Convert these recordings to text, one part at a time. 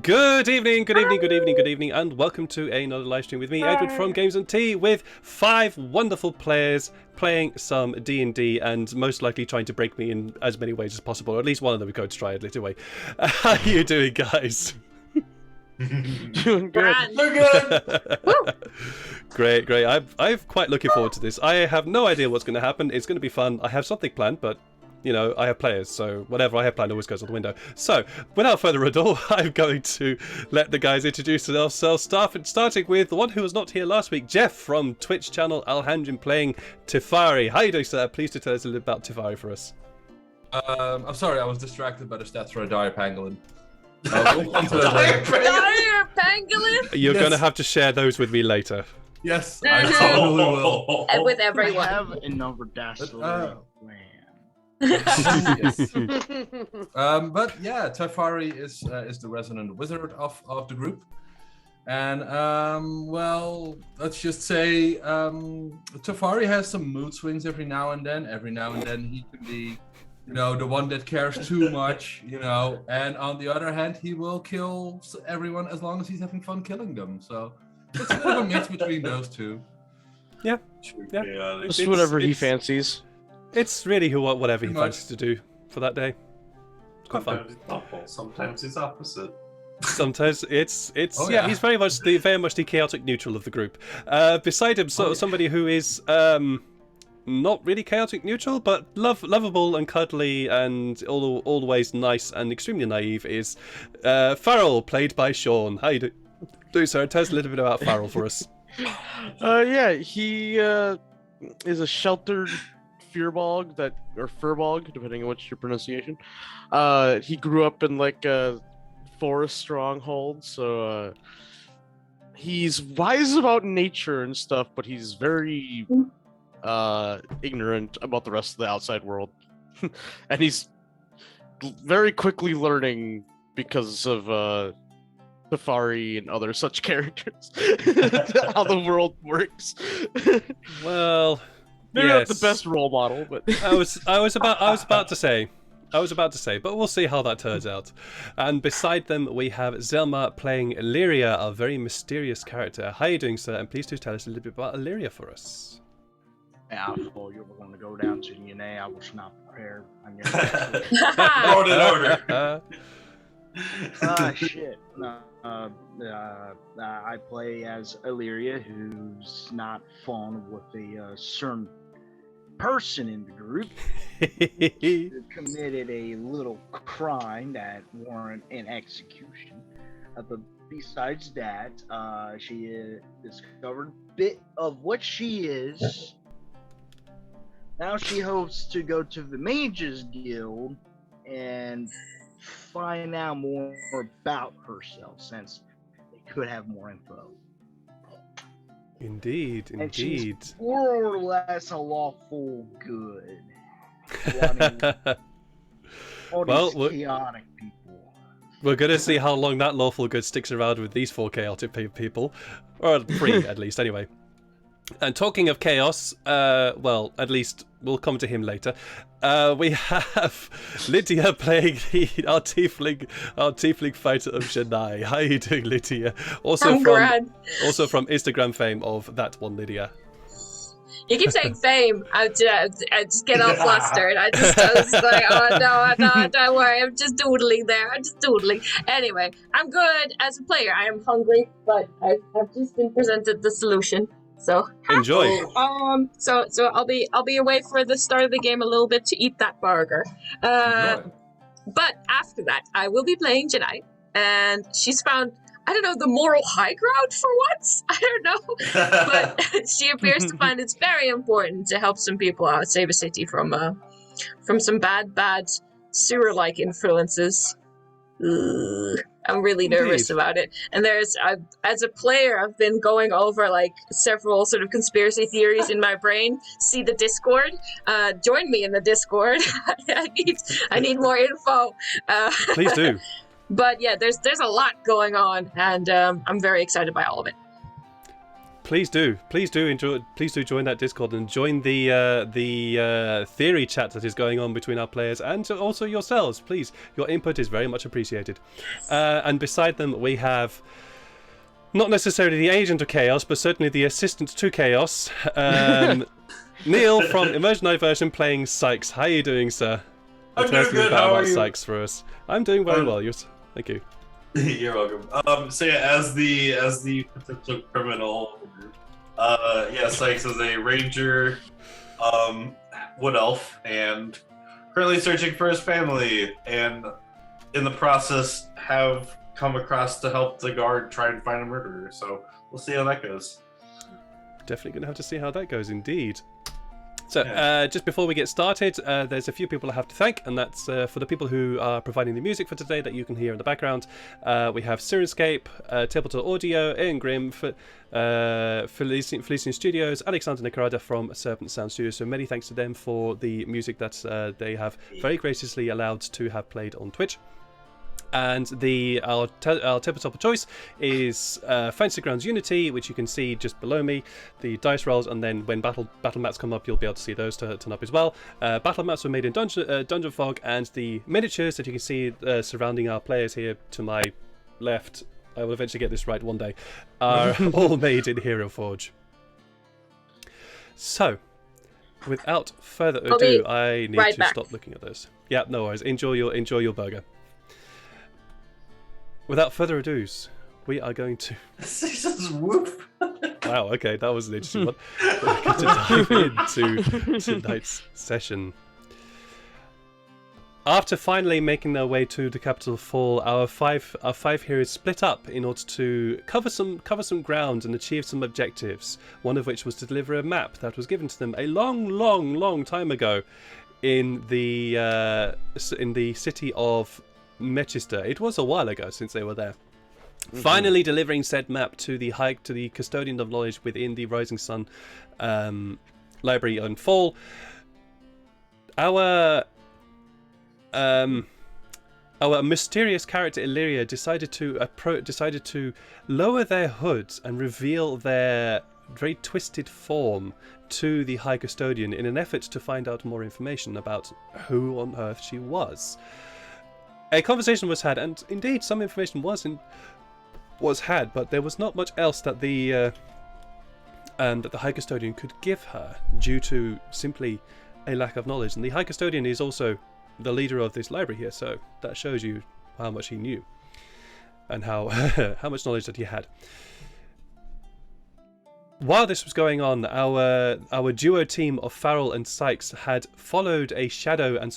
Good evening, and welcome to another live stream with me, Edward from Games and Tea, with 5 wonderful players playing some D&D and most likely trying to break me in as many ways as possible, or at least one of them is going to try it anyway. How are you doing, guys? Doing good. We're good. Great. I'm quite looking forward to this. I have no idea what's going to happen. It's going to be fun. I have something planned, but you know, I have players, so whatever I have planned always goes out the window. So, without further ado, I'm going to let the guys introduce themselves, starting with the one who was not here last week, Jeff from Twitch channel Alhandrin playing Tefari. How are you doing, sir? Please do tell us a little about Tefari for us. I'm sorry, I was distracted by the stats for a dire pangolin. Dire pangolin? You're going to have to share those with me later. Yes, I totally will. And with I everyone. have another dastardly plan. But yeah, Tefari is the resident wizard of the group, and well, let's just say Tefari has some mood swings every now and then. Every now and then he can be, you know, the one that cares too much, you know, and on the other hand, he will kill everyone as long as he's having fun killing them. So it's a bit of a mix between those two. Yeah. Just whatever he fancies. It's really whatever he fancies to do for that day. It's quite fun. Sometimes it's awful, sometimes it's opposite. Sometimes it's Oh, yeah. yeah. He's very much the chaotic neutral of the group. Beside him, somebody who is not really chaotic neutral, but lovable and cuddly and all the ways nice and extremely naive is Farrell, played by Sean. How you do, sir? Tell us a little bit about Farrell for us. Yeah, he is a sheltered furbog or furbog, depending on which your pronunciation. He grew up in like a forest stronghold, so he's wise about nature and stuff, but he's very ignorant about the rest of the outside world. And he's very quickly learning because of Safari and other such characters how the world works. Well, Maybe yes. not the best role model, but I was about to say, but we'll see how that turns out. And beside them, we have Zelma playing Illyria, a very mysterious character. How are you doing, sir? And please do tell us a little bit about Illyria for us. I thought you were going to go down to DNA. I was not prepared. Order in order. Shit. I play as Illyria, who's not fond with a certain person in the group who committed a little crime that warrant an execution. But besides that, she discovered a bit of what she is. Now she hopes to go to the Mages Guild and find out more about herself, since they could have more info. Indeed. And she's more or less a lawful good. All these chaotic people. We're going to see how long that lawful good sticks around with these 4 chaotic people. Or 3, at least, anyway. And talking of chaos, well, at least we'll come to him later. We have Lydia playing our tiefling fighter of Shania. How are you doing, Lydia? I'm grand. Also from Instagram fame of that one, Lydia. You keep saying fame. I just get all flustered. I was like, oh no, don't worry. I'm just doodling there. Anyway, I'm good as a player. I am hungry, but I've just been presented the solution. So enjoy. So I'll be away for the start of the game a little bit to eat that burger. But after that, I will be playing Jedi, and she's found, I don't know, the moral high ground for once. I don't know, but she appears to find it's very important to help some people out, save a city from some bad sewer-like influences. Ugh. I'm really nervous about it. And as a player, I've been going over like several sort of conspiracy theories in my brain. See the Discord. Join me in the Discord. I need more info. Please do. But yeah, there's a lot going on, and I'm very excited by all of it. Please do enjoy. Please do join that Discord and join the theory chat that is going on between our players and also yourselves. Please, your input is very much appreciated. And beside them, we have not necessarily the agent of chaos, but certainly the assistant to chaos. Neil from Immersion Diversion playing Sykes. How are you doing, sir? I'm doing good. How are you? Sykes for us. I'm doing very well. Thank you. You're welcome. So yeah, as the potential criminal, Sykes is a ranger, wood elf, and currently searching for his family, and in the process have come across to help the guard try and find a murderer. So we'll see how that goes. Definitely gonna have to see how that goes, indeed. So, just before we get started, there's a few people I have to thank, and that's for the people who are providing the music for today that you can hear in the background. We have Sirenscape, Tabletop Audio, Ian Grimm, Felician Studios, Alexander Nicarada from Serpent Sound Studios. So many thanks to them for the music that they have very graciously allowed to have played on Twitch. And our tabletop of choice is Fantasy Grounds Unity, which you can see just below me, the dice rolls, and then when battle mats come up, you'll be able to see those turn up as well. Battle mats were made in Dungeon Fog, and the miniatures that you can see surrounding our players here to my left, I will eventually get this right one day, are all made in Heroforge. So, without further ado, I need to stop looking at this. Yeah, no worries. Enjoy your burger. Without further ado, we are going to... Whoop. Wow, okay, that was an interesting one. We're going to dive into tonight's session. After finally making their way to the capital Fall, our five heroes split up in order to cover some ground and achieve some objectives. One of which was to deliver a map that was given to them a long time ago in the city of Manchester. It was a while ago since they were there. Finally delivering said map to the custodian of knowledge within the Rising Sun library on Fall. Our mysterious character Illyria decided to lower their hoods and reveal their very twisted form to the High Custodian in an effort to find out more information about who on earth she was. A conversation was had, and indeed some information was had, but there was not much else that the High Custodian could give her due to simply a lack of knowledge. And the High Custodian is also the leader of this library here, so that shows you how much he knew and how much knowledge that he had. While this was going on, our duo team of Farrell and Sykes had followed a shadow and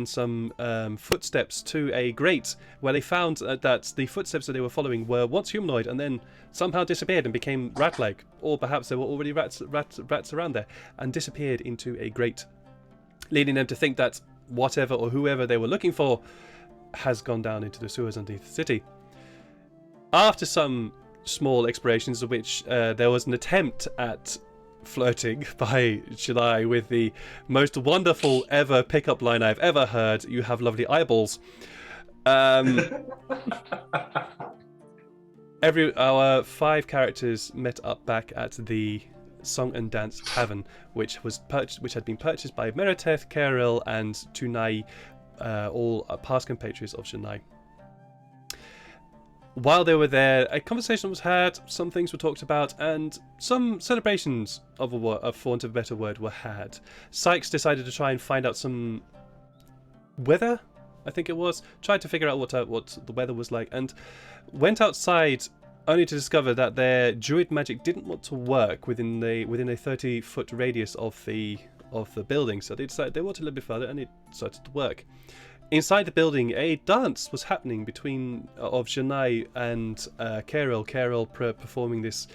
some footsteps to a grate, where they found that the footsteps that they were following were once humanoid and then somehow disappeared and became rat-like, or perhaps there were already rats around there and disappeared into a grate, leading them to think that whatever or whoever they were looking for has gone down into the sewers underneath the city. After some small explorations, of which there was an attempt at flirting by Shilai with the most wonderful ever pickup line I've ever heard, "You have lovely eyeballs." Our 5 characters met up back at the Song and Dance Tavern, which had been purchased by Mereteth, Karel, and Tunai, all past compatriots of Shilai. While they were there, a conversation was had, some things were talked about, and some celebrations, for want of a better word, were had. Sykes decided to try and find out some weather, I think it was, tried to figure out what the weather was like, and went outside only to discover that their druid magic didn't want to work within a 30-foot radius of the building, so they decided they wanted a little bit further, and it started to work. Inside the building, a dance was happening of Janai and Karel. Karel performing this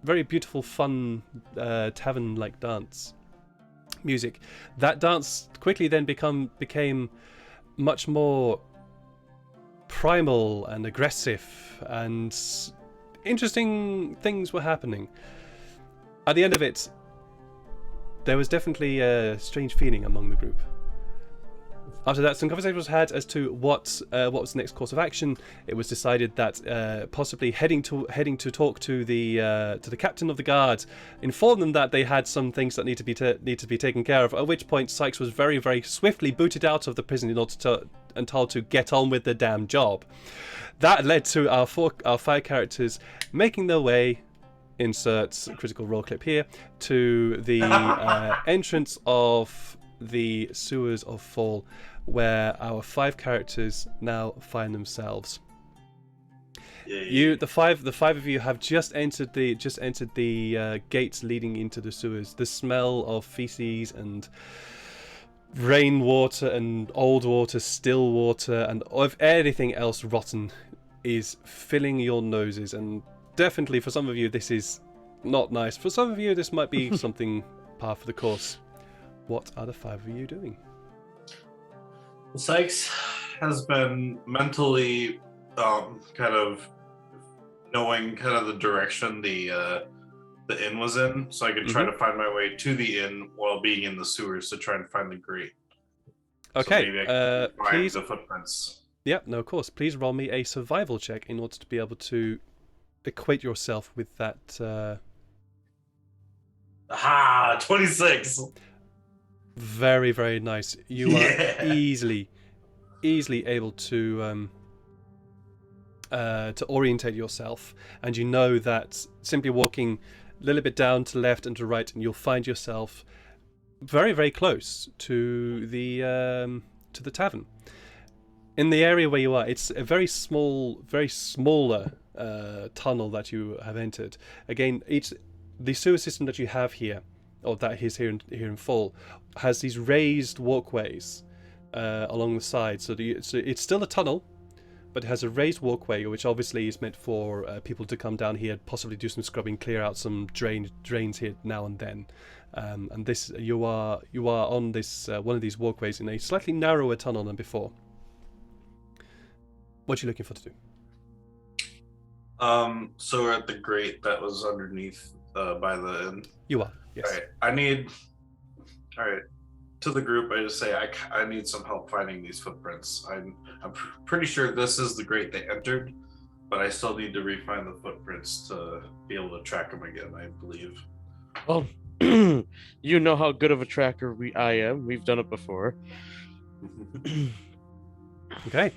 very beautiful, fun tavern-like dance music. That dance quickly then became much more primal and aggressive, and interesting things were happening. At the end of it, there was definitely a strange feeling among the group. After that, some conversation was had as to what was the next course of action. It was decided that possibly heading to talk to the captain of the guard, inform them that they had some things that need to be taken care of. At which point, Sykes was very, very swiftly booted out of the prison in order and told to get on with the damn job. That led to our 5 characters making their way. Insert critical role clip here to the entrance of the sewers of Fall, where our 5 characters now find themselves. The five of you have just entered the gates leading into the sewers. The smell of feces and rainwater and old water, still water, and of anything else rotten is filling your noses. And definitely for some of you this is not nice. For some of you this might be something par for the course. What are the 5 of you doing? Sykes has been mentally kind of knowing kind of the direction the inn was in, so I could try to find my way to the inn while being in the sewers to try and find the grate. Okay, so maybe I can find please. the footprints. Yeah, no, of course. Please roll me a survival check in order to be able to equate yourself with that. Aha! 26. Very, very nice. You are easily able to orientate yourself, and you know that simply walking a little bit down to left and to right, and you'll find yourself very, very close to the tavern. In the area where you are, it's a very smaller tunnel that you have entered. Again, the sewer system that you have here, or that is here in Fall, has these raised walkways along the side. So it's still a tunnel, but it has a raised walkway, which obviously is meant for people to come down here, possibly do some scrubbing, clear out some drains here now and then. And this you are on this one of these walkways in a slightly narrower tunnel than before. What are you looking for to do? So we're at the grate that was underneath by the inn. You are, yes. All right. To the group, I just say I need some help finding these footprints. I'm pretty sure this is the grate they entered, but I still need to refine the footprints to be able to track them again, I believe. Well, you know how good of a tracker I am. We've done it before. Okay.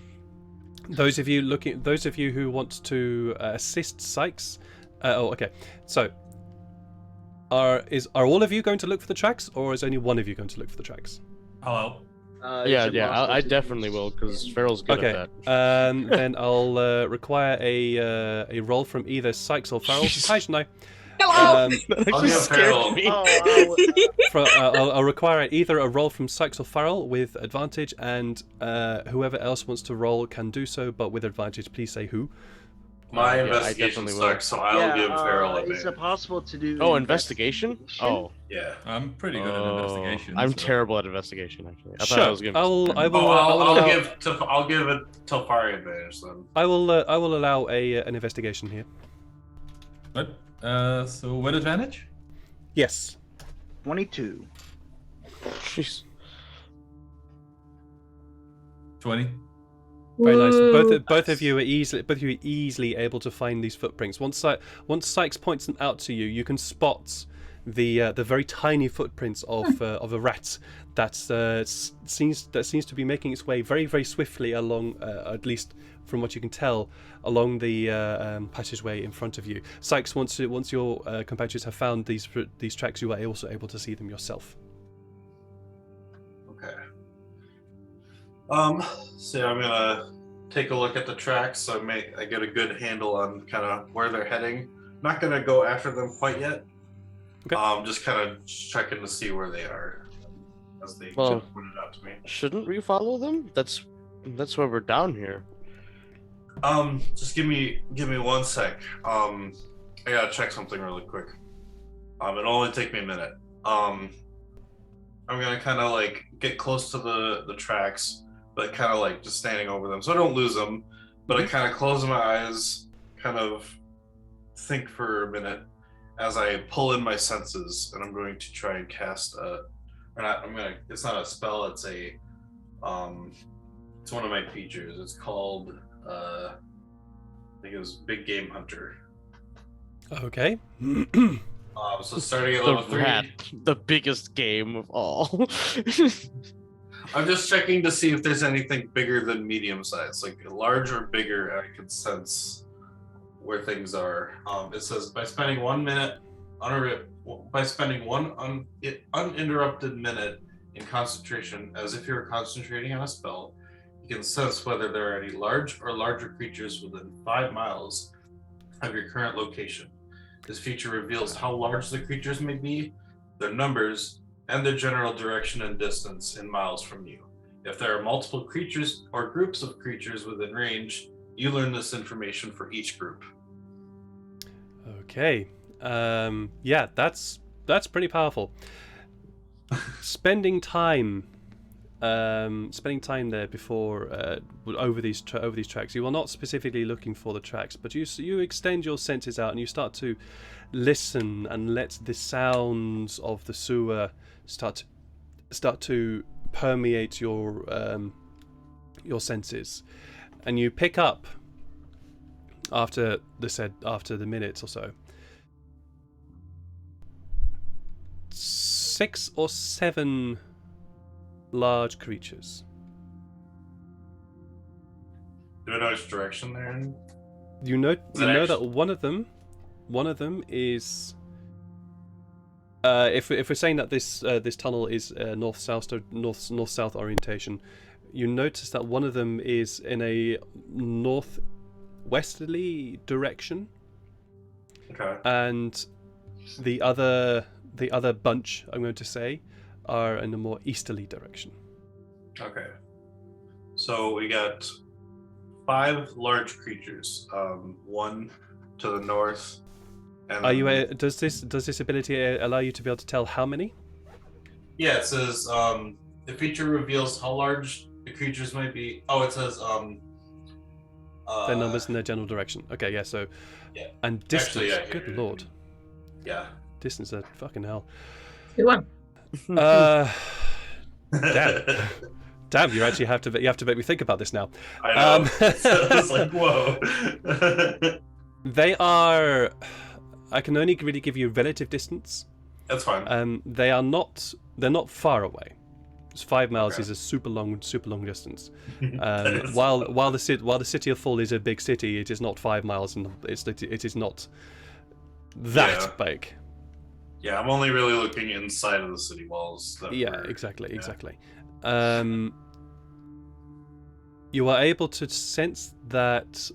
Those of you who want to assist Sykes. Okay. So, are all of you going to look for the tracks, or is only one of you going to look for the tracks? Hello. I definitely will, because Farrell's good at that. Then I'll require a roll from either Sykes or Farrell. Hi, Shania. Hello. I'll give Farrell. me. I'll require either a roll from Sykes or Farrell with advantage, and whoever else wants to roll can do so, but with advantage. Please say who. My I investigation definitely will. sucks, so I'll give Farrell a Is it minute. possible to do? Oh, investigation? Oh, Yeah. I'm pretty good at investigation. I'm so- terrible at investigation. Actually, I thought Sure. I was giving. I'll give Telfari advantage then. I will allow an investigation here. What? So with advantage? Yes. 22. Jeez. 20. Very nice. Woo. Both of you are easily able to find these footprints. Once Sykes points them out to you, you can spot the very tiny footprints of a rat that seems to be making its way very, very swiftly along, at least from what you can tell, along the passageway in front of you. Sykes, once your compatriots have found these tracks, you are also able to see them yourself. Okay. So I'm gonna take a look at the tracks so I get a good handle on kind of where they're heading. Not gonna go after them quite yet. Okay. Just kind of checking to see where they are as they Well, just pointed out to me. Shouldn't we follow them? That's why we're down here. Just give me 1 sec. I gotta check something really quick. It'll only take me a minute. I'm gonna kind of like get close to the tracks, but kind of like just standing over them so I don't lose them. But I kind of close my eyes, kind of think for a minute as I pull in my senses, and I'm going to try and cast it's not a spell, it's a It's one of my features. It's called, I think it was Big Game Hunter. Okay. So starting at level The 3. rat, the biggest game of all. I'm just checking to see if there's anything bigger than medium size, like large or bigger. I can sense where things are. It says by spending 1 minute uninterrupted minute in concentration, as if you were concentrating on a spell, you can sense whether there are any large or larger creatures within 5 miles of your current location. This feature reveals how large the creatures may be, their numbers, and their general direction and distance in miles from you. If there are multiple creatures or groups of creatures within range, you learn this information for each group. Okay. Yeah, that's pretty powerful. Spending time there before over these tracks. You are not specifically looking for the tracks, but you extend your senses out and you start to listen and let the sounds of the sewer start to permeate your senses, and you pick up after the minutes or so 6 or 7 large creatures. Do I know which direction they're in? You know that one of them is if we're saying that this tunnel is north south orientation, you notice that one of them is in a northwesterly direction. Okay. And the other bunch, I'm going to say, are in a more easterly direction. Okay. So we got 5 large creatures. 1 to the north. And Are you? Does this ability allow you to be able to tell how many? Yeah, it says the feature reveals how large the creatures might be. Oh, it says Their numbers and their general direction. Okay, yeah. So, yeah. And distance. Actually, Good lord. Yeah. Distance. Fucking hell. Good one. Damn. You actually have to make me think about this now. I know. It's like, whoa. They are. I can only really give you relative distance. That's fine. They're not far away. 5 miles Okay. is a super long distance. While the city of Fall is a big city, it is not 5 miles, and it is not that big. Yeah, I'm only really looking inside of the city walls. Exactly. You are able to sense that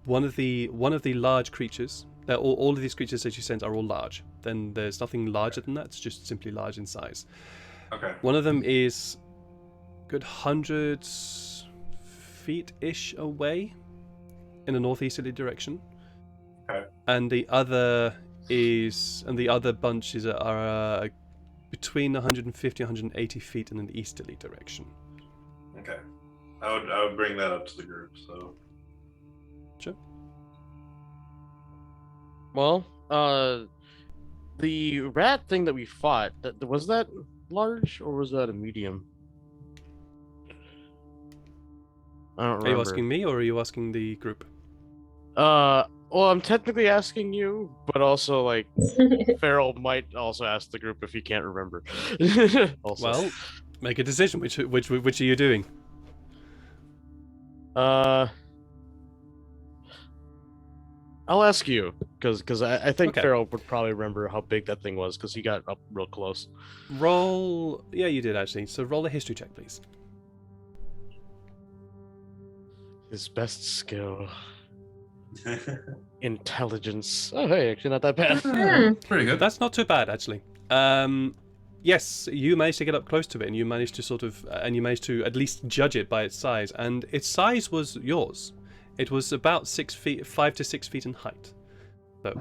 one of the large creatures. All of these creatures that you sense are all large. Then there's nothing larger than that. It's just simply large in size. Okay. One of them is good 100 feet-ish away in a northeasterly direction. Okay. And the other bunches are between 150 and 180 feet in an easterly direction. Okay. I would bring that up to the group. So. Sure. Well, the rat thing that we fought, was that large or was that a medium? I don't remember. Are you asking me or are you asking the group? Well, I'm technically asking you, but also like Farrell might also ask the group if he can't remember. Also. Well, make a decision. Which are you doing? I'll ask you because I think Okay. Farrell would probably remember how big that thing was because he got up real close. Roll. Yeah, you did actually. So roll a history check, please. His best skill, intelligence. Oh, hey, actually not that bad. Pretty good. That's not too bad actually. Yes, you managed to get up close to it, and you managed to at least judge it by its size, and its size was yours. It was about 6 feet, 5 to 6 feet in height. So,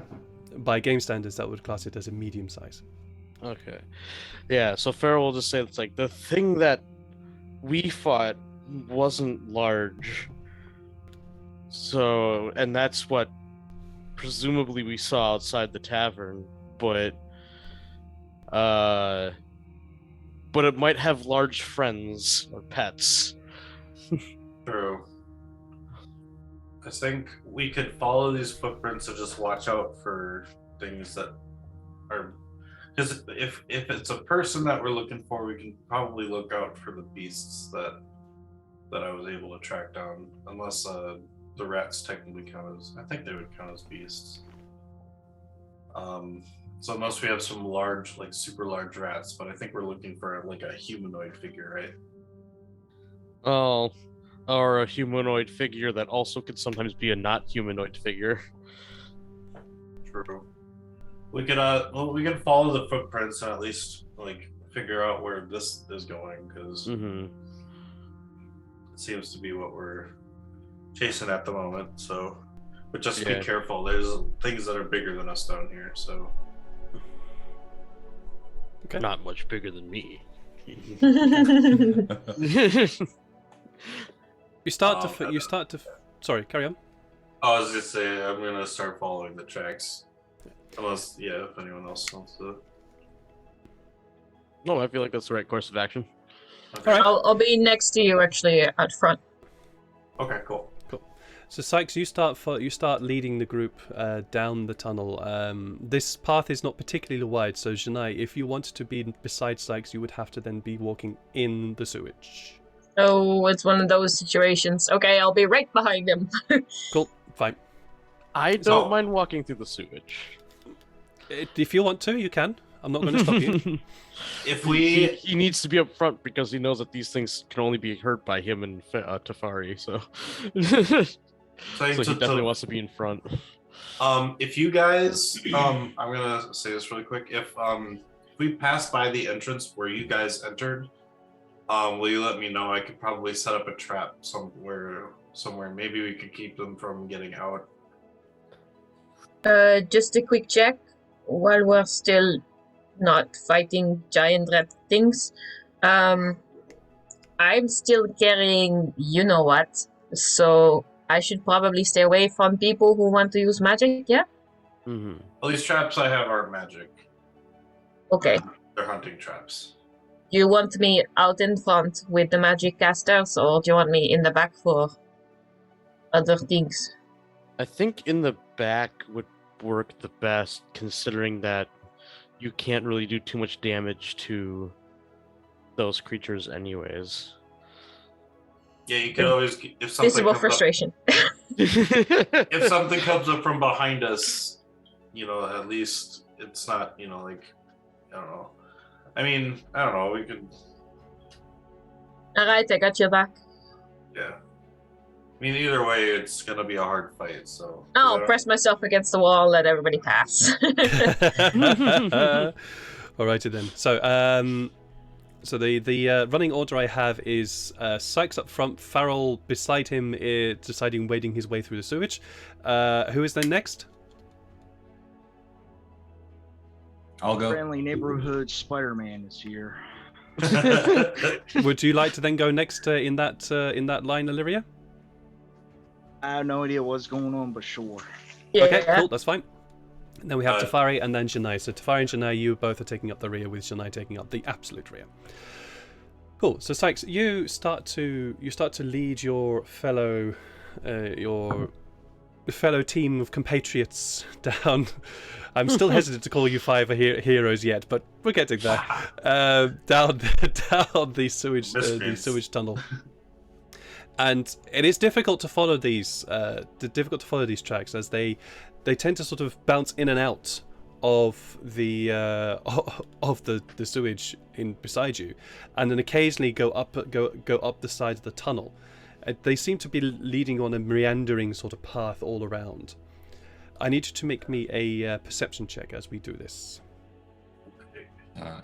by game standards, that would class it as a medium size. Okay. Yeah, so Farrell will just say it's like the thing that we fought wasn't large. So, and that's what presumably we saw outside the tavern, but but it might have large friends or pets. True. I think we could follow these footprints and just watch out for things that are. Because if it's a person that we're looking for, we can probably look out for the beasts that I was able to track down. Unless the rats technically count as. I think they would count as beasts. So unless we have some large, like super large rats, but I think we're looking for like a humanoid figure, right? Oh, or a humanoid figure that also could sometimes be a not humanoid figure. True. We could we can follow the footprints and at least like figure out where this is going, because Mm-hmm. it seems to be what we're chasing at the moment. So, but just Yeah. be careful. There's things that are bigger than us down here. So, Okay. Not much bigger than me. You start to. Sorry, carry on. I was just saying I'm gonna start following the tracks. Unless, yeah, if anyone else wants to. No, I feel like that's the right course of action. Okay. All right. I'll be next to you actually out front. Okay, cool. So Sykes, you start leading the group down the tunnel. This path is not particularly wide, so Janai, if you wanted to be beside Sykes, you would have to then be walking in the sewage. Oh, it's one of those situations. Okay, I'll be right behind him. Cool, fine. I So- don't mind walking through the sewage. If you want to, you can. I'm not going to stop you. If he, we, he needs to be up front because he knows that these things can only be hurt by him and Tafari, so so he definitely wants to be in front. if you guys, I'm gonna say this really quick. If we pass by the entrance where you guys entered, will you let me know? I could probably set up a trap somewhere. Maybe we could keep them from getting out. Just a quick check while we're still not fighting giant red things. I'm still carrying you know what, so I should probably stay away from people who want to use magic, yeah? Mm-hmm. Well, these traps I have aren't magic. Okay. They're hunting traps. Do you want me out in front with the magic casters, or do you want me in the back for other things? I think in the back would work the best, considering that you can't really do too much damage to those creatures anyways. Yeah, you can always if something Visible comes frustration. if something comes up from behind us, at least it's not, like, I don't know. I mean, I don't know. We could, Alright, I got your back. yeah. I mean, either way, it's gonna be a hard fight. So. I'll press myself against the wall, let everybody pass. Alrighty then. So the running order I have is Sykes up front, Farrell beside him, deciding wading his way through the sewage. Who is then next? I'll go. Friendly neighborhood Spider-Man is here. Would you like to then go next in that line, Illyria? I have no idea what's going on, but sure. Yeah. Okay, cool, that's fine. Then we have Uh, Tafari and then Janai. So Tafari and Janai, you both are taking up the rear, with Janai taking up the absolute rear. Cool. So Sykes, you start to lead your fellow team of compatriots down. I'm still hesitant to call you five heroes yet, but we're getting there. Down the sewage tunnel. And it is difficult to follow these tracks, as they tend to sort of bounce in and out of the sewage in beside you, and then occasionally go up the side of the tunnel. They seem to be leading on a meandering sort of path all around. I need you to make me a perception check as we do this.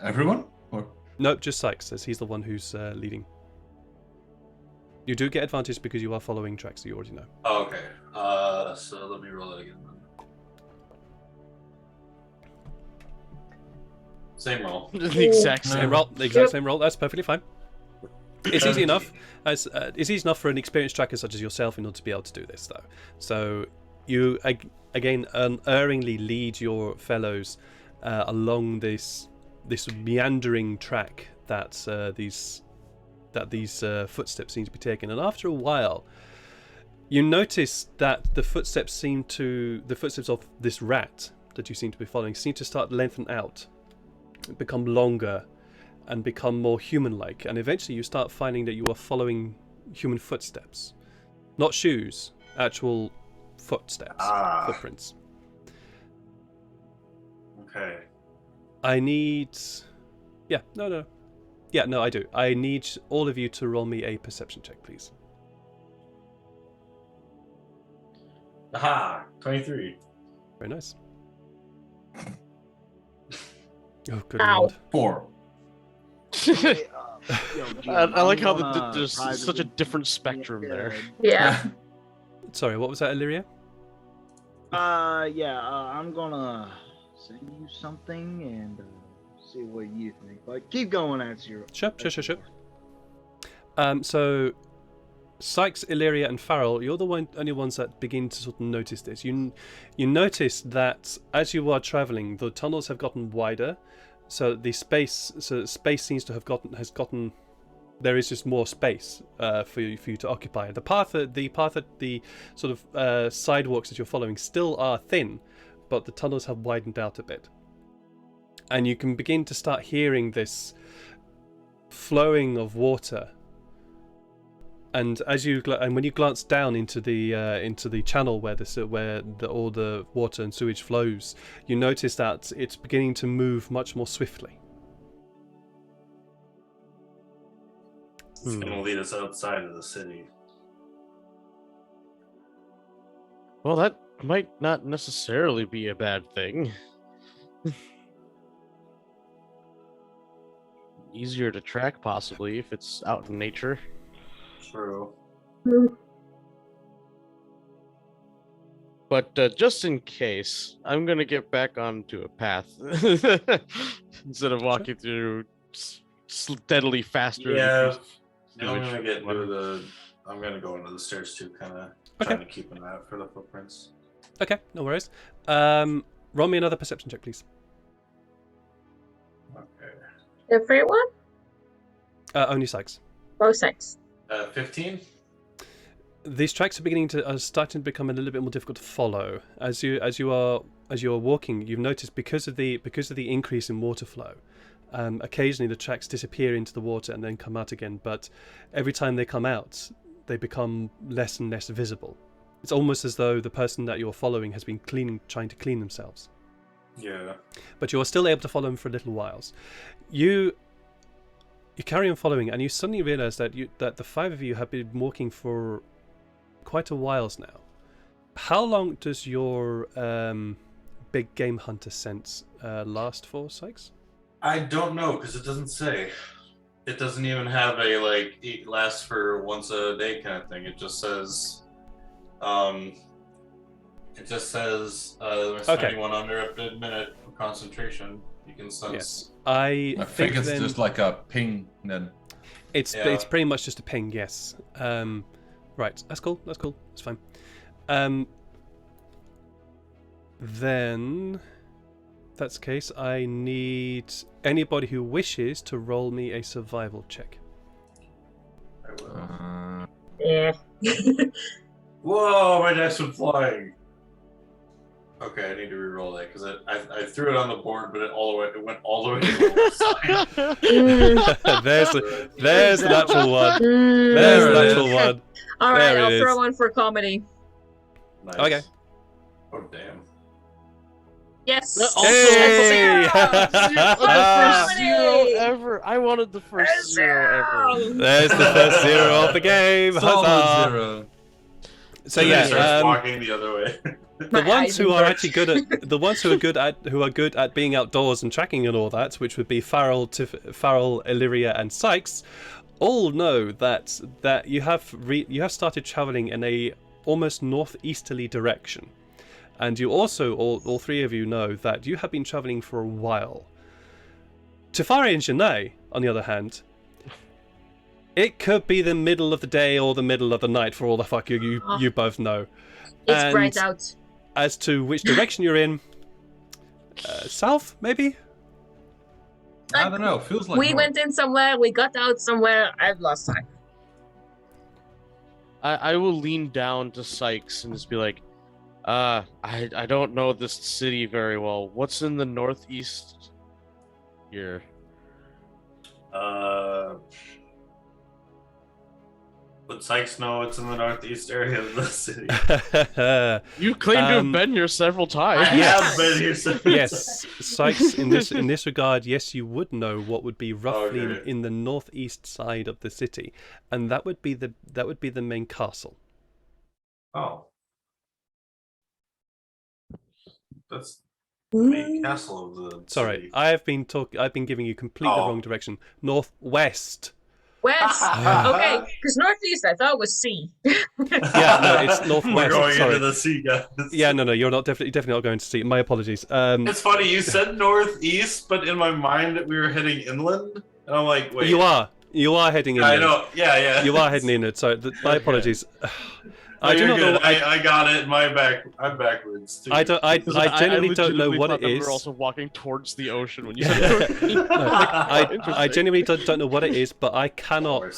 Everyone? Or Nope, just Sykes, as he's the one who's leading. You do get advantage because you are following tracks that you already know. Oh, okay. So let me roll it again then. Same roll. The exact Same same. roll, the exact same roll. That's perfectly fine. It's easy enough. It's easy enough for an experienced tracker such as yourself in order to be able to do this, though. So you again unerringly lead your fellows along this meandering track that these footsteps seem to be taken. And after a while, you notice that the footsteps of this rat that you seem to be following seem to start lengthen out, become longer, and become more human-like. And eventually you start finding that you are following human footsteps. Not shoes, actual footsteps, footprints. Okay. I need... Yeah, no. Yeah, no, I do. I need all of you to roll me a perception check, please. Aha! 23. Very nice. Oh, good Ow. lord. 4. I like how there's such a different spectrum there. Yeah. Sorry, what was that, Illyria? I'm gonna send you something and see what you think. But keep going at zero. Sure. So, Sykes, Illyria, and Farrell, you're the only ones that begin to sort of notice this. You notice that as you are traveling, the tunnels have gotten wider, so space seems to have gotten. There is just more space for you to occupy. The sort of sidewalks that you're following still are thin, but the tunnels have widened out a bit, and you can begin to start hearing this flowing of water. And when you glance down into the channel where all the water and sewage flows, you notice that it's beginning to move much more swiftly. It's going to lead us outside of the city. Well, that might not necessarily be a bad thing. Easier to track, possibly, if it's out in nature. True. But just in case, I'm gonna get back onto a path instead of walking through steadily faster. Yeah. Now I'm gonna go into the stairs too, kind of trying to keep an eye out for the footprints. Okay, no worries. Roll me another perception check, please. Okay. Everyone? Only Sykes. Oh, 6. 15. These tracks are starting to become a little bit more difficult to follow as you are walking. You've noticed because of the increase in water flow, occasionally the tracks disappear into the water and then come out again. But every time they come out, they become less and less visible. It's almost as though the person that you're following has been trying to clean themselves. Yeah. But you are still able to follow them for a little whiles. You carry on following, and you suddenly realise that the 5 of you have been walking for quite a whiles now. How long does your big game hunter sense last for, Sykes? I don't know, because it doesn't say. It doesn't even have a it lasts for once a day kind of thing. It just says there's anyone under a minute of concentration. You can sense. Yes. I think it's just like a ping then. It's pretty much just a ping, yes. Right, that's cool, it's fine. Then, if that's the case, I need anybody who wishes to roll me a survival check. I will. Yeah. Whoa, my dice went flying. Okay, I need to re-roll that because I threw it on the board, but it went all the way to the side. There's the natural one. Mm. There's the natural one. All right, There it I'll throw is. one for comedy. Nice. Okay. Oh damn. Yes. Hey! The first zero ever. I wanted the first zero ever. There's the first zero of the game. Solid Huzzah! 0. So Then he starts yeah, walking the other way. the My ones eyes who are burst. actually good at who are good at being outdoors and tracking and all that, which would be Farrell, Illyria, and Sykes, all know that you have started traveling in a almost northeasterly direction, and you also all 3 of you know that you have been traveling for a while. Tefari and Janae, on the other hand, it could be the middle of the day or the middle of the night for all the fuck you both know. It's And bright out. as to which direction you're in, south maybe. I don't know. Feels like we north. went in somewhere, we got out somewhere. I've lost time. I will lean down to Sykes and just be like, I don't know this city very well. What's in the northeast here? Would Sykes know it's in the northeast area of the city? You claim to have been here several I times. have been here since. Yes, Sykes. In this regard, yes, you would know what would be roughly Okay. in the northeast side of the city, and that would be the main castle. Oh. That's the main Mm. castle of the Sorry, city. I've been giving you completely the Oh. wrong direction. Northwest. West. Ah. Okay, because northeast I thought was sea. Yeah, no, it's northwest. We're going Sorry. into the sea, guys. Yeah, no, you're not definitely not going to see. My apologies. It's funny, you said northeast, but in my mind we were heading inland, and I'm like, wait. You are heading Yeah, I inland. know. Yeah. You are heading inland. So my Okay. apologies. No, I do you're not know. good. I got it. I'm backwards too. I genuinely don't know legitimately what thought it that We is. were also walking towards the ocean when you Yeah. said No, I Interesting. genuinely don't know what it is, but I cannot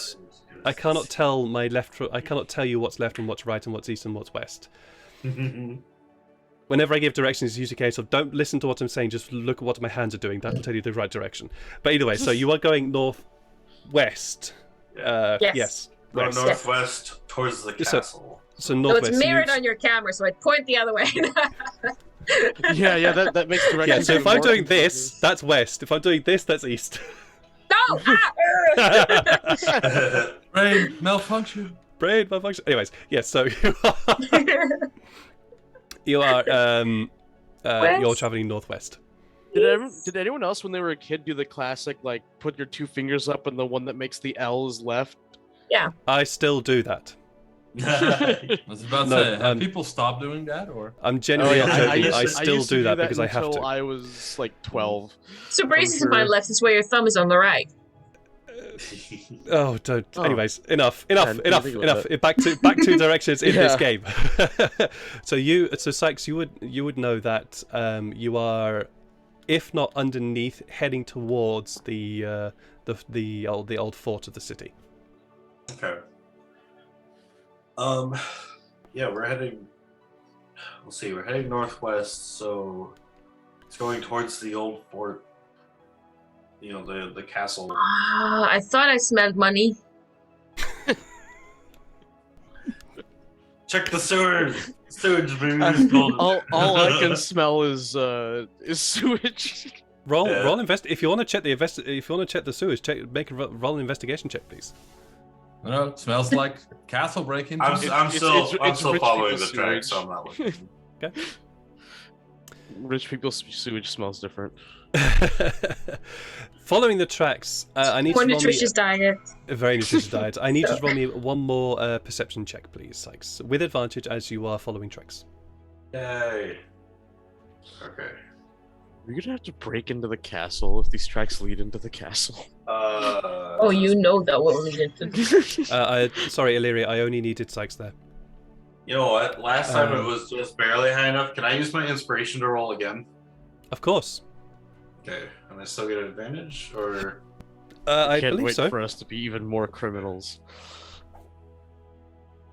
tell my left. I cannot tell you what's left and what's right and what's east and what's west. Whenever I give directions, it's usually a case of don't listen to what I'm saying, just look at what my hands are doing. That'll tell you the right direction. But either way, so you are going northwest. Yes. Yes. Go West. northwest towards the So- castle. So So northwest. it's so mirrored you- on your camera, so I'd point the other way. Yeah, that makes directions. Yeah. So if even I'm more doing this, confusing. that's west. If I'm doing this, that's east. No! Ah! Brain malfunction. Brain malfunction. Anyways, yes. So you are you're West? traveling northwest. Did anyone else when they were a kid do the classic like put your two fingers up and the one that makes the L is left? I still do that. I was about to No, say, have people stopped doing that, or? I'm genuinely not joking. I used still to do that because I have until to. I was like 12. So braces sure. to my left is where your thumb is on the right. Oh, don't. Oh. Anyways, enough. didn't think about Back to directions in this Yeah. game. So Sykes, you would know that you are, if not underneath, heading towards the old fort of the city. Okay. Yeah, we're heading. Let's see, we're heading northwest, so it's going towards the old fort. You know, the castle. Ah, I thought I smelled money. Check the sewers. Sewage maybe. All I can smell is sewage. Roll Yeah. invest. If you want to check the sewage, make a roll an investigation check, please. No, it smells like castle break-in. I'm It's still rich following the people's track, sewage. so I'm not looking. Okay. Rich people's sewage smells different. Following the tracks, I need More to roll me nutritious diet. a very nutritious diet. I need you to roll me one more perception check, please, Sykes, with advantage as you are following tracks. Yay. Okay. We're gonna have to break into the castle if these tracks lead into the castle. Oh, you know that will lead into. Sorry, Illyria, I only needed Sykes there. You know what? Last time it Um, was just barely high enough. Can I use my inspiration to roll again? Of course. Okay. And I still get an advantage, or I Can't believe wait so. for us to be even more criminals.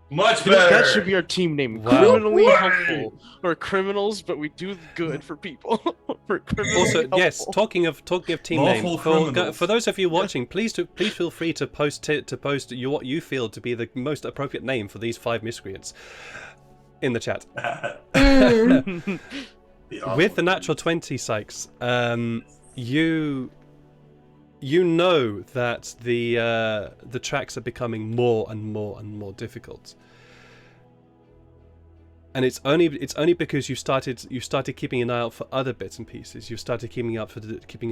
much You know, better. that should be our team name. Wow. Criminally Woo! helpful. We're criminals, but we do good for people. We're criminally Also, helpful. yes. Talking of team Lawful name, criminals. for those of you watching, please feel free to post what you feel to be the most appropriate name for these 5 miscreants in the chat. Mm. With the natural 20, Sykes, you know that the tracks are becoming more and more difficult, and it's only because you started keeping an eye out for other bits and pieces. You started keeping an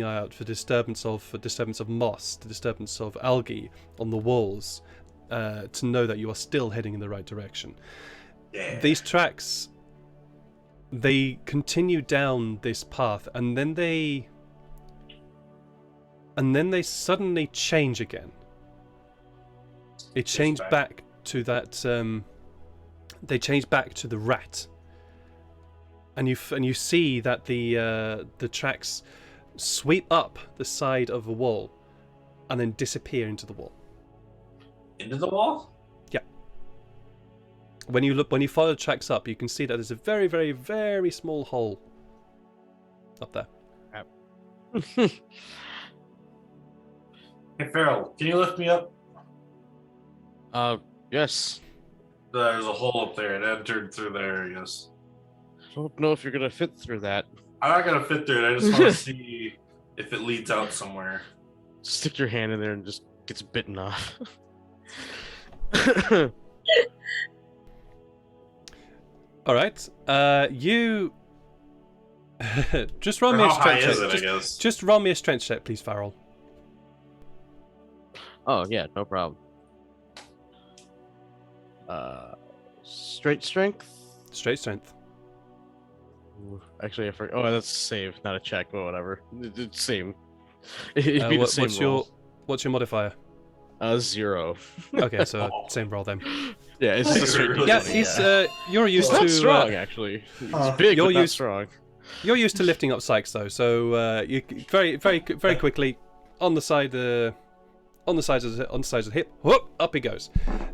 eye out for disturbance of moss, the disturbance of algae on the walls, to know that you are still heading in the right direction. Yeah. These tracks, they continue down this path, and then they suddenly change again. It changed back to that. They changed back to the rat, and you see that the tracks, sweep up the side of the wall, and then disappear into the wall. Into the wall? When you follow the tracks up, you can see that there's a very, very, very small hole up there. Hey, Farrell, can you lift me up? Yes. There's a hole up there. It entered through there, yes. I don't know if you're gonna fit through that. I'm not gonna fit through it. I just want to see if it leads out somewhere. Stick your hand in there and just gets bitten off. All right. You just roll Or me a how high strength is check. it, I guess? Just roll me a strength check, please, Farrell. Oh yeah, no problem. Straight strength. Straight strength. Ooh, actually, I forgot. Oh, that's a save, not a check, but whatever. It's same. It'd be the same What's your modifier? 0. Okay, so same roll then. Yeah, it's just a straight. Really? Yeah, D20, you're used He's to not strong, actually. He's big, You're but not used- strong. You're used to lifting up Sykes though, so you very quickly on the sides of the hip, whoop, up he goes.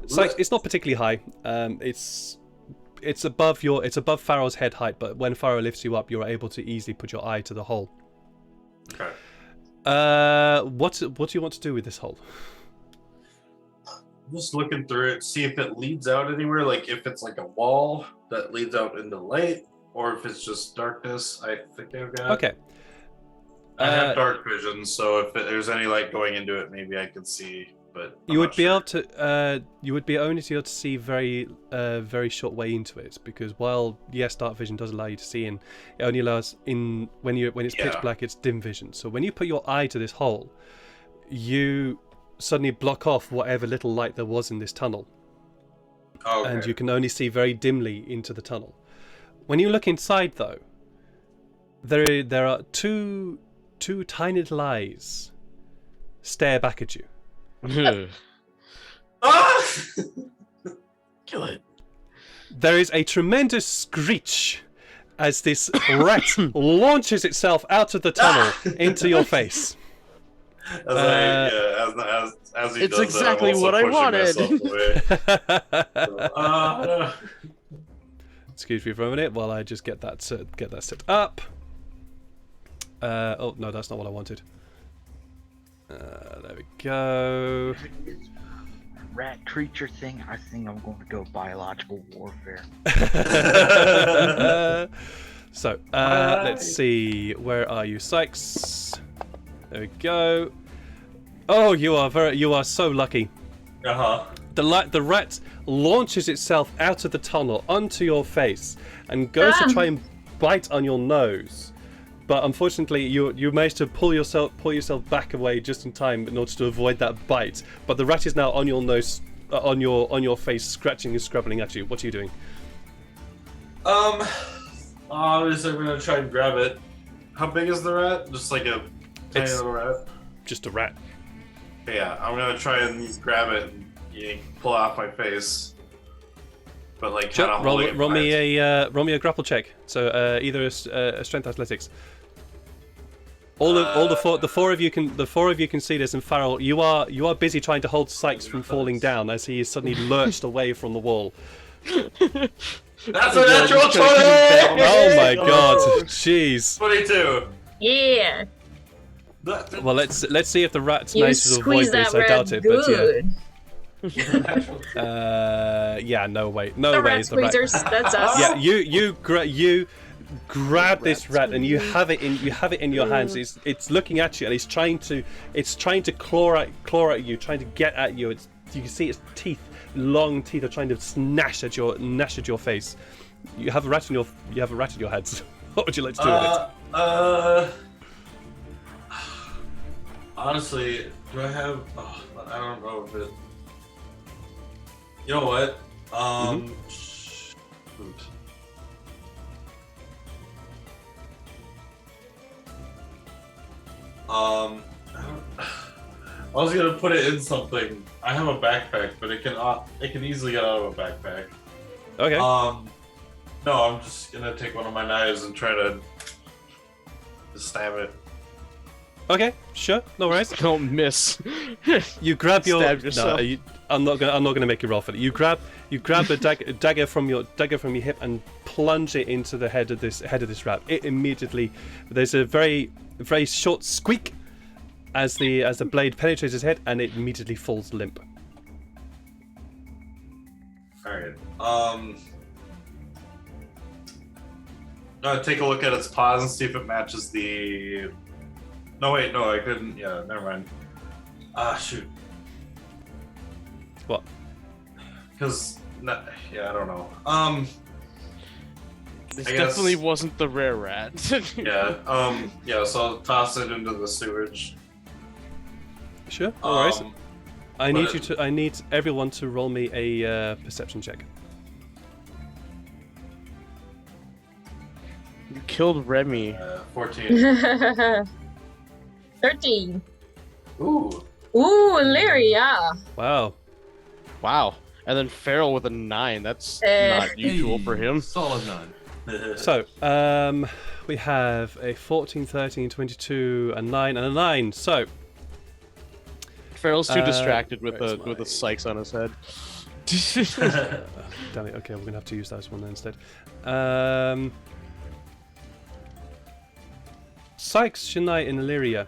Sykes, it's not particularly high. It's above Farrell's head height, but when Farrell lifts you up, you're able to easily put your eye to the hole. Okay. What do you want to do with this hole? Just looking through it, see if it leads out anywhere. Like if it's like a wall that leads out into light, or if it's just darkness. I think I've got. Okay. I have dark vision, so if there's any light going into it, maybe I could see. But I'm You would not be sure. able to. You would be only able to see very short way into it, because while yes, dark vision does allow you to see in, it only allows in when it's pitch Yeah. black, it's dim vision. So when you put your eye to this hole, you suddenly block off whatever little light there was in this tunnel, Oh, okay. and you can only see very dimly into the tunnel. When you look inside, though, there are two tiny little eyes stare back at you. Ah! Kill it. There is a tremendous screech as this rat launches itself out of the tunnel into your face. As he It's does exactly that, I'm what I also pushing wanted. myself away. Excuse me for a minute while I just get that set up. Oh no, that's not what I wanted. There we go. Rat creature thing, I think I'm going to go biological warfare. So let's see. Where are you, Sykes? There we go. Oh, you are so lucky. Uh-huh. The rat launches itself out of the tunnel onto your face and goes to try and bite on your nose, but unfortunately you managed to pull yourself back away just in time in order to avoid that bite. But the rat is now on your nose, on your face, scratching and scrabbling at you. What are you doing? Obviously I'm gonna try and grab it. How big is the rat? Just like a tiny It's- little rat? Just a rat. Yeah, I'm gonna try and grab it and pull it off my face. But like Sure. kind of holding it Roll me flat. a grapple check. So either a strength athletics. The four of you can see this, and Farrell, you are busy trying to hold Sykes from falling down as he is suddenly lurched away from the wall. That's a natural 20! Oh my god! Jeez. 22. Yeah. Well, let's see if the rat You manages to avoid squeeze this. that I rat doubt it, but yeah. good. Yeah, no way, The no way. rat is the rat. squeezers, that's us. Yeah, you grab this rat and you have it in your hands. It's looking at you and it's trying to claw at you, trying to get at you. You can see its teeth, long teeth, are trying to gnash at your face. You have a rat in your hands. What would you like to do with it? Honestly, do I have? I don't know if it. You know what? Shoot. I was gonna put it in something. I have a backpack, but it can easily get out of a backpack. Okay. No, I'm just gonna take one of my knives and try to stab it. Okay, sure, no worries. Don't miss. You grab your. Stab yourself. I'm not gonna make you roll for it. You grab the dagger from your hip and plunge it into the head of this rat. It immediately. There's a very short squeak as the blade penetrates his head, and it immediately falls limp. Alright. Take a look at its paws and see if it matches the. No, wait, no, I couldn't. Yeah, never mind. Shoot. What? Because, yeah, I don't know. This I guess- definitely wasn't the rare rat. Yeah, so I'll toss it into the sewage. Sure, no worries. I but- need everyone to roll me a perception check. You killed Remy. 14. 13. Ooh. Ooh, Lyria. Wow. Wow. And then Farrell with a 9. That's Eh. not usual for him. Solid 9. So, we have a 14, 13, 22, a 9, and a 9. So, Farrell's too distracted with where's the my- Sykes on his head. damn it. Okay, we're gonna have to use that one instead. Sykes, Shania, and Illyria.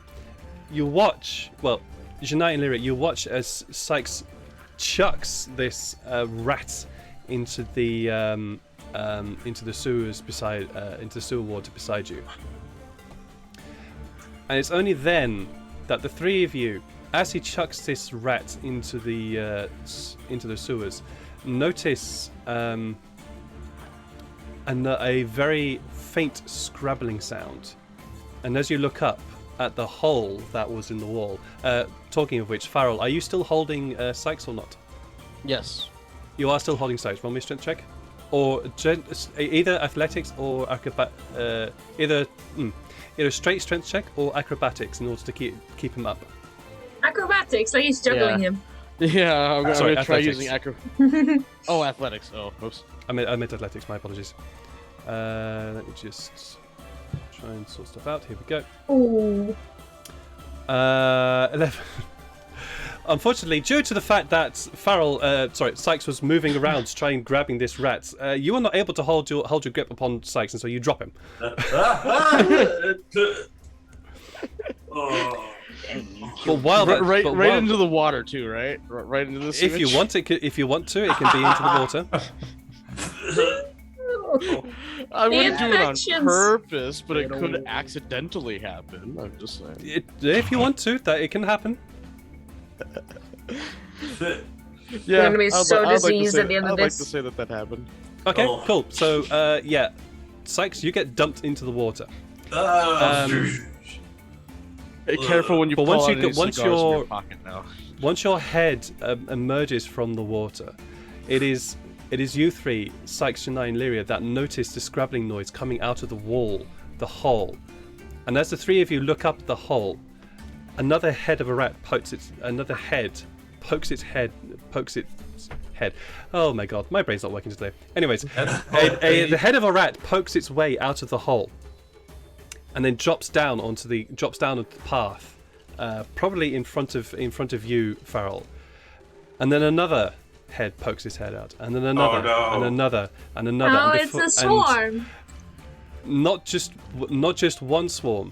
You watch. Well, Shania and Illyria. You watch as Sykes chucks this rat into the sewers beside into the sewer water beside you. And it's only then that the three of you, as he chucks this rat into the sewers, notice a very faint scrabbling sound. And as you look up at the hole that was in the wall, talking of which, Farrell, are you still holding Sykes or not? Yes. You are still holding Sykes. Roll me a strength check, or either athletics or either straight strength check or acrobatics in order to keep him up. Acrobatics, like he's juggling him. Yeah, I'm Sorry, gonna try athletics. using Oh, athletics. Oh, oops. I meant athletics. My apologies. Let me just try and sort stuff out. Here we go. Ooh. 11. Unfortunately, due to the fact that Sykes was moving around to try and grabbing this rat, you are not able to hold your grip upon Sykes, and so you drop him. Oh. But while that, right but while- into the water too, right? Right into the if you sewage? want it, if you want to, it can be into the water. I wouldn't do it on infections. purpose, but it could accidentally happen. I'm just saying. If you want to, that it can happen. Yeah, gonna be so diseased at the end of I'd like this. to say that happened. Okay, Oh. cool. So, yeah, Sykes, you get dumped into the water. Be careful when you But pull once out you any get- once cigars in your you're- pocket now. Once your head emerges from the water, it is you three, Sykes, Shania, and Lyria, that notice the scrabbling noise coming out of the wall, the hole. And as the three of you look up the hole, another head of a rat pokes its head. Oh my god, my brain's not working today. Anyways, the head of a rat pokes its way out of the hole, and then drops down onto the path, probably in front of you, Farrell. And then another head pokes his head out, and then another, no. and another, and another. Oh, and it's a swarm. Not just one swarm,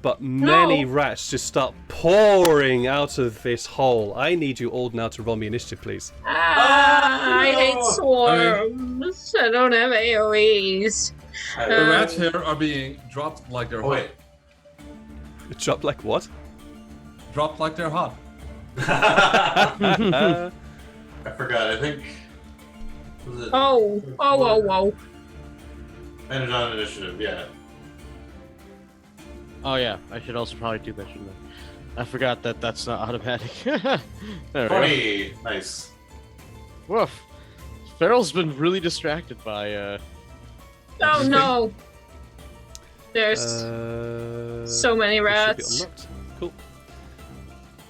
but many rats just start pouring out of this hole. I need you all now to roll me initiative, please. I hate no. swarms. I don't have AoEs. The rats here are being dropped like they're Oh, hot. wait. Drop like what? Dropped like they're hot. I forgot. I think. Was it Oh. manage on initiative? Yeah. Oh yeah, I should also probably do that, shouldn't I? I forgot that that's not automatic. There we go. 20. Nice. Woof. Farrell's been really distracted by Oh no. There's so many it should be rats. unlocked. Cool.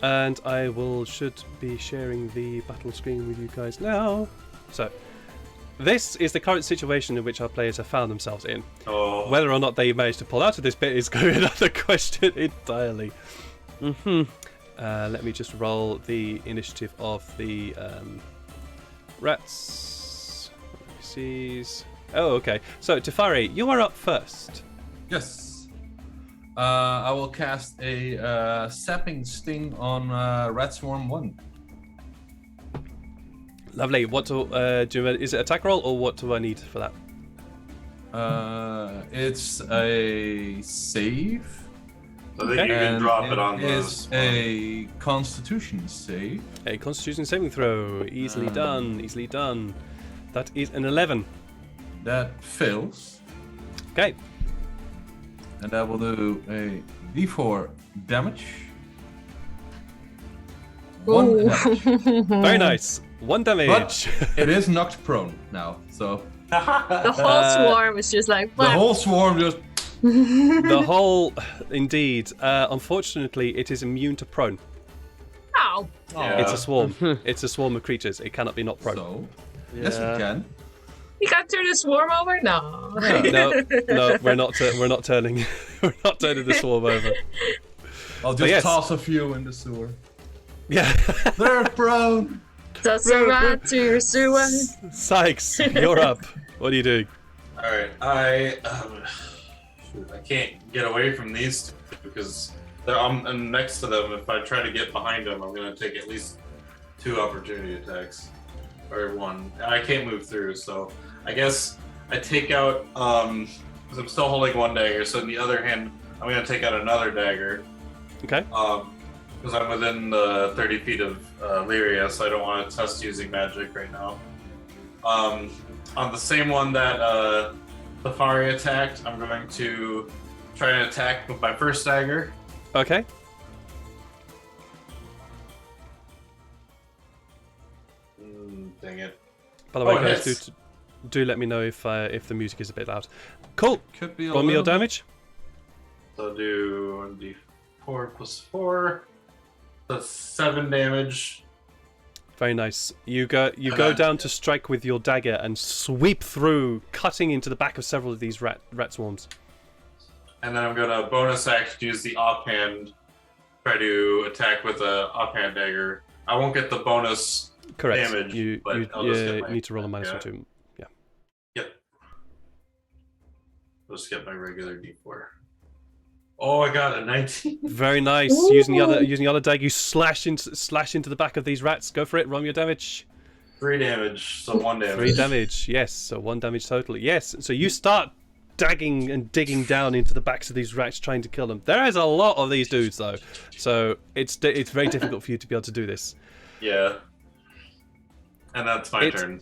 And should be sharing the battle screen with you guys now. So, this is the current situation in which our players have found themselves in. Oh. Whether or not they manage to pull out of this bit is going to be another question entirely. Let me just roll the initiative of the rats. Oh, okay. So, Tefari, you are up first. Yes. I will cast a sapping sting on Rat Swarm 1. Lovely. What do is it attack roll or what do I need for that? It's a save. I think you can drop it on the. It's a Constitution save. A Constitution saving throw. Easily done. Easily done. That is an 11. That fails. Okay. And that will do a d4 damage. One damage. Very nice. 1 damage. But it is knocked prone now, so The whole swarm is just like, the whole swarm just. The whole, indeed. Unfortunately, it is immune to prone. Ow. Yeah. It's a swarm. It's a swarm of creatures. It cannot be not prone. So, yes, we can. You got to turn the swarm over? No. No, we're not. We're not turning. We're not turning the swarm over. I'll But just yes. toss a few in the sewer. Yeah. They're prone. Toss a rat to your sewer. Sykes, you're up. What are you doing? All right, I can't get away from these two because I'm next to them. If I try to get behind them, I'm gonna take at least 2 opportunity attacks, or 1. And I can't move through, so I guess I take out because I'm still holding 1 dagger. So in the other hand, I'm gonna take out another dagger. Okay. Because I'm within the 30 feet of Lyria, so I don't want to test using magic right now. On the same one that Safari attacked, I'm going to try and attack with my first dagger. Okay. Dang it. By the way, Oh, it guys, hits. do let me know if the music is a bit loud. Cool. Could be a Roll me your little bit. damage. So I'll do 1d4 plus 4. That's 7 damage. Very nice. You go down to strike with your dagger and sweep through, cutting into the back of several of these rat swarms. And then I'm going to bonus action use the offhand, try to attack with a offhand dagger. I won't get the bonus Correct. damage, You but I'll just get my, need to roll a minus yeah. or 2. Yeah. Yep. I'll just get my regular d4. Oh, I got a 19. Very nice. Using the other dagger, you slash into the back of these rats. Go for it. Roll me your damage. 3 damage, so 1 damage. 3 damage. Yes. So 1 damage total. Yes. So you start dagging and digging down into the backs of these rats, trying to kill them. There is a lot of these dudes, though, so it's very difficult for you to be able to do this. Yeah. And that's my turn.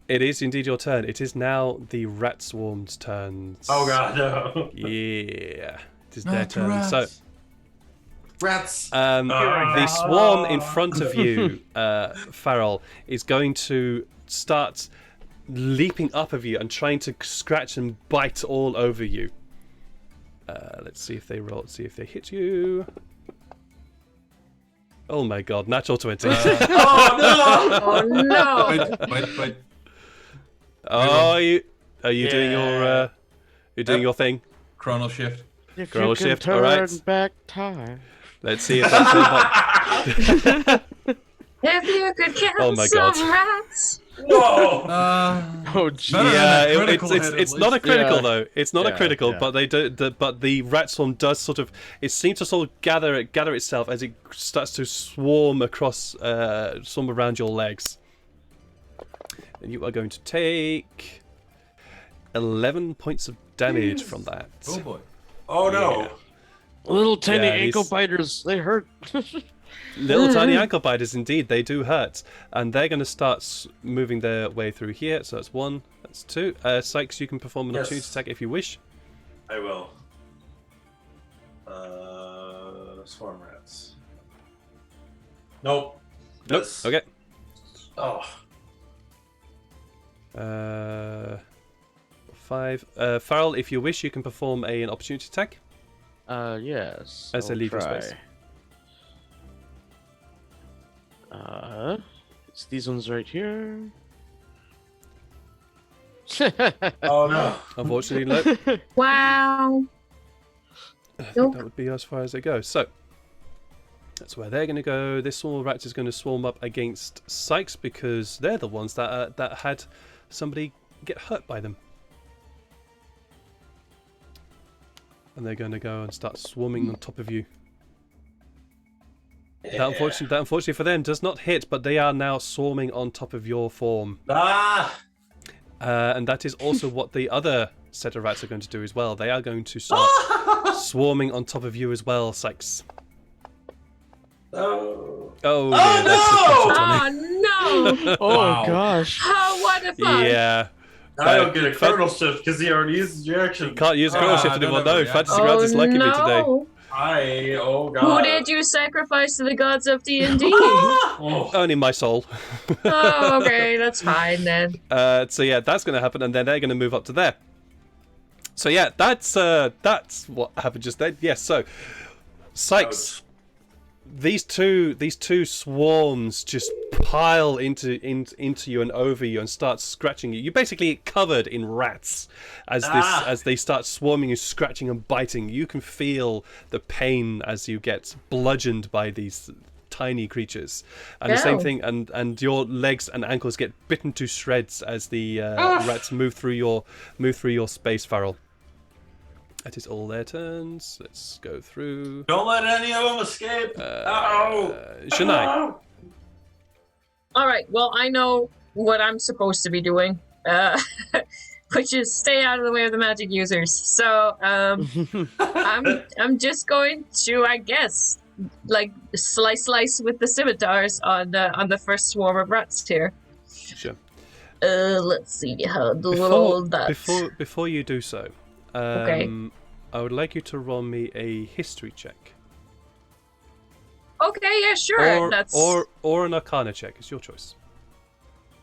It is indeed your turn. It is now the rat swarm's turn. Oh god, no. Yeah. It is their Not turn. rats. So Rats. the swarm in front of you, Farrell, is going to start leaping up of you and trying to scratch and bite all over you. Let's see if they roll. See if they hit you. Oh my god! Natural 20. Oh no! Wait. Oh, are you doing your you're doing your thing? Chronal shift. If Chronal you can shift, turn alright. back time. Let's see if that's If you could kill Oh my God. some rats. Whoa! Oh, gee. Better than yeah, a critical hit, at it's not a least. critical Yeah. though. It's not a Yeah, critical, yeah. but they do. But the rat swarm does sort of. It seems to sort of gather itself as it starts to swarm around your legs. And you are going to take 11 points of damage from that. Oh boy. Oh no! Yeah. Little tiny Yeah, ankle he's- biters, they hurt. Little tiny ankle biters, indeed, they do hurt, and they're going to start moving their way through here. So that's 1, that's 2. Sykes, you can perform an Yes. opportunity attack if you wish. I will. Swarm rats. Nope. Nope. This. Okay. Oh. 5. Farrell, if you wish, you can perform an opportunity attack. Yes. As they I'll leave your try. space. It's these ones right here. Oh no. Unfortunately, no. Wow. I think Nope. that would be as far as they go. So that's where they're going to go. This swarm of rats is going to swarm up against Sykes because they're the ones that had somebody get hurt by them. And they're going to go and start swarming on top of you. That unfortunately for them does not hit, but they are now swarming on top of your form. Ah! And that is also what the other set of rats are going to do as well. They are going to start swarming on top of you as well, Sykes. Oh. Oh, Oh, yeah, that's just Oh no! Oh Wow. gosh. Oh, what a fun! Yeah. I don't get a colonel shift because he already uses your action. You can't use colonel shift no, anymore. no, No, yeah. Fantasy Oh Grounds is lucky me today. no! Oh god. Who did you sacrifice to the gods of D&D? Oh. Only my soul. Oh, okay, that's fine then. So yeah, that's going to happen, and then they're going to move up to there. So yeah, that's what happened just then. Yes, so Sykes, these two swarms just pile into you and over you and start scratching you. You're basically covered in rats as they start swarming you, scratching and biting. You can feel the pain as you get bludgeoned by these tiny creatures, and the same Ow. thing, and your legs and ankles get bitten to shreds as the rats move through your space, Farrell. That is all their turns. Let's go through. Don't let any of them escape. Shania. All right. Well, I know what I'm supposed to be doing, which is stay out of the way of the magic users. So I'm just going to, I guess, like slice with the scimitars on the first swarm of rats here. Sure. Let's see how do all that. Before you do so, Okay. I would like you to roll me a history check, Okay, yeah, sure. or an Arcana check. It's your choice.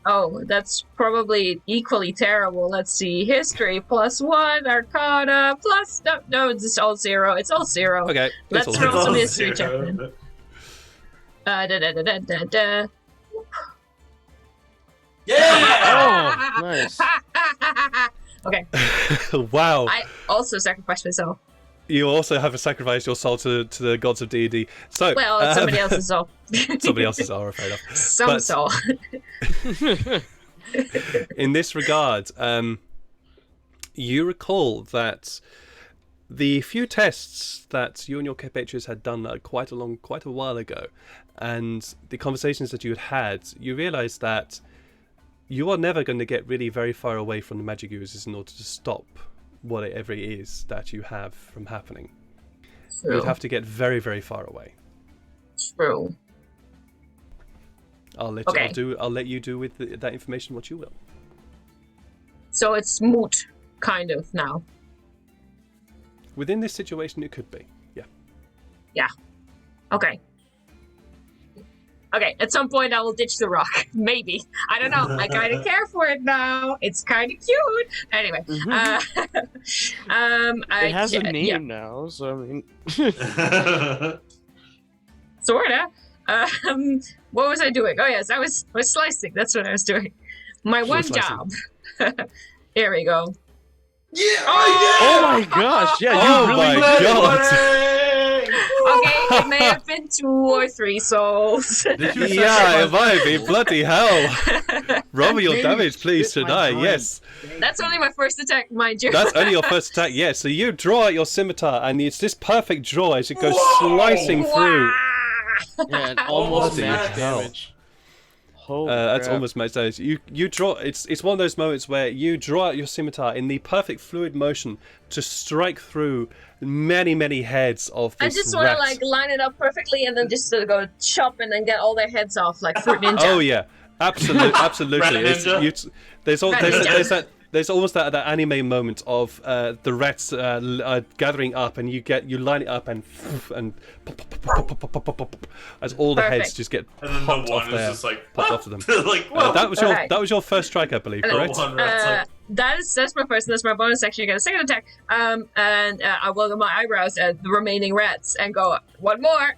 Oh, that's probably equally terrible. Let's see. History +1, Arcana plus... No, it's all 0. It's all 0. Okay. Let's it's all roll right. some history check then. Da. Yeah! Oh, nice. Okay, Wow. I also sacrificed myself. You also have sacrificed your soul to the gods of D&D. So Well, it's somebody else's soul. somebody else's are afraid of. Some But- soul. In this regard, you recall that the few tests that you and your compatriots had done quite a while ago, and the conversations that you had, you realised that you are never going to get really very far away from the magic users in order to stop whatever it is that you have from happening. True. You'd have to get very, very far away. True. I'll let Okay. I'll let you do with that information what you will. So it's moot, kind of, now. Within this situation, it could be. Yeah. Okay. Okay, at some point I will ditch the rock. Maybe. I don't know. I kind of care for it now. It's kind of cute. Anyway. It has a name Yeah, now, so I mean. sorta. What was I doing? Oh yes, I was slicing. That's what I was doing. My one slicing. job. Here we go. Yeah! Oh my gosh! Yeah, Oh you really. my God. Okay, it may have been 2 or 3 souls. Did you Yeah, it sacrifice- might be. Bloody hell. Roll me your Maybe damage, please, spit my Shania. time. Yes. That's only my first attack, mind you. That's only your first attack, yes. So you draw out your scimitar, and it's this perfect draw as it goes Whoa! slicing through. Wow. Yeah, almost Bloody max hell. damage. Holy That's crap. almost max damage. You draw. It's one of those moments where you draw out your scimitar in the perfect fluid motion to strike through many heads of I this just want to rat. like line it up perfectly and then just go chop and then get all their heads off like Fruit Ninja. Oh yeah, absolutely. Rat It's, ninja? there's almost that anime moment of the rats gathering up, and you line it up and as all the heads Perfect. just get And then popped the off one is there, just like, popped off to them. like, whoa. That was your first strike, I believe, Okay. correct? One rat's like, That's my first, and that's my bonus action. You get a second attack. And I will go my eyebrows at the remaining rats and go one more.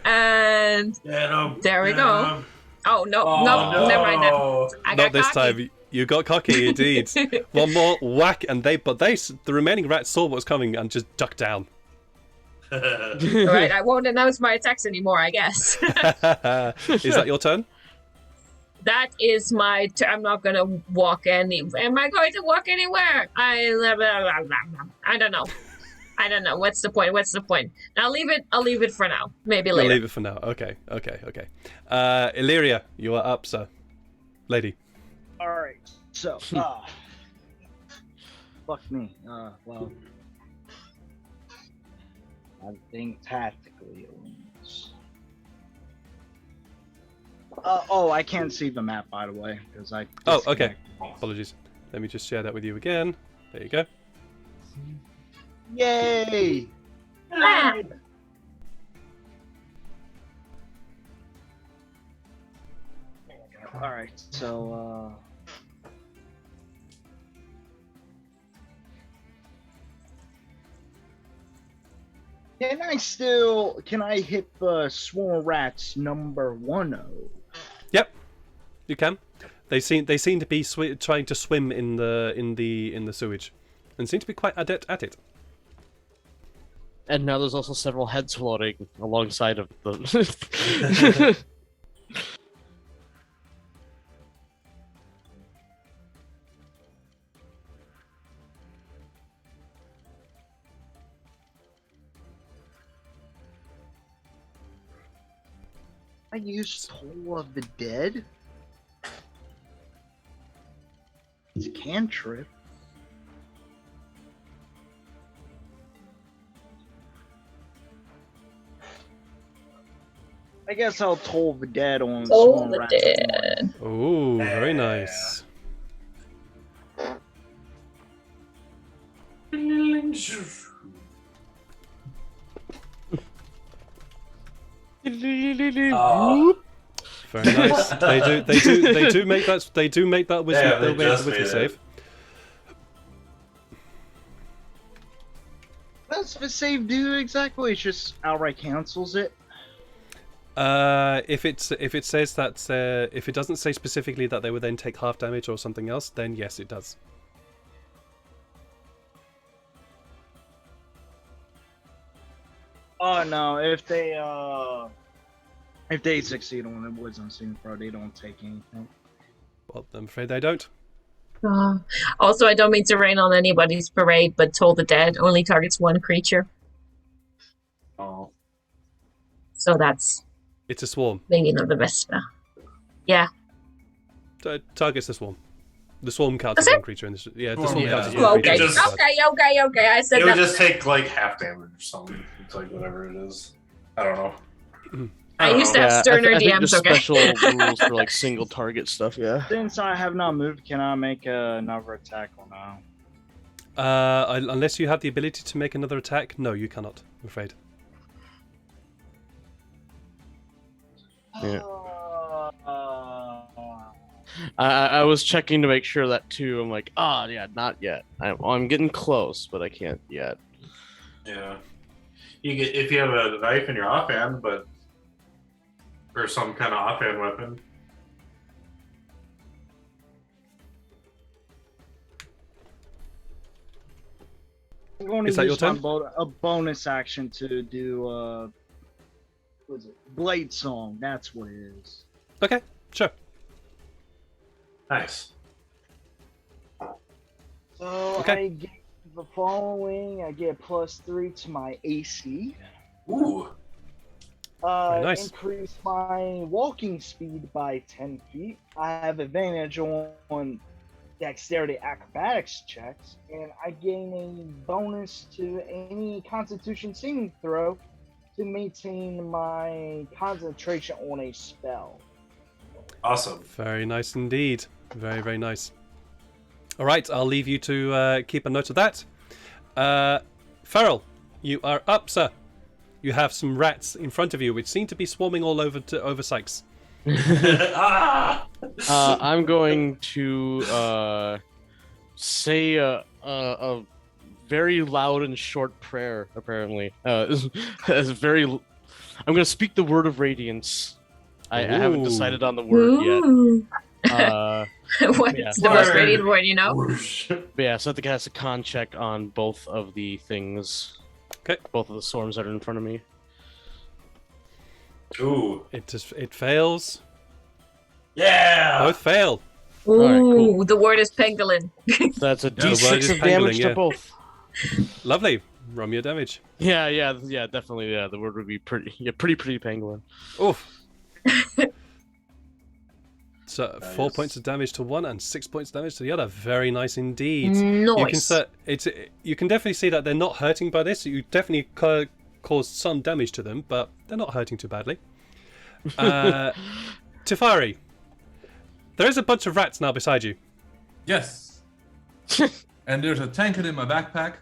And get 'em, There we get go. 'em. oh no, Oh, no, never mind that. no. I got Not this cocky. time. You got cocky, indeed. One more whack, and the remaining rats saw what was coming and just ducked down. Alright, I won't announce my attacks anymore, I guess. Is that your turn? That is my I'm not gonna walk any. Am I going to walk anywhere? I don't know. I don't know. What's the point? I'll leave it for now. Maybe later. You'll leave it for now. Okay. Illyria, you are up, sir. Lady. All right. So, fuck me. Well, I think tactically it wins. I can't see the map, by the way, because I. Oh, okay. Apologies. Let me just share that with you again. There you go. Yay! Ah! All right. So. Can I hit the swarm rats number 10? Yep, you can. They seem to be trying to swim in the sewage, and seem to be quite adept at it. And now there's also several heads floating alongside of the. I used Toll of the Dead. It's a cantrip. I guess I'll Toll the Dead on Toll Swarm the Rats Dead. Oh, very nice. Very nice. They do make that wisdom. Yeah, they they'll make just the wisdom made it. save. That's the save do exactly. It's just outright cancels it. If it says that if it doesn't say specifically that they would then take half damage or something else, then yes, it does. Oh no! If they succeed on the wisdom saving throw, they don't take anything. Well, I'm afraid they don't. Also, I don't mean to rain on anybody's parade, but Toll the Dead only targets one creature. Oh. So that's It's a swarm. maybe not the best spell. Yeah. Targets the swarm. The swarm counts Does as it? one creature in this. Yeah, the Swarm, swarm yeah. counts as Yeah, one okay. creature. It just- Okay. I said It would that. just take like half damage or something. It's like whatever it is. I don't know. I used to have Yeah, sterner I think DMs, there's okay? special rules for like single target stuff. Yeah. Since I have not moved, can I make another attack or no? Unless you have the ability to make another attack, no, you cannot. I'm afraid. Yeah. I was checking to make sure of that too. I'm like, yeah, not yet. I'm getting close, but I can't yet. Yeah. You get if you have a knife in your offhand, or some kind of offhand weapon. I'm going to Is that your use my turn? a bonus action to do what is it? Blade Song. That's what it is. Okay, sure. Nice. So Okay. I get the following. I get +3 to my AC. Ooh. Very nice. Increase my walking speed by 10 feet. I have advantage on dexterity acrobatics checks, and I gain a bonus to any constitution saving throw to maintain my concentration on a spell. Awesome. Very nice indeed. Very, very nice. All right, I'll leave you to keep a note of that. Farrell, you are up, sir. You have some rats in front of you, which seem to be swarming all over Sykes. Ah! I'm going to say a very loud and short prayer. Apparently, as very. I'm going to speak the word of radiance. I haven't Ooh. decided on the word yet. Ooh. When Yeah. it's the most Word. radiant void, you know? Whoosh. But yeah, so I think it has a con check on both of the things. Okay. Both of the swarms that are in front of me. Ooh. It fails. Yeah. Both fail. Ooh, Alright, cool. the word is pangolin. That's a Yeah, the word D6 is of damage pangolin, to yeah. both. Lovely. Roll me your damage. Yeah, definitely. Yeah, the word would be pretty pangolin. Oof. So 4 Nice. points of damage to one and 6 points of damage to the other. Very nice indeed. Nice. You can definitely see that they're not hurting by this. You definitely caused some damage to them, but they're not hurting too badly. Tefari, there is a bunch of rats now beside you. Yes. And there's a tankard in my backpack.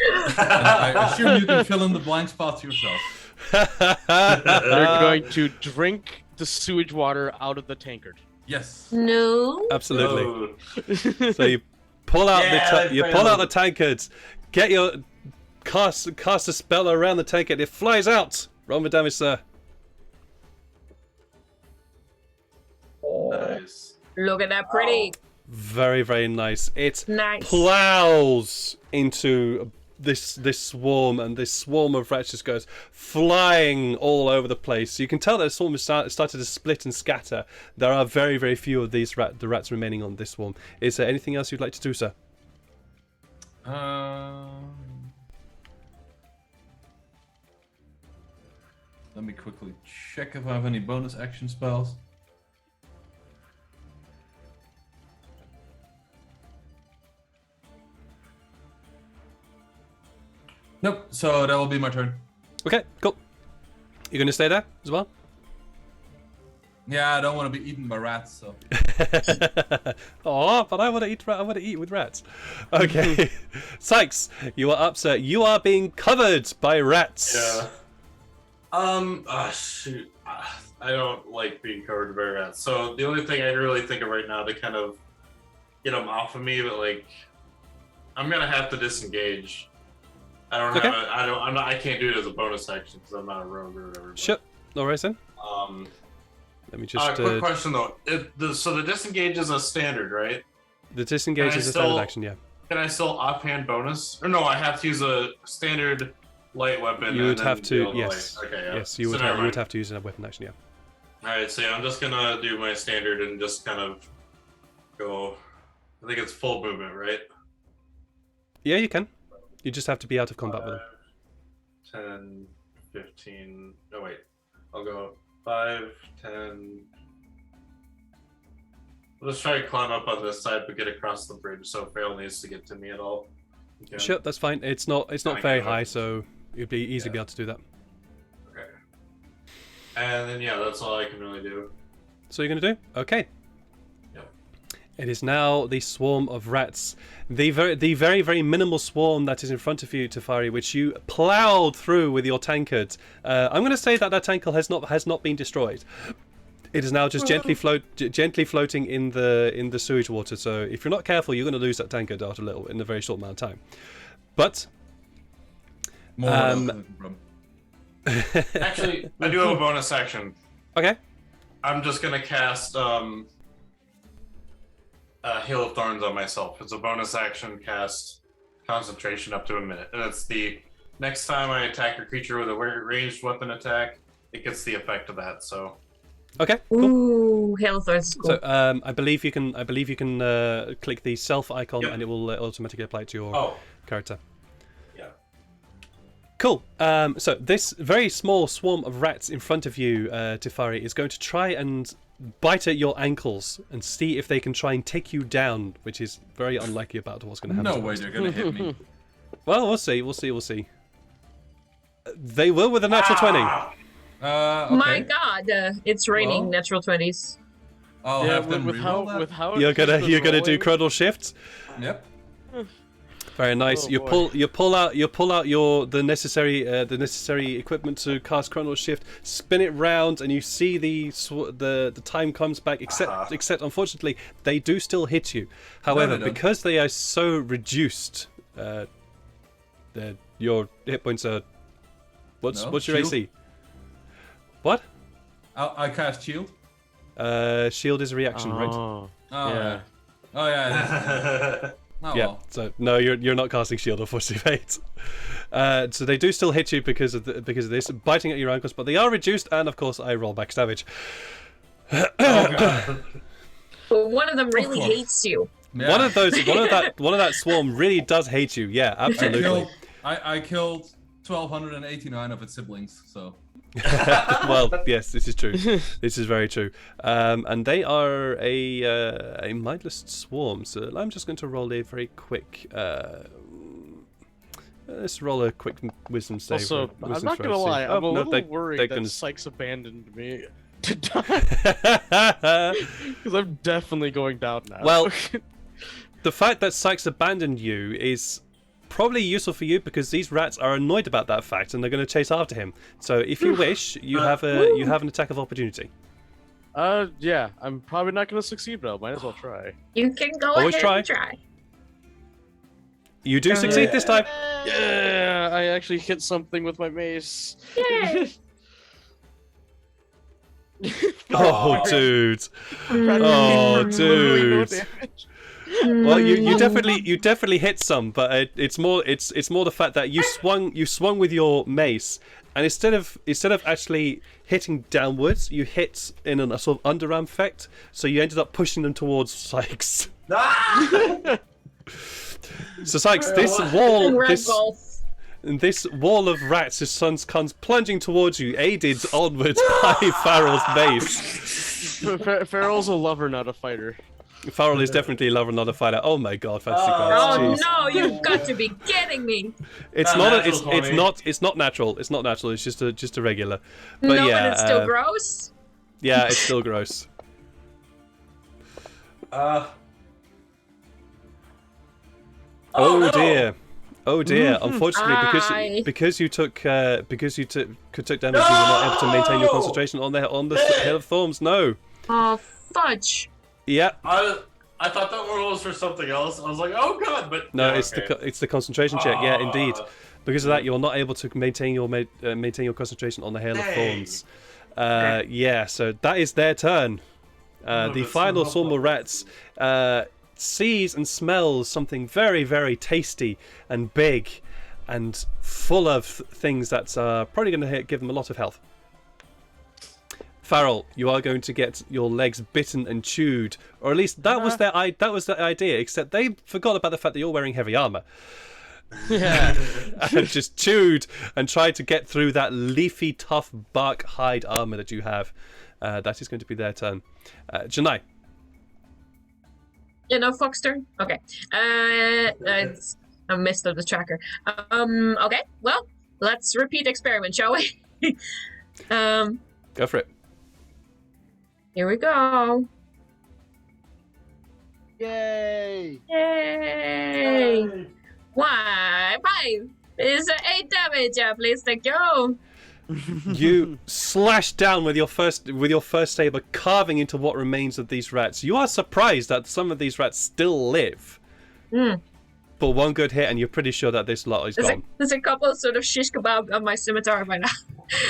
And I assume you can fill in the blank spots yourself. They're going to drink the sewage water out of the tankard. Yes. No. Absolutely. Oh. So you pull out Yeah, you pull out the tankards. Get your cast a spell around the tankard. It flies out. Roll me damage, sir. Nice. Look at that pretty. Very, very nice. It Nice. plows into this swarm, and this swarm of rats just goes flying all over the place. You can tell that the swarm has started to split and scatter. There are very, very few of these the rats remaining on this swarm. Is there anything else you'd like to do, sir? Let me quickly check if I have any bonus action spells. Nope, so that will be my turn. Okay, cool. You're going to stay there as well? Yeah, I don't want to be eaten by rats, so. Oh, but I want to eat. I want to eat with rats. Okay, Sykes, you are up, sir. You are being covered by rats. Yeah. Shoot. I don't like being covered by rats. So the only thing I really think of right now to kind of get them off of me, but like, I'm gonna have to disengage. I don't Okay. have. I can't do it as a bonus action because I'm not a rogue or whatever. But, Sure. No worries then. Let me just. quick question though. So the disengage is a standard, right? The disengage Can I is a standard still- action. Yeah. Can I still offhand bonus? Or no, I have to use a standard light weapon. You would and have then to. deal the Yes. light. Okay. Yeah. Yes. You So would. never You would mind. have to use a weapon action. Yeah. All right, so yeah, I'm just gonna do my standard and just kind of go. I think it's full movement, right? Yeah, you can. You just have to be out of combat with them. 10, 15. No, wait. I'll go 5, 10. Let's try to climb up on this side, but get across the bridge. So Fail needs to get to me at all. Okay. Sure, that's fine. It's not Kinda very go. high, so it'd be easy to be Yeah. able to do that. Okay. And then yeah, that's all I can really do. So you're gonna do? Okay. Yep. It is now the swarm of rats, the very very minimal swarm that is in front of you, Tefari, which you ploughed through with your tankard. I'm going to say that tankard has not been destroyed. It is now just gently floating in the sewage water. So if you're not careful, you're going to lose that tankard out in a very short amount of time. But More than from. Actually, I do have a bonus action. okay, I'm just gonna cast Hail of Thorns on myself. It's a bonus action cast concentration up to a minute. And it's the next time I attack a creature with a ranged weapon attack, it gets the effect of that. So okay, cool. Ooh, Hail of Thorns is cool. So I believe you can click the self icon Yep. and it will automatically apply it to your oh character. yeah. Cool. So this very small swarm of rats in front of you, Tefari, is going to try and bite at your ankles and see if they can try and take you down, which is very unlikely about what's going to happen. No to way us. they're gonna hit me. Well, we'll see. We'll see. They will with a natural 20. Okay. My God, it's raining Well. natural 20s. I'll Yeah, have them with reroll that. how You're it's just gonna been do rolling. chronal shifts. Yep. Very nice. Oh, you boy. pull out the necessary equipment to cast chronal shift. Spin it round, and you see the time comes back. Except unfortunately, they do still hit you. However, they don't. because they are so reduced, your hit points are. What's your Shield? AC? What? I cast shield. Shield is a reaction, right? Oh. Oh, Yeah. yeah. Oh, yeah. Oh, Yeah. well. So no, you're not casting shield, unfortunately, mate. So they do still hit you because of this, biting at your ankles, but they are reduced, and of course I roll backstabage. Oh, God. But one of them really course. hates you. Yeah. One of that swarm really does hate you. Yeah, absolutely. I killed 1,289 of its siblings, so. Well, yes, this is true. This is very true. And they are a mindless swarm. So I'm just going to roll a very quick. Let's roll a quick wisdom save. Also, I'm wisdom not throw, gonna see. lie, Oh, I'm a no, little they're worried gonna- that Sykes abandoned me to die. Because I'm definitely going down now. Well, the fact that Sykes abandoned you is probably useful for you because these rats are annoyed about that fact and they're going to chase after him. So if you wish, you have an attack of opportunity. yeah, I'm probably not gonna succeed, but I might as well try. You can go Always ahead and try. You do succeed this time. Yeah, I actually hit something with my mace. Yay! Oh, dude. Oh, Literally no dude. damage. Well, you definitely hit some, but it's more the fact that you swung with your mace, and instead of actually hitting downwards, you hit in a sort of underarm effect, so you ended up pushing them towards Sykes. Ah! So Sykes, this wall of rats comes plunging towards you, aided onwards by Farrell's mace. Farrell's a lover, not a fighter. Farrell is definitely a lover, not a fighter. Oh my god, fantasy Oh cards. Jeez. no, you've got to be kidding me! It's Not not. natural, It's Tony. not. It's not natural. It's not natural. It's just a regular. But No, yeah, but it's still gross. yeah, it's still gross. Oh no. dear. Oh dear. Unfortunately, Aye. because you took damage, you were not able to maintain your concentration on the Hill of Thorns. No. Oh fudge! Yeah. I thought that one was for something else. I was like, oh god, but No, yeah, it's okay. it's the concentration check. Yeah, indeed. Ah. Because of that, you're not able to maintain your concentration on the Hail of Dang. Thorns. Yeah, so that is their turn. The that's final so swarm of rats sees and smells something very, very tasty and big and full of things that are probably going to give them a lot of health. Farrell, you are going to get your legs bitten and chewed, or at least that was their idea. Except they forgot about the fact that you're wearing heavy armor. Yeah. And just chewed and tried to get through that leafy, tough bark hide armor that you have. That is going to be their turn. Janai. You know, Fox turn. Okay. It's a missed of the tracker. Okay. Well, let's repeat experiment, shall we? Go for it. Here we go. Yay! Yay! Why? 5 is 8 damage. Please, thank you. You slash down with your first saber, carving into what remains of these rats. You are surprised that some of these rats still live. But one good hit, and you're pretty sure that this lot is gone. There's a couple sort of shish kebab on my scimitar by now.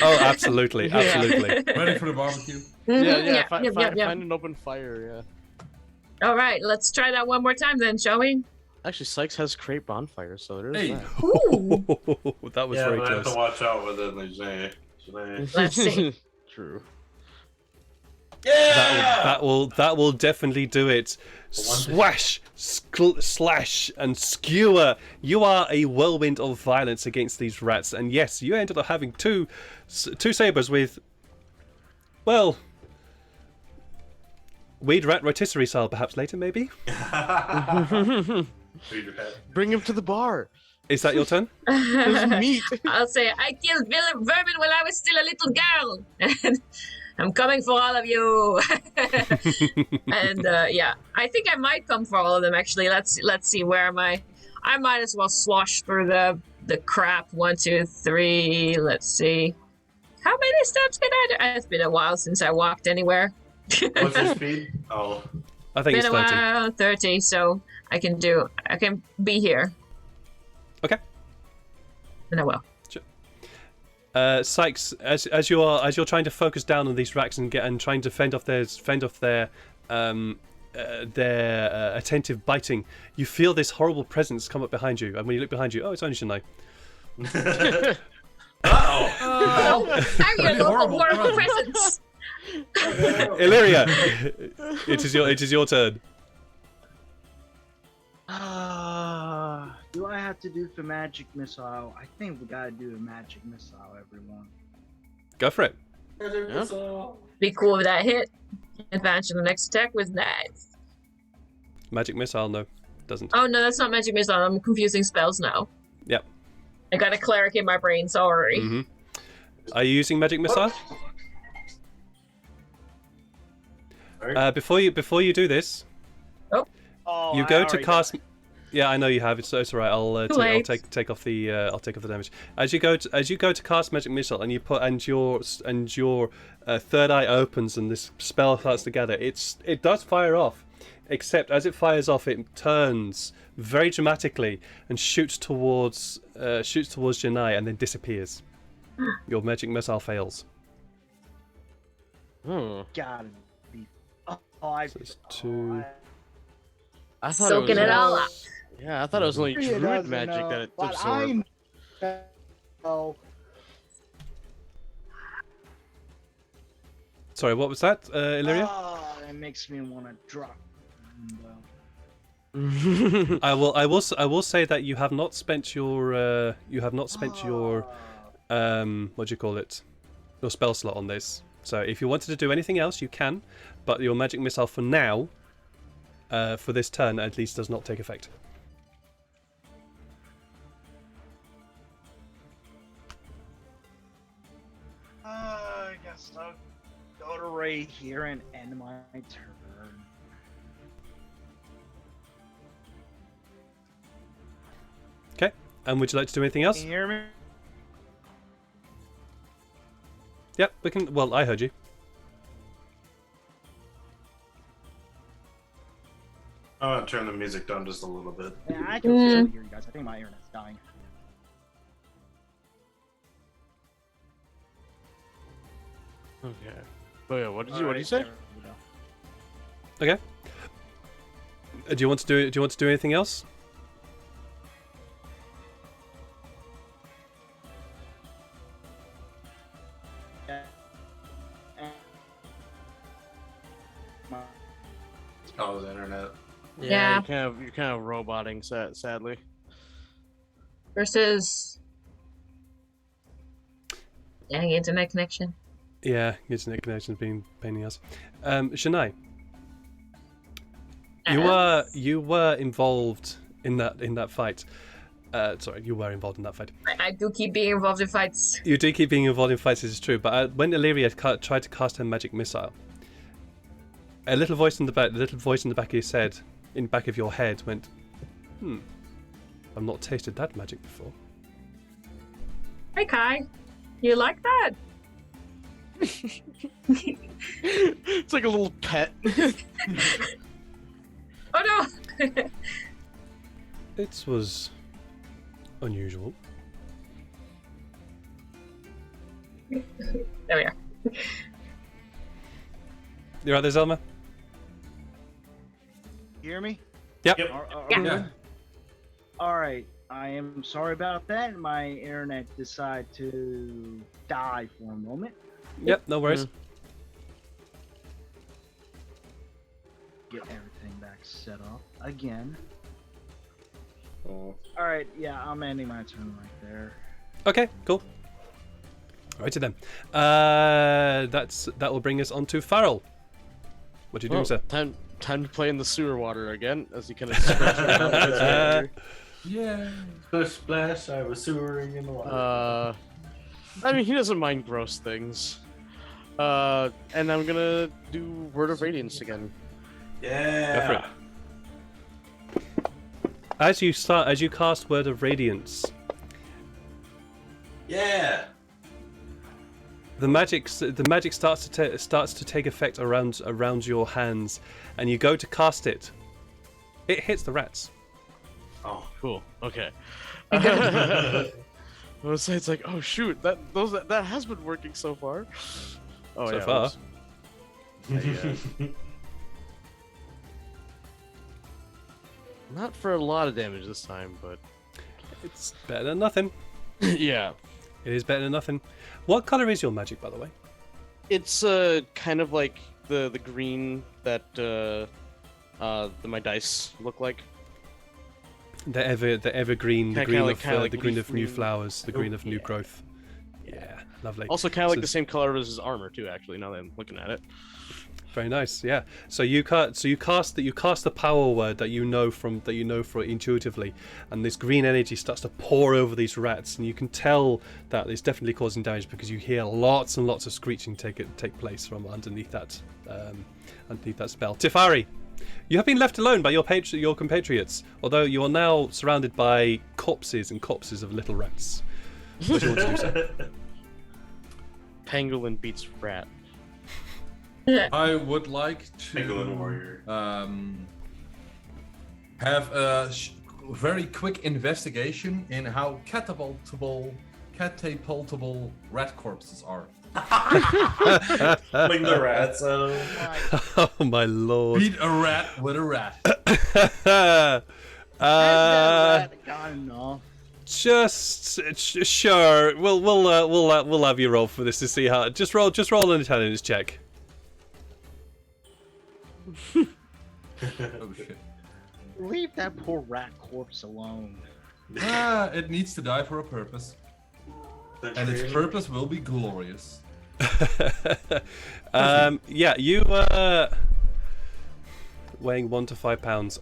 Oh, absolutely, Yeah. absolutely. Ready for the barbecue? Yeah, Yep. find an open fire, yeah. All right, let's try that one more time then, shall we? Actually, Sykes has create bonfire, so there is Hey. that. Ooh. That was Yeah, very but I have close. to watch out with it. Like, Let's see. True. yeah. That will definitely do it. Swash, slash, and skewer. You are a whirlwind of violence against these rats, and yes, you ended up having two sabers with, well, weed rat rotisserie style, perhaps later, maybe. Bring him to the bar. Is that your turn? There's meat. I'll say, I killed vermin when I was still a little girl. And I'm coming for all of you. And yeah, I think I might come for all of them, actually. Let's see, where am I? I might as well slosh through the crap. 1, 2, 3. Let's see. How many steps can I do? It's been a while since I walked anywhere. What's your speed? Oh. I think Been it's a 30. while, 30, so I can be here. Okay. And I will. Sykes, as you're trying to focus down on these rats and trying to fend off their their attentive biting, you feel this horrible presence come up behind you, and when you look behind you, oh, it's only Shania. Uh-oh. I'm your Really local horrible horrible presence. presence. Illyria, it is your turn. Do I have to do for magic missile? I think we gotta do a magic missile, everyone. Go for it. Be cool with that hit. Advantage on the next attack with nice. Magic missile, no, doesn't. Oh no, that's not magic missile. I'm confusing spells now. Yep. I got a cleric in my brain. Sorry. Mm-hmm. Are you using magic missile? Before you do this, Oh, you I go to already cast. died. Yeah, I know you have. It's alright. I'll take off the damage. As you go to cast magic missile, and you put your third eye opens, and this spell starts to gather. It does fire off, except as it fires off, it turns very dramatically and shoots towards Janai, and then disappears. Your magic missile fails. Gotta be. I. So it's 2. I thought Soaking it all up. Yeah, I thought it was only It druid doesn't magic know, that it but absorbed. Oh. Sorry, what was that, Illyria? It makes me want to drop. I will say that you have not spent your what do you call it? Your spell slot on this. So if you wanted to do anything else, you can, but your magic missile for now, for this turn at least, does not take effect. I guess I'll go to right here and end my turn. Okay. And would you like to do anything else? Can you hear me? Yep, we can. Well, I heard you. I'm gonna turn the music down just a little bit. Yeah, I can still hear you guys. I think my internet's dying. Okay. Oh yeah, what did you Alright, say? there we go. Okay. Do you want to do anything else? Yeah. Oh, the internet. Yeah. You're kind of roboting, sadly. Versus. Dang, internet connection. Yeah, internet connection's been a pain in the ass. Shania, you were involved in that fight. Sorry, you were involved in that fight. I do keep being involved in fights. You do keep being involved in fights, this is true. But when Illyria tried to cast her magic missile, a little voice in the back of your head went, I've not tasted that magic before. Hey Kai, you like that? It's like a little pet. Oh no! It was unusual. There we are. You right there, Zelma? You hear me? Yep. Yep. Yeah. Alright, I am sorry about that. My internet decided to die for a moment. Yep, no worries. Get everything back set up again. Oh. Alright, yeah, I'm ending my turn right there. Okay, cool. Alrighty then. That will bring us on to Farrell. What are you doing, sir? Time to play in the sewer water again, as he kind of spreads around his ranger. Yeah. Splish splash, I was sewering in the water. I mean, he doesn't mind gross things. And I'm gonna do Word of Radiance again. Yeah. Go for it. As you cast Word of Radiance, Yeah. the magic starts to take effect around your hands, and you go to cast it. It hits the rats. Oh. Cool. Okay. I would say it's like, oh shoot, that has been working so far. Oh So yeah. far. oops. Not for a lot of damage this time, but It's better than nothing. yeah. It is better than nothing. What color is your magic, by the way? It's kind of like the green that my dice look like. The evergreen, the Kinda green like- of kinda like the green leaf of new green. flowers, the green of new yeah. growth. Yeah, lovely. Also, kind of like So the same color as his armor too. Actually, now that I'm looking at it. Very nice. Yeah. So you cast the power word that you know for intuitively, and this green energy starts to pour over these rats, and you can tell that it's definitely causing damage because you hear lots and lots of screeching take place from underneath that spell. Tifari, you have been left alone by your compatriots, although you are now surrounded by corpses and corpses of little rats. What do you want to do, sir? Pangolin beats rat. I would like Pangolin warrior. to have a very quick investigation in how catapultable rat corpses are. Fling the rats out. Oh my lord. Beat a rat with a rat. Got enough. Sure. We'll have you roll for this to see how. Just roll an intelligence check. Oh shit. Leave that poor rat corpse alone. It needs to die for a purpose, and its purpose will be glorious. Yeah, you weighing 1 to 5 pounds.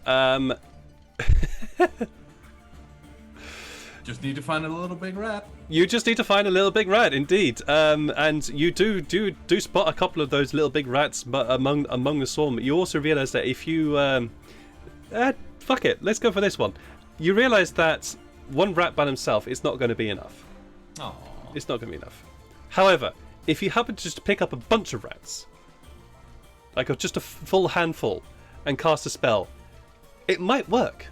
Just need to find a little big rat. You just need to find a little big rat, indeed. And you do spot a couple of those little big rats, but among the swarm. You also realise that if you fuck it, let's go for this one. You realise that one rat by himself is not going to be enough. Oh. It's not going to be enough. However, if you happen to just pick up a bunch of rats, like just a full handful, and cast a spell, it might work.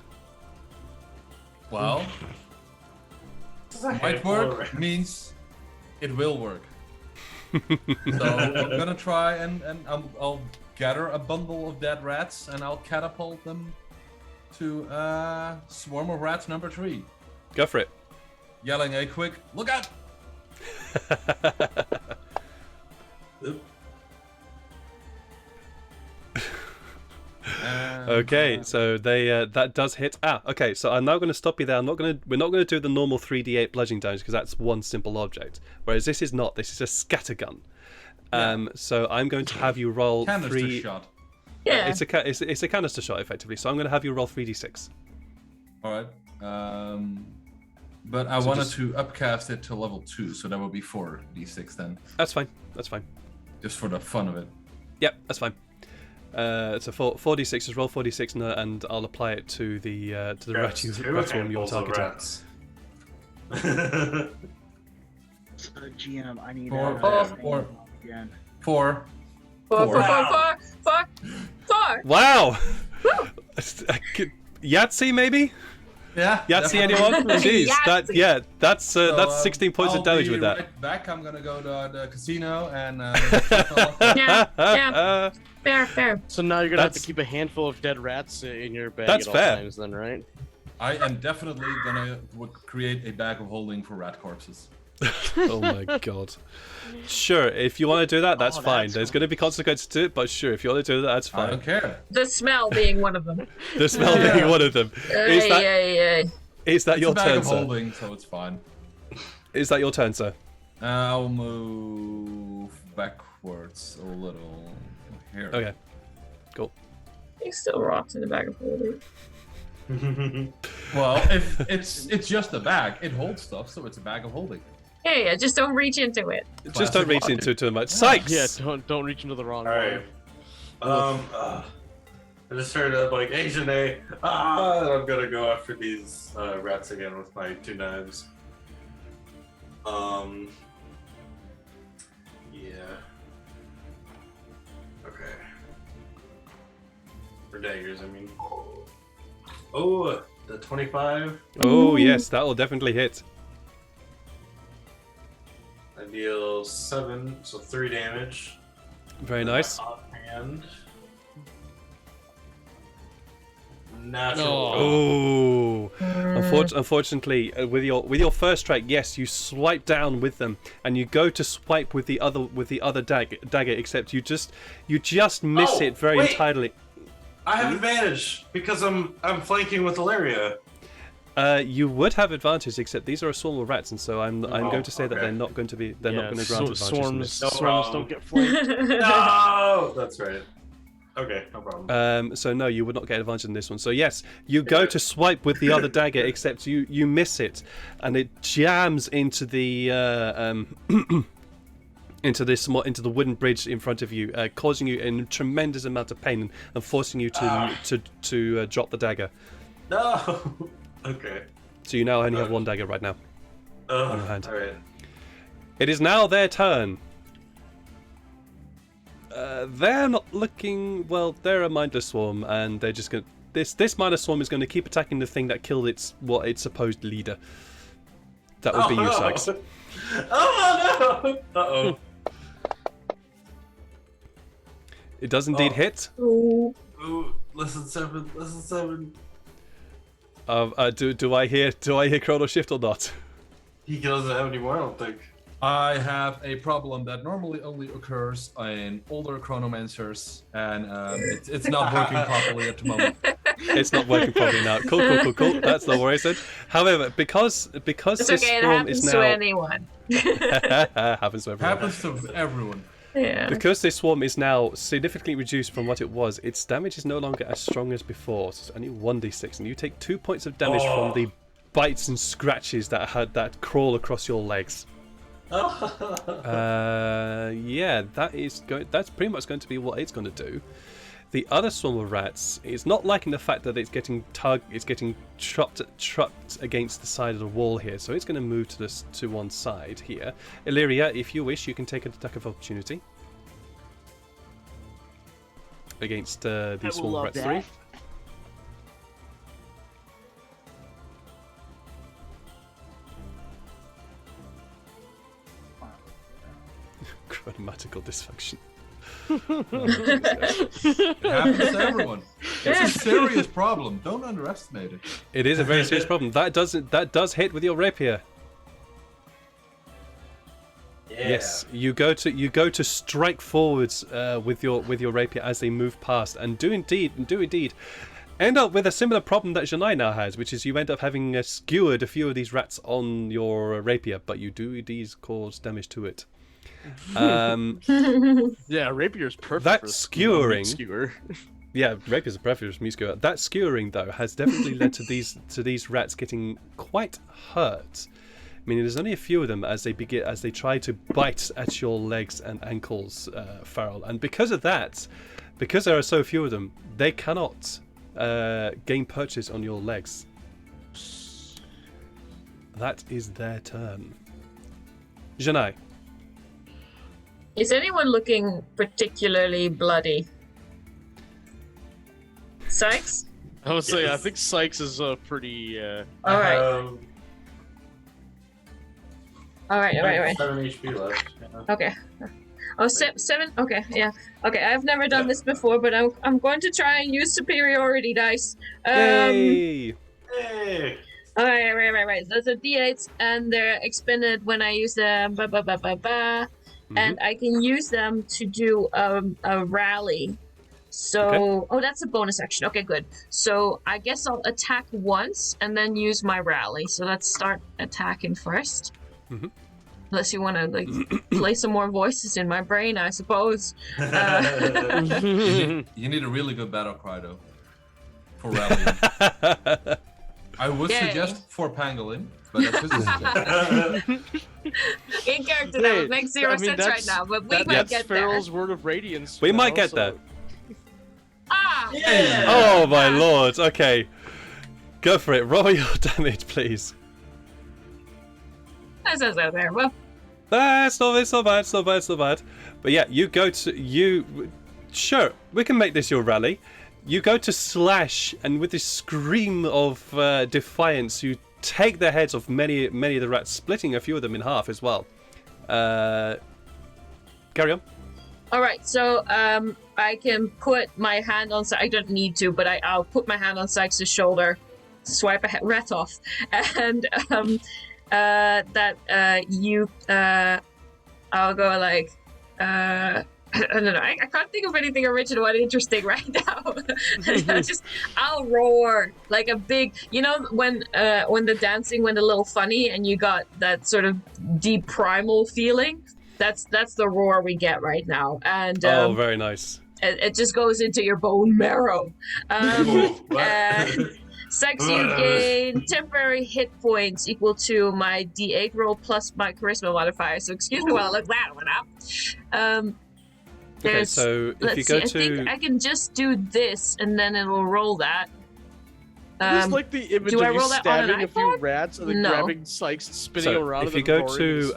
Well, might work means it will work. So I'm gonna try and I'll gather a bundle of dead rats and I'll catapult them to swarm of rats number 3. Go for it. Yelling a quick, look out! Okay, so they that does hit. Okay, so I'm now going to stop you there. We're not going to do the normal 3d8 bludgeoning damage because that's one simple object. Whereas this is not. This is a scattergun. So I'm going to have you roll Canister 3. shot. Yeah. It's a canister shot effectively. So I'm going to have you roll 3d6. All right. But I So wanted just- to upcast it to level 2, so that would be 4d6 then, That's fine. That's fine. just for the fun of it. Yep, that's fine. So 4d6, just roll 4d6 and I'll apply it to the rat Grabs you 2 rat swarm you're handfuls of targeting. rats. GM, I need Four. that. Four. Again. 4. Four. Wow! Yahtzee maybe? Yeah. Yahtzee definitely. anyone? Jeez, Yahtzee. that's So, 16 points I'll of damage be with that. Right back. I'm gonna go to the casino and. Yeah. Fair. So now you're gonna have to That's- keep a handful of dead rats in your bag That's at fair. all times, then, right? I am definitely gonna create a bag of holding for rat corpses. Oh my god. Sure, if you want to do that, that's Oh, fine. that's There's going to be consequences to it, but sure, if you want to do that, that's I fine. don't care. The smell being one of them. The smell being one of them. Is that It's your a bag turn, of sir? holding, so it's fine. Is that your turn, sir? I'll move backwards a little here. Okay. Cool. He still rots in the bag of holding. Well, if it's just a bag, it holds stuff, so it's a bag of holding. Yeah, just don't reach into it. Just don't reach into it too much. Sykes! Yeah, don't reach into the wrong Alright. one. I just heard of like Asian A. I'm gonna go after these rats again with my 2 knives. Yeah. Okay. For daggers, I mean. Oh, the 25. Oh, yes, that will definitely hit. I deal 7, so 3 damage. Very nice. Offhand. natural. Oh, unfortunately, with your first strike, yes, you swipe down with them, and you go to swipe with the other dagger, except you just miss it very wait. entirely. I have advantage because I'm flanking with Ilaria. You would have advantage, except these are a swarm of rats, and so I'm going to say that okay. they're not going to grant advantage in this. Swarms problem. don't get flanked. No, that's right. Okay, no problem. So no, you would not get advantage in this one. So yes, you go to swipe with the other dagger, except you miss it, and it jams into the into the wooden bridge in front of you, causing you a tremendous amount of pain and forcing you to drop the dagger. No. Okay. So you now only have one dagger right now on your hand. All right. It is now their turn. They're not looking well. They're a mindless swarm, and they're just going. This mindless swarm is going to keep attacking the thing that killed its supposed leader. That would be you, Sykes. Oh no! Uh-oh. It does indeed hit. Ooh, listen, seven. Do I hear Chrono Shift or not? He doesn't have any more, I don't think. I have a problem that normally only occurs in older chronomancers, and it's not working properly at the moment. It's not working properly now. Cool. That's not what I said. However, because It's this okay, it swarm happens is to now anyone. happens to everyone. Happens to everyone. Yeah. Because this swarm is now significantly reduced from what it was, its damage is no longer as strong as before. So it's only 1d6, and you take 2 points of damage from the bites and scratches that crawl across your legs. Yeah, that's pretty much going to be what it's going to do. The other swarm of rats is not liking the fact that it's getting trapped against the side of the wall here, so it's going to move to one side here. Illyria, if you wish, you can take an attack of opportunity against the swarm of rats 3. Grammatical dysfunction. It happens to everyone. It's a serious problem. Don't underestimate it. It is a very serious problem. That does hit with your rapier. Yeah. Yes, you go to strike forwards with your rapier as they move past, and do indeed end up with a similar problem that Janai now has, which is you end up having skewered a few of these rats on your rapier, but you do indeed cause damage to it. Yeah, rapier's perfect. That for skewering. skewer. Yeah, rapier's a perfect for meat skewer. That skewering though has definitely led to these rats getting quite hurt. I mean, there's only a few of them as they try to bite at your legs and ankles, Farrell. And because of that, because there are so few of them, they cannot gain purchase on your legs. That is their turn. Janai. Is anyone looking particularly bloody? Sykes? I would say I Yes. think Sykes is pretty. All right. All right. 7 HP left. Yeah. Okay. Oh, seven. Okay, yeah. Okay, I've never done this before, but I'm going to try and use superiority dice. Yay! Hey. All right. Those are d8s, and they're expended when I use them. And I can use them to do a rally. So, oh, that's a bonus action. Okay, good. So I guess I'll attack once and then use my rally. So let's start attacking first. Mhm. Unless you want to like play some more voices in my brain, I suppose. You need a really good battle cry though for rallying. I would Yay. suggest for pangolin, but that's just a suggestion. In character, that would make zero sense right now, but we might That's get Farrell's there. word of radiance. We now, might get so- there. Ah! Yeah. Oh my lord! Okay, go for it. Roll your damage, please. That's there. Well, It's not bad. But yeah, sure, we can make this your rally. You go to slash, and with this scream of defiance, you take the heads of many of the rats, splitting a few of them in half as well. Carry on. all right. So I can put my hand on. I don't need to, but I'll put my hand on Sykes' shoulder, swipe a rat off, and I'll go like, I don't know. I can't think of anything original and interesting right now. I'll roar like a big. You know when the dancing went a little funny and you got that sort of deep primal feeling. That's the roar we get right now, and oh, very nice. It just goes into your bone marrow. Sykes, you gain temporary hit points equal to my D8 roll plus my charisma modifier. So excuse me while I look that one up. Okay, so if you go I think I can just do this and then it'll roll that. It's like the image do I of you roll that on an stabbing a few iPad? rats and then No. grabbing Sykes and spinning So around. if and you then go roaring to in his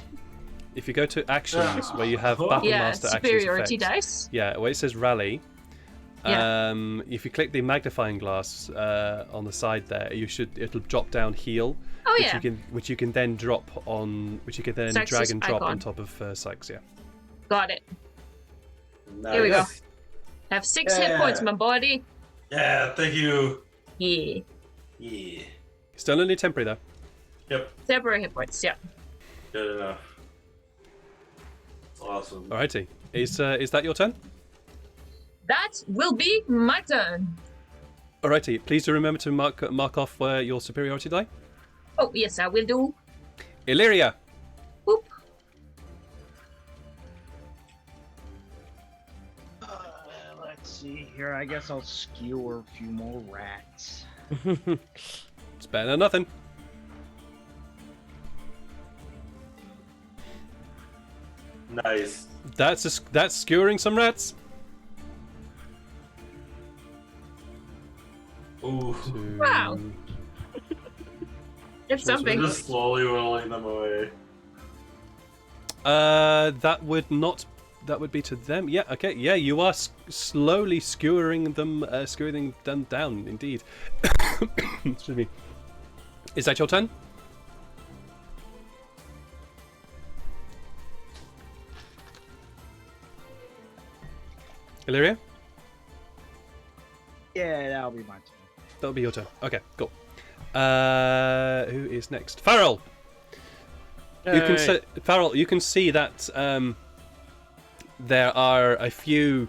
face. if you go to actions where you have Battle Yeah, Master actions superiority effects, dice. yeah, where it says rally. Yeah. If you click the magnifying glass on the side there, it'll drop down heal, Oh which yeah, you can then drag Sykes' and drop icon. on top of Sykes. Yeah. got it. Nice. Here we go. Have 6 hit Yeah. points, my buddy. Yeah, thank you. Yeah. Yeah. Still only temporary though. Yep, Temporary hit points. Yeah. good enough. It's awesome. Alrighty. Is that your turn? That will be my turn. Alrighty. Please do remember to mark off your superiority die. Oh yes, I will do. Illyria. Whoop. Let's see here. I guess I'll skewer a few more rats. It's better than nothing. Nice. That's skewering some rats. Ooh. Wow. It's something. Just slowly rolling them away. That would be to them. Yeah. Okay. Yeah. You are slowly skewering them down. Indeed. Excuse me. Is that your turn? Illyria? Yeah, that'll be my turn. That'll be your turn. Okay, cool. Who is next? Farrell! Farrell, you can see that there are a few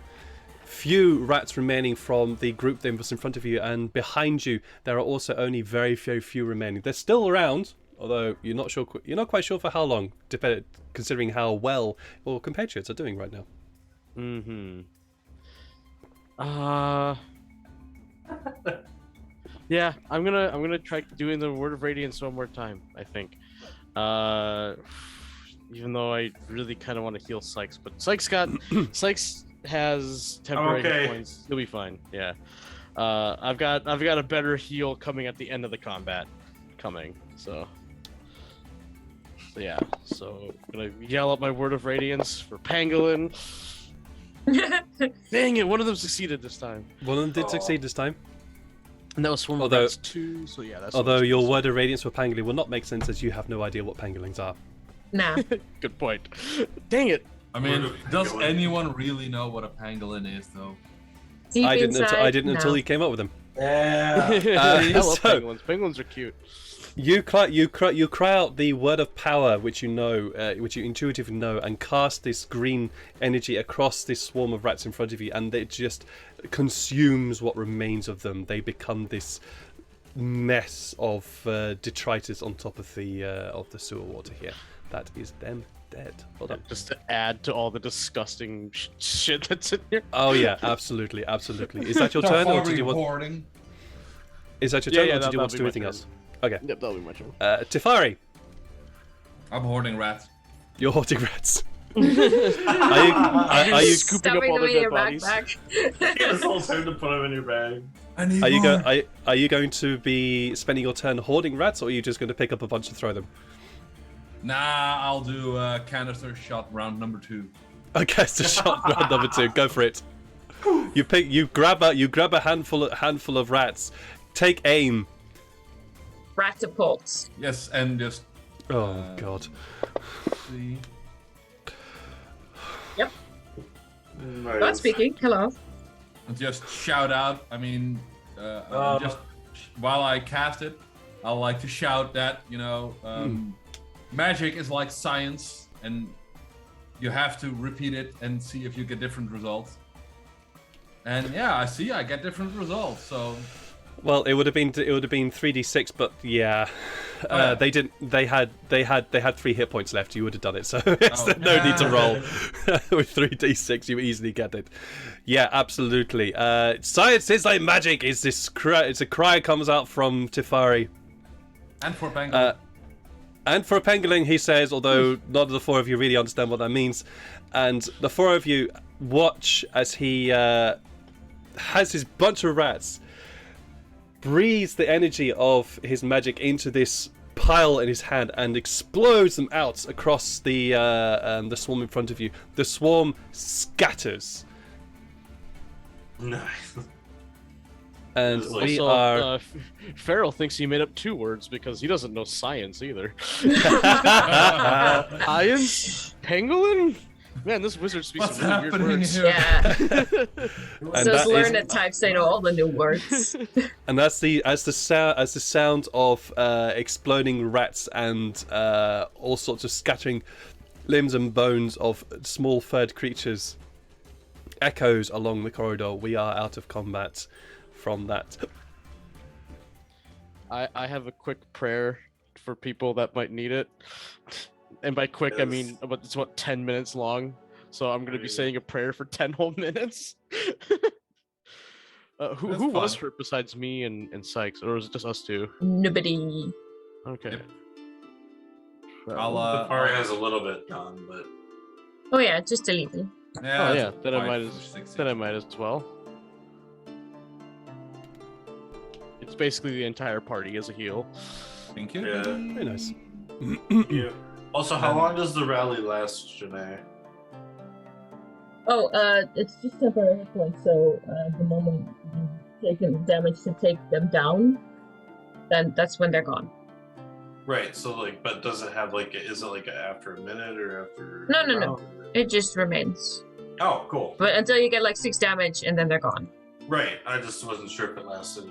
rats remaining from the group that was in front of you, and behind you there are also only very few remaining. They're still around, although you're not quite sure for how long, considering how well your compatriots are doing right now. Mm-hmm. Yeah, I'm gonna try doing the Word of Radiance one more time, I think. Even though I really kind of want to heal Sykes, but Sykes has temporary hit points. He'll be fine. Yeah. I've got a better heal coming at the end of the combat coming. So yeah. So I'm gonna yell out my Word of Radiance for Pangolin. Dang it! One of them succeeded this time. One of them did succeed this time. And that was Swarm of Rats 2, so yeah, that's... Although your Word of Radiance for Pangolin will not make sense as you have no idea what pangolins are. Nah. Good point. Dang it! I mean, Word of does pangolin. anyone really know what a pangolin is, though? Deep I didn't inside, until no. he came up with them. Yeah. I love so- penguins. Penguins are cute. You cry out the word of power, which you know, which you intuitively know, and cast this green energy across this swarm of rats in front of you, and it just consumes what remains of them. They become this mess of detritus on top of the sewer water here. That is them dead. Well done. Just to add to all the disgusting shit that's in here. Oh yeah, absolutely. Is that your turn, or did you want? Hoarding. Is that your turn, Yeah, or did you that'll want to do be my anything turn. else? Okay. Yep, that'll be my turn. Tifari, I'm hoarding rats. you're hoarding rats. Are you Scooping up Stuffing all them the in dead your bodies? backpack. It's all time to put them in your bag. I need Are you more. are you going to be spending your turn hoarding rats, or are you just going to pick up a bunch and throw them? Nah, I'll do canister shot round number 2. Okay, so shot round number 2. Go for it. You grab a handful of rats. Take aim. Ratapults. Yes, and just Oh god. see. Yep. Not speaking. Hello. And just shout out. I mean, just while I cast it, I like to shout that magic is like science, and you have to repeat it and see if you get different results. And yeah, I get different results. So. Well, it would have been 3d6, but yeah, they didn't. They had 3 hit points left. You would have done it, so no need to roll with 3d6. You easily get it. Yeah, absolutely. Science is like magic. Is this cry? It's a cry comes out from Tifari. And for Pangolin. And for a pangolin, he says, although none of the 4 of you really understand what that means. And the 4 of you watch as he has his bunch of rats. Breathes the energy of his magic into this pile in his hand and explodes them out across the swarm in front of you. The swarm scatters. Nice. And Also, we are. Farrell thinks he made up 2 words because he doesn't know science either. Science? Pangolin? Man, this wizard speaks What's some really weird happening words. here? Yeah. And Those that learned is- at types, they know all the new words. And that's the sound of exploding rats and all sorts of scattering limbs and bones of small furred creatures echoes along the corridor. We are out of combat from that. I have a quick prayer for people that might need it. And by quick, I mean it's 10 minutes long. So I'm going to be saying a prayer for 10 whole minutes. Who was hurt besides me and Sykes? Or was it just us 2? Nobody. Okay. Yep. Safari has a little bit gone, but Oh yeah, just a little. Oh yeah, it's then I 5 might or as 6 then I inches. might as well. It's basically the entire party as a heal. Thank you. yeah. Very nice. yeah. Also, how long does the rally last, Janae? Oh, it's just temporary hit points, so the moment you take damage to take them down, then that's when they're gone. Right. So like, but does it have like? Is it like after a minute or after? No, a no, no. round? It just remains. Oh, cool. But until you get like 6 damage, and then they're gone. Right. I just wasn't sure if it lasted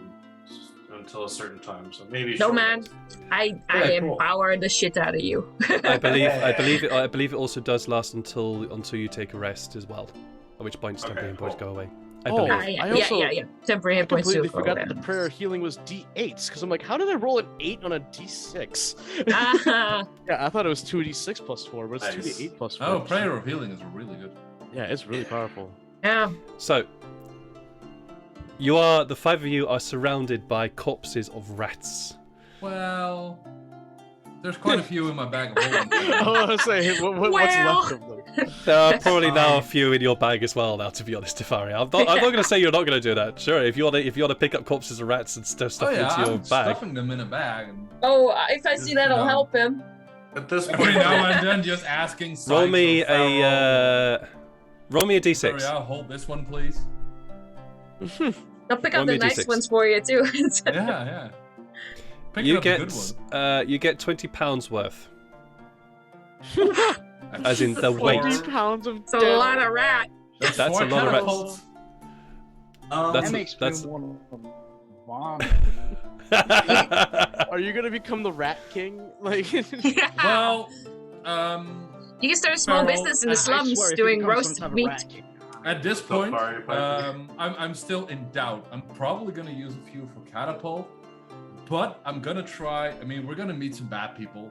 until a certain time. So maybe. No, short. man. I Okay, cool. empower the shit out of you. I believe it also does last until you take a rest as well. At which point temporary hit points cool. go away. I Oh, believe. Yeah. I also- Yeah. Temporary I hit points completely too. forgot that the prayer healing was D8s because I'm like, how did I roll an 8 on a D6? Ah, Yeah, I thought it was 2d6 plus 4, but it's Nice. 2d8 plus 4. Oh, prayer of healing is really good. Yeah, it's really powerful. yeah. So, the 5 of you are surrounded by corpses of rats. Well, there's quite a few in my bag of holding. I was say, what's Well. left of them? There are probably now a few in your bag as well. Now, to be honest, Tifari, I'm not going to say you're not going to do that. Sure, if you want to pick up corpses of rats and stuff Oh yeah, into your I'm bag. stuffing them in a bag. And Oh, if I see that, I'll No. help him. At this every point, now and then, just asking. Roll Sykes me or Farrell, roll me a Sorry, d6. I'll hold this one, please. I'll pick Roll up me the a nice D6. ones for you too. Yeah. Pick You up a good one. get £20 worth, That's as in the weight. 20 pounds of It's a lot of rat. That's That's four a lot of rats. catapults. That's- That makes that's- me want to vomit. Are you gonna become the Rat King? Like, Well, You can start a small Farrell, business in I the I slums swear, if you doing become some roasted type of meat. rat king, at this point, Safari Piper. I'm still in doubt. I'm probably gonna use a few for catapult, but I'm gonna try. I mean, we're gonna meet some bad people,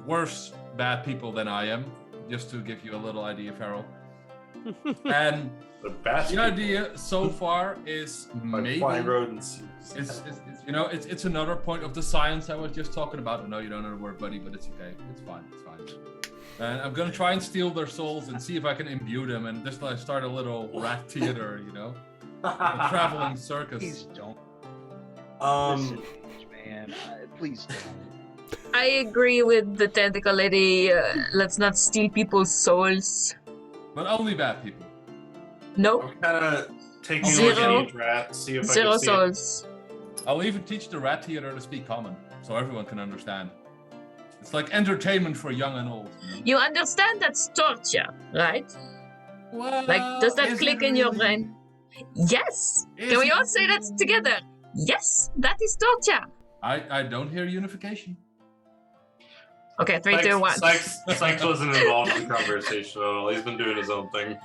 worse bad people than I am, just to give you a little idea, Farrell. And the best. the idea so far is Like maybe flying rodents. it's another point of the science I was just talking about. I know you don't know the word, buddy, but it's okay. It's fine. And I'm gonna try and steal their souls and see if I can imbue them and just like start a little rat theater, a traveling circus. please don't. Um, Listen, man, please don't. I agree with the tentacle lady. Let's not steal people's souls. But only bad people. Nope. I'm kind of taking a Zero. look at each rat, see if I Zero can see. souls. I'll even teach the rat theater to speak common, so everyone can understand. It's like entertainment for young and old. You understand that's torture, right? Well, Like, does that is click it in your really? brain? Yes. Is Can we it all say that really? together? Yes, that is torture. I don't hear unification. Okay, 3, 2, 1. Sykes wasn't involved in the conversation at all. He's been doing his own thing.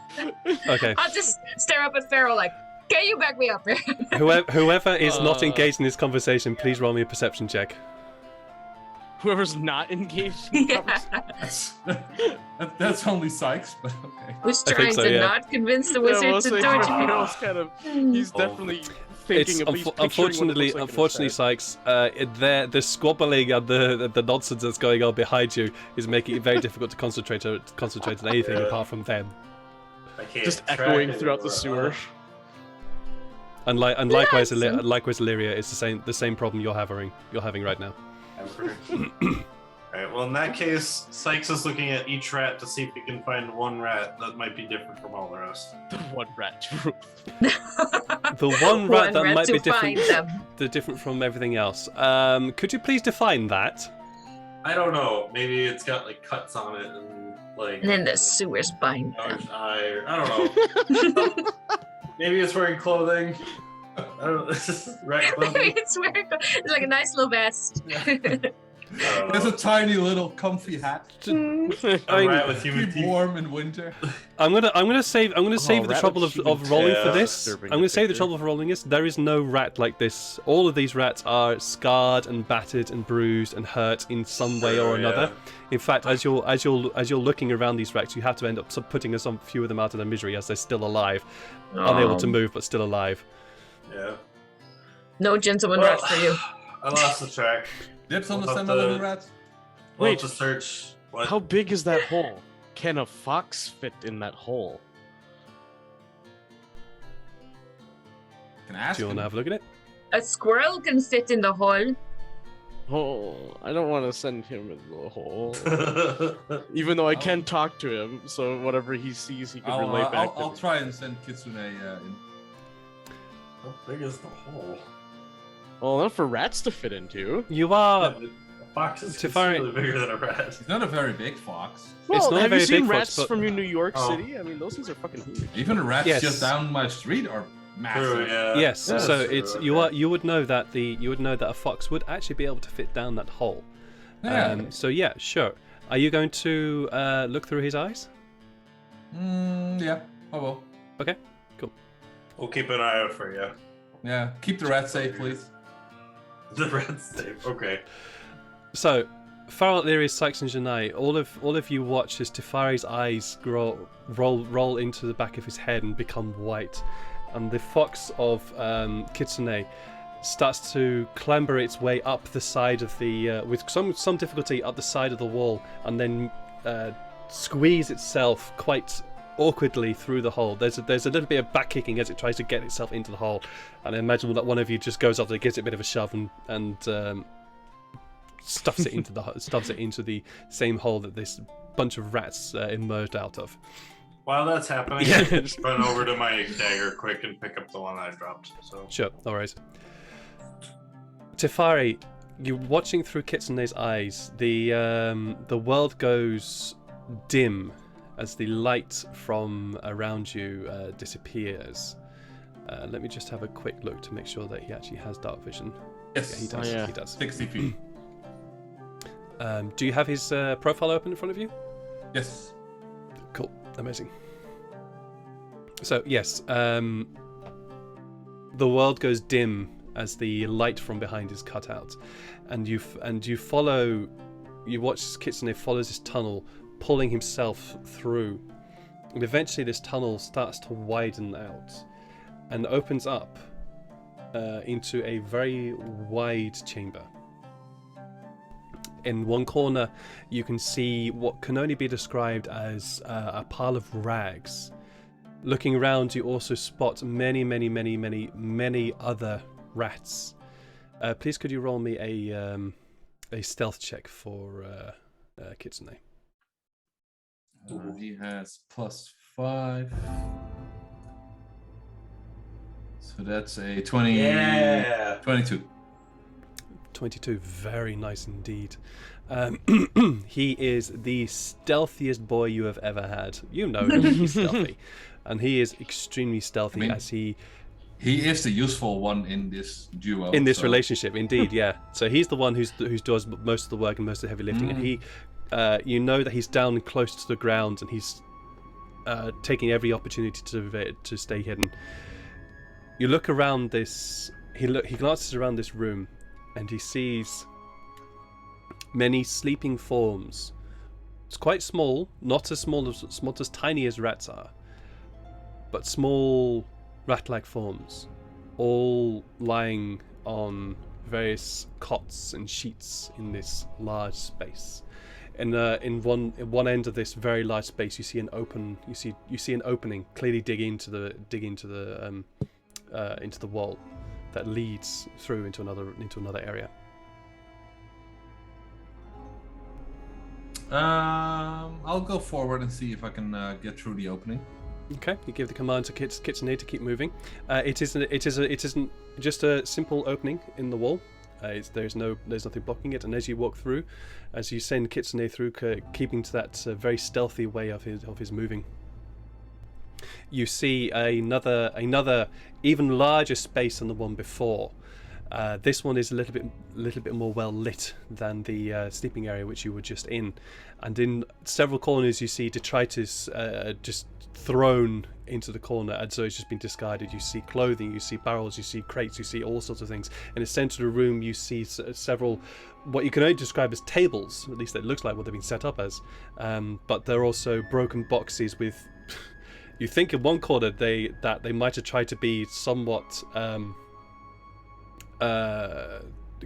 Okay. I'll just stare up at Pharaoh like, can you back me up here? Whoever is not engaged in this conversation, please roll me a perception check. Whoever's not engaged in Yeah. conversation. That's only Sykes, but okay. Who's I think trying so, to yeah. not convince the Yeah, wizard we'll to say torture people? Pharaoh's kind of, he's Oh. definitely It's thinking of he's picturing what it unfortunately, looks like in his unfortunately, head. Sykes, the squabbling and the nonsense that's going on behind you is making it very difficult to concentrate on anything apart from them. I can't Just track echoing throughout the anymore. sewer. And likewise, Nice. likewise, Illyria, it's the same problem you're having right now. Alright, well in that case, Sykes is looking at each rat to see if he can find one rat that might be different from all the rest. The one rat truth. The one rat that might to be different, find them. different from everything else. Could you please define that? I don't know. Maybe it's got like cuts on it and like. And then the sewers bind them. I don't know. Maybe it's wearing clothing. I don't know. Rat clothing. It's wearing it's like a nice little vest. I don't There's know. a tiny little comfy hat. A I- rat with human Keep teeth. warm in winter. I'm gonna save the rat trouble with of human rolling teeth. for Yeah. this. Disturbing I'm gonna save the picture. trouble of rolling this. There is no rat like this. All of these rats are scarred and battered and bruised and hurt in some way or Sure, another. yeah. In fact, as you're looking around these rats, you have to end up putting some few of them out of their misery as they're still alive, unable to move but still alive. Yeah. No gentleman Well, rat for you. I lost the track. Dips on the We'll have semi-living to- rats. We'll Wait. have to search. What? How big is that hole? Can a fox fit in that hole? Can I ask Do you want him? to have a look at it? A squirrel can fit in the hole. Oh, I don't want to send him in the hole. Even though I can talk to him, so whatever he sees, he can relay back to I'll me. try and send Kitsune in. How big is the hole? Well, enough for rats to fit into. You are. A fox is Tefari- considerably bigger than a rat. He's not a very big fox. Well, not a have you very seen big fox, rats but- from New York Oh. City? I mean, those things are fucking huge. Even the rats Yes. just down my street are massive. True, yeah. Yes, That's so true, it's okay. you would know that a fox would actually be able to fit down that hole. Yeah. So yeah, sure. Are you going to look through his eyes? Yeah, I will. Okay, cool. We'll keep an eye out for you. Yeah, keep the rats safe, please. The rat's safe. Okay. So, Farrell, Lyrius, Sykes, and Janai, all of you watch as Tefari's eyes roll into the back of his head and become white, and the fox of Kitsune starts to clamber its way up the side of the with some difficulty up the side of the wall, and then squeeze itself quite awkwardly through the hole. There's a little bit of back kicking as it tries to get itself into the hole, and I imagine that one of you just goes up and gives it a bit of a shove and stuffs it into the same hole that this bunch of rats emerged out of. While that's happening, Yeah. I can just run over to my dagger quick and pick up the one I dropped. So. Sure, no worries. Tefari, you're watching through Kitsune's eyes. The world goes dim as the light from around you disappears. Let me just have a quick look to make sure that he actually has dark vision. Yes, Yeah, he does. yeah. He does. 60 feet. Do you have his profile open in front of you? Yes. Cool, amazing. So yes, the world goes dim as the light from behind is cut out, and you watch Kitsune follows this tunnel, pulling himself through, and eventually this tunnel starts to widen out and opens up into a very wide chamber. In one corner, you can see what can only be described as a pile of rags. Looking around, you also spot many other rats. Please, could you roll me a stealth check for Kitsune? He has +5. So that's a 20. Yeah. 22. 22, very nice indeed. He is the stealthiest boy you have ever had. You know him, he's stealthy. And he is extremely stealthy as he is the useful one in this duo. In this relationship, indeed, yeah. So he's the one who does most of the work and most of the heavy lifting. And he, you know that he's down close to the ground and he's taking every opportunity to stay hidden. You look around this, he glances around this room and he sees many sleeping forms. It's quite small, not as tiny as rats are, but small rat-like forms, all lying on various cots and sheets in this large space. In one end of this very large space, you see an opening clearly dig into the wall that leads through into another area. I'll go forward and see if I can get through the opening. Okay, you give the command to Kitsune to keep moving. It isn't just a simple opening in the wall. There's nothing blocking it. And as you walk through, as you send Kitsune through, keeping to that very stealthy way of his moving, you see another even larger space than the one before. This one is a little bit more well lit than the sleeping area which you were just in, and in several corners you see detritus just thrown into the corner, and so it's just been discarded. You see clothing, you see barrels, you see crates, you see all sorts of things. In the centre of the room you see several what you can only describe as tables, at least it looks like what they've been set up as, but they're also broken boxes with you think in one corner they might have tried to be somewhat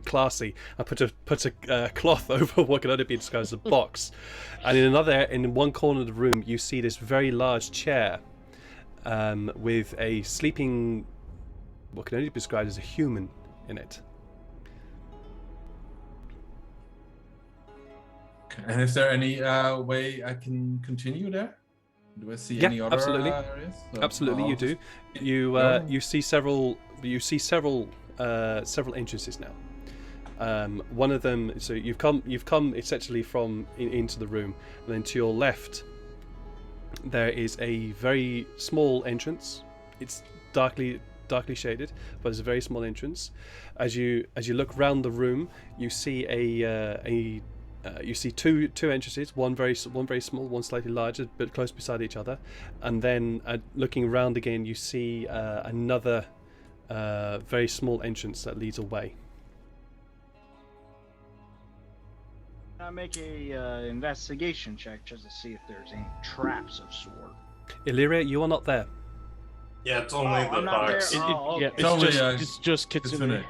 classy and put a cloth over what can only be described as a box, and in one corner of the room you see this very large chair with a sleeping, what can only be described as a human in it. Okay. And is there any way I can continue there? Do I see any other absolutely. Areas? So, Absolutely, you do. You see several entrances now. One of them, so you've come essentially from into the room, and then to your left there is a very small entrance. It's darkly shaded, but it's a very small entrance. As you look round the room, you see you see two entrances, one very small, one slightly larger, but close beside each other, and then looking around again, you see another very small entrance that leads away. I make a investigation check just to see if there's any traps of sort. Illyria, you are not there. Yeah, it's only the I'm not there. box. Oh, Yeah, okay. it's just Kitsune.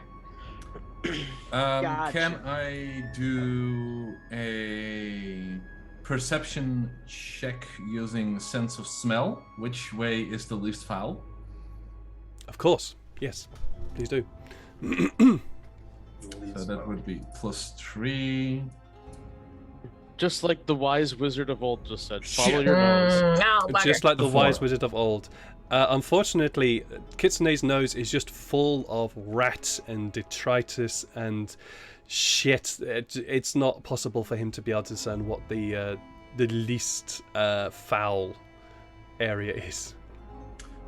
Gotcha. Can I do a perception check using sense of smell? Which way is the least foul? Of course, yes, please do. So that would be +3. Just like the wise wizard of old just said, follow your nose. No, bugger. Just like the Before. wise wizard of old. Unfortunately, Kitsune's nose is just full of rats and detritus and shit. It's not possible for him to be able to discern what the least foul area is.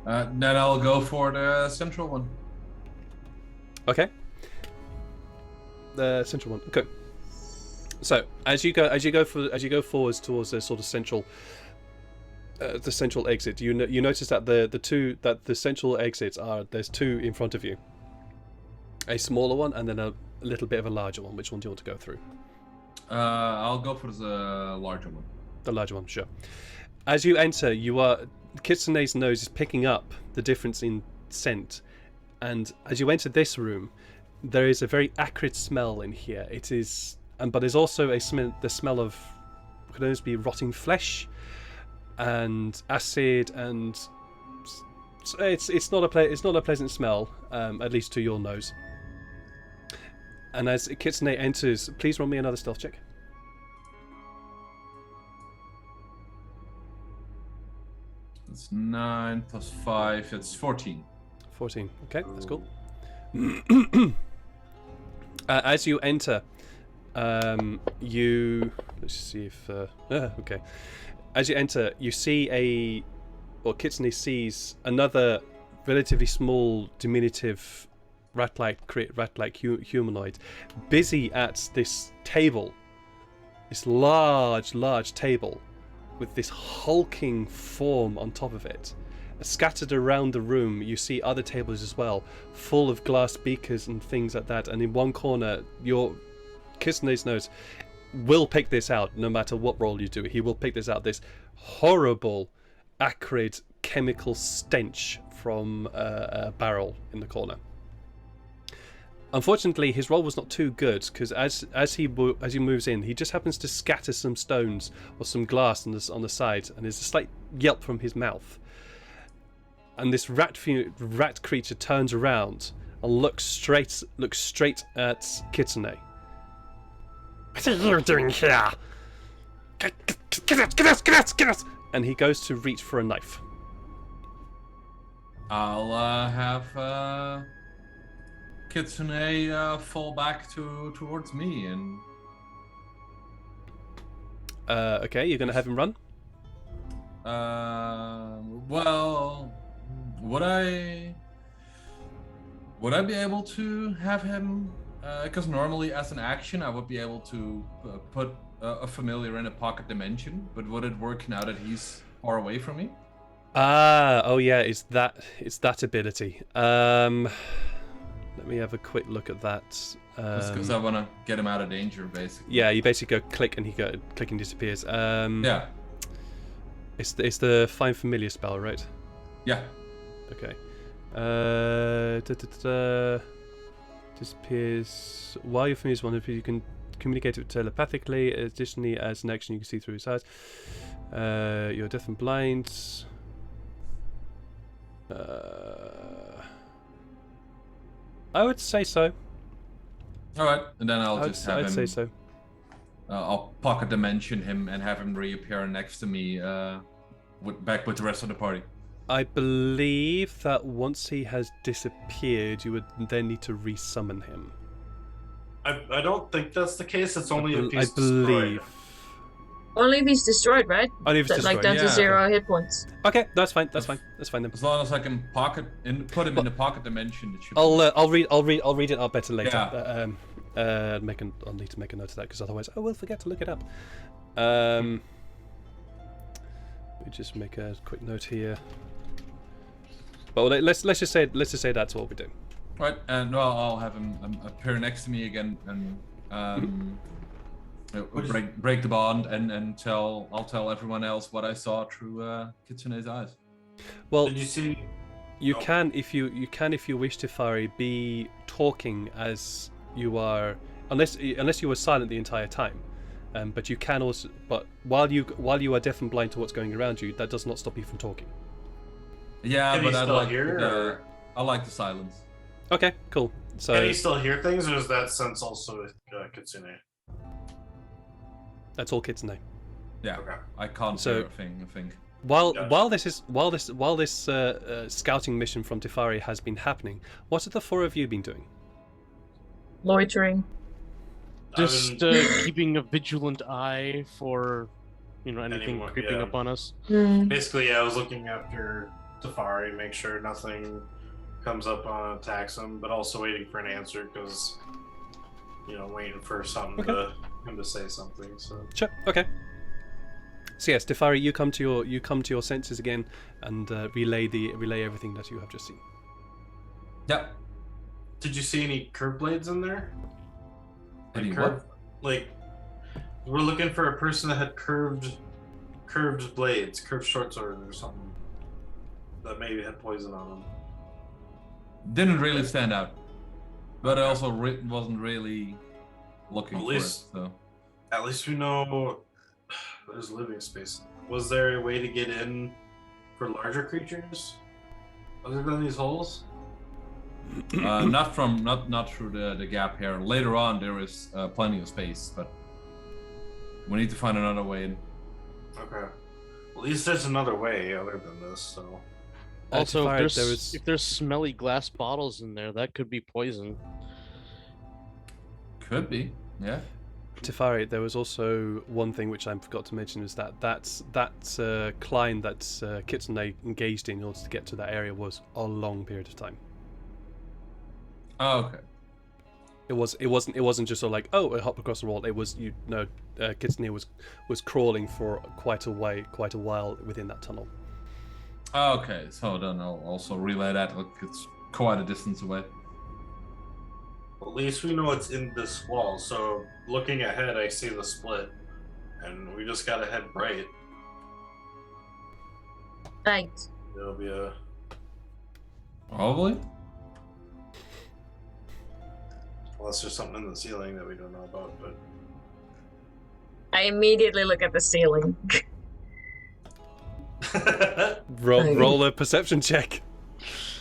Then I'll go for the central one. Okay. The central one. Okay. So as you go forwards towards the sort of central. The central exit. You notice that the central exits there's two in front of you. A smaller one and then a little bit of a larger one. Which one do you want to go through? I'll go for the larger one. The larger one, sure. As you enter, Kitsune's nose is picking up the difference in scent, and as you enter this room, there is a very acrid smell in here. It is, but there's also the smell of what could almost be rotting flesh and acid, and it's not a pleasant smell, at least to your nose. And as Kitsune enters, please roll me another stealth check. That's 9 + 5. That's 14. 14. Okay, that's cool. As you enter, let's see if okay. As you enter, you see Kitsune sees another relatively small, diminutive rat-like humanoid busy at this table, this large table with this hulking form on top of it. Scattered around the room, you see other tables as well, full of glass beakers and things like that. And in one corner, your Kitsune's nose will pick this out, no matter what role you do. He will pick this out. This horrible, acrid, chemical stench from a barrel in the corner. Unfortunately, his roll was not too good, because as he moves in, he just happens to scatter some stones or some glass on the side, and there's a slight yelp from his mouth. And this rat creature turns around and looks straight at Kitsune. What are you doing here? Get out! And he goes to reach for a knife. I'll have Kitsune fall back towards me and. Okay, you're gonna have him run. Well, would I be able to have him? Because normally, as an action, I would be able to put a familiar in a pocket dimension. But would it work now that he's far away from me? Oh yeah, it's that ability. Let me have a quick look at that. Just because I want to get him out of danger, basically. Yeah, you basically go click and click and disappears. Yeah. It's the Find Familiar spell, right? Yeah. Okay. Disappears. While you're familiar with one, you can communicate it telepathically. Additionally, as an action, you can see through his eyes. You're deaf and blind. I would say so. All right, and then I'd say so. I'll pocket dimension him and have him reappear next to me, back with the rest of the party. I believe that once he has disappeared, you would then need to resummon him. I don't think that's the case. It's only if he's I believe. destroyed. Only if he's destroyed, right? Only if he's destroyed. Like down to 0 hit points. Okay, that's fine. That's fine then. As long as I can put him in the pocket dimension, it should. I'll read it out better later. Yeah. I'll need to make a note of that, because otherwise I will forget to look it up. Let me just make a quick note here. But let's just say that's what we do. Right, and well, I'll have him appear next to me again and break the bond and I'll tell everyone else what I saw through Kitsune's eyes. Well, did you see? You can if you wish to, Fari, be talking as you are, unless you were silent the entire time. But you can also, but while you are deaf and blind to what's going around you, that does not stop you from talking. Yeah, Can but he I still like hear, I like the silence. Okay, cool. So Can he still hear things, or is that sense also with Kitsune? that's all Kitsune. Yeah, Okay. I can't hear a thing. I think. While this scouting mission from Tefari has been happening, what have the four of you been doing? Loitering. Just keeping a vigilant eye for, anything Anyone, creeping yeah. up on us. Basically, yeah, I was looking after Tefari, make sure nothing comes up and attacks him, but also waiting for an answer because, waiting for something him to say something. So. Sure. Okay. So yes, Tefari, you come to your senses again and relay everything that you have just seen. Yeah. Did you see any curved blades in there? Any what? Like, we're looking for a person that had curved blades, curved short swords or something that maybe had poison on them. Didn't really stand out, but I also wasn't really looking for it. So. At least we know there's living space. Was there a way to get in for larger creatures other than these holes? Not through the gap here. Later on, there is plenty of space, but we need to find another way in. Okay. Well, at least there's another way other than this. So. Also, if there's smelly glass bottles in there, that could be poison. Could be, yeah. Tefari, there was also one thing which I forgot to mention, is that climb that Kitsune engaged in order to get to that area was a long period of time. Oh, okay. It wasn't just sort of like, oh, I hop across the wall. It was, Kitsune was crawling for quite a while within that tunnel. Oh, okay, so then I'll also relay that. Look, it's quite a distance away. At least we know it's in this wall, so looking ahead, I see the split, and we just gotta head right. Right. It'll be a... Probably. Unless there's something in the ceiling that we don't know about, but... I immediately look at the ceiling. Roll a perception check.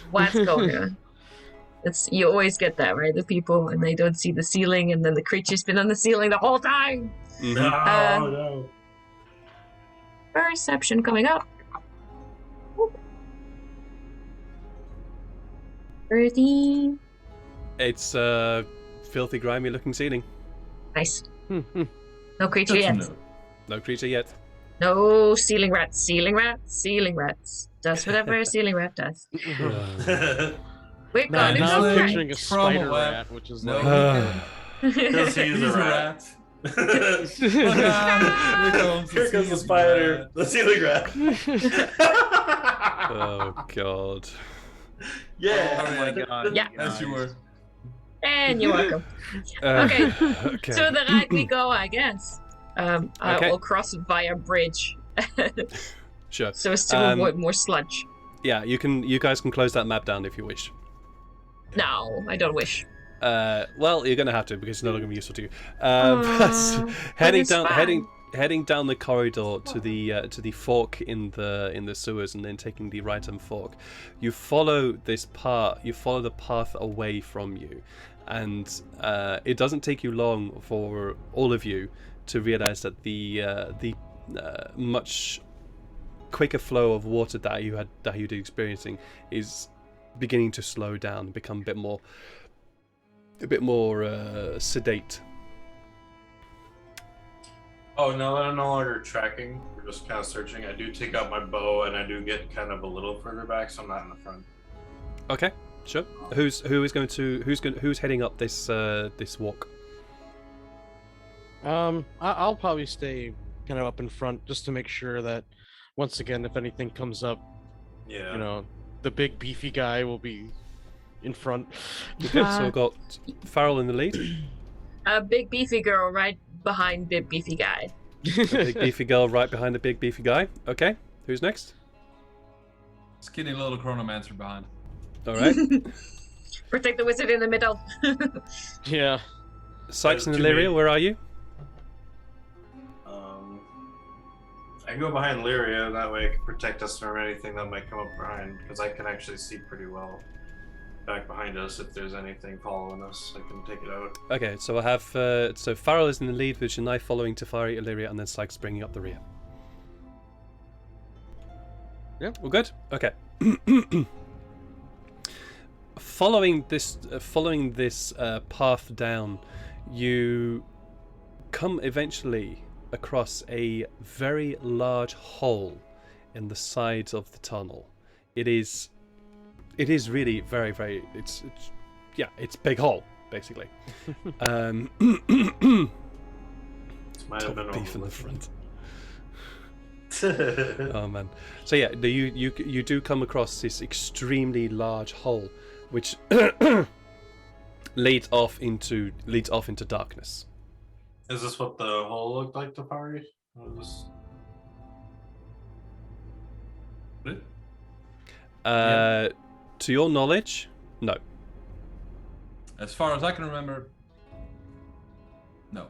What's going on? You always get that, right? The people, and they don't see the ceiling, and then the creature's been on the ceiling the whole time. No. Perception coming up. 13. It's a filthy, grimy looking ceiling. Nice. No creature Good to yet. know. No creature yet. No ceiling rats. Ceiling rats. Ceiling rats. Does whatever a ceiling rat does. We're Now, gonna now go I'm right. picturing a From spider a rat. rat, which is No. like... Because he's a rat. Here comes Here comes the spider. The ceiling rat. Oh god. Yeah. Oh my god. Yeah. As you were. And you're welcome. Okay. Okay. To the right we go, I guess. I Okay. will cross via bridge. Sure. So as to avoid more sludge. Yeah, you guys can close that map down if you wish. No, I don't wish. Well, you're gonna have to because it's no longer gonna be useful to you. But Heading it's down, fine. heading down the corridor to the fork in the sewers, and then taking the right-hand fork. You follow this path. You follow the path away from you, and it doesn't take you long for all of you to realize that the much quicker flow of water that you'd experiencing is beginning to slow down, become a bit more sedate. Oh, no, I'm no longer tracking. We're just kind of searching. I do take out my bow, and I do get kind of a little further back, so I'm not in the front. Okay, sure. Who's heading up this walk? I'll probably stay kind of up in front just to make sure that, once again, if anything comes up, Yeah. The big beefy guy will be in front. Okay, so we've got Farrell in the lead. A big beefy girl right behind big beefy guy. A big beefy girl right behind the big beefy guy. Okay, who's next? Skinny little chronomancer behind. All right. Protect the wizard in the middle. Yeah. Sykes and Too Illyria, many. where are you? I can go behind Lyria, and that way it can protect us from anything that might come up behind, because I can actually see pretty well back behind us. If there's anything following us, I can take it out. Okay, so I have so Farrell is in the lead with Janai following Tefari, Illyria, and then Sykes bringing up the rear. Yeah. All good. Okay. Following this path down, you come eventually across a very large hole in the sides of the tunnel. It is really very, very. It's a big hole basically. This might have been Beef in the front. front. Oh man. So yeah, you do come across this extremely large hole, which leads off into darkness. Is this what the hole looked like, Tafari? To your knowledge, no. As far as I can remember, no.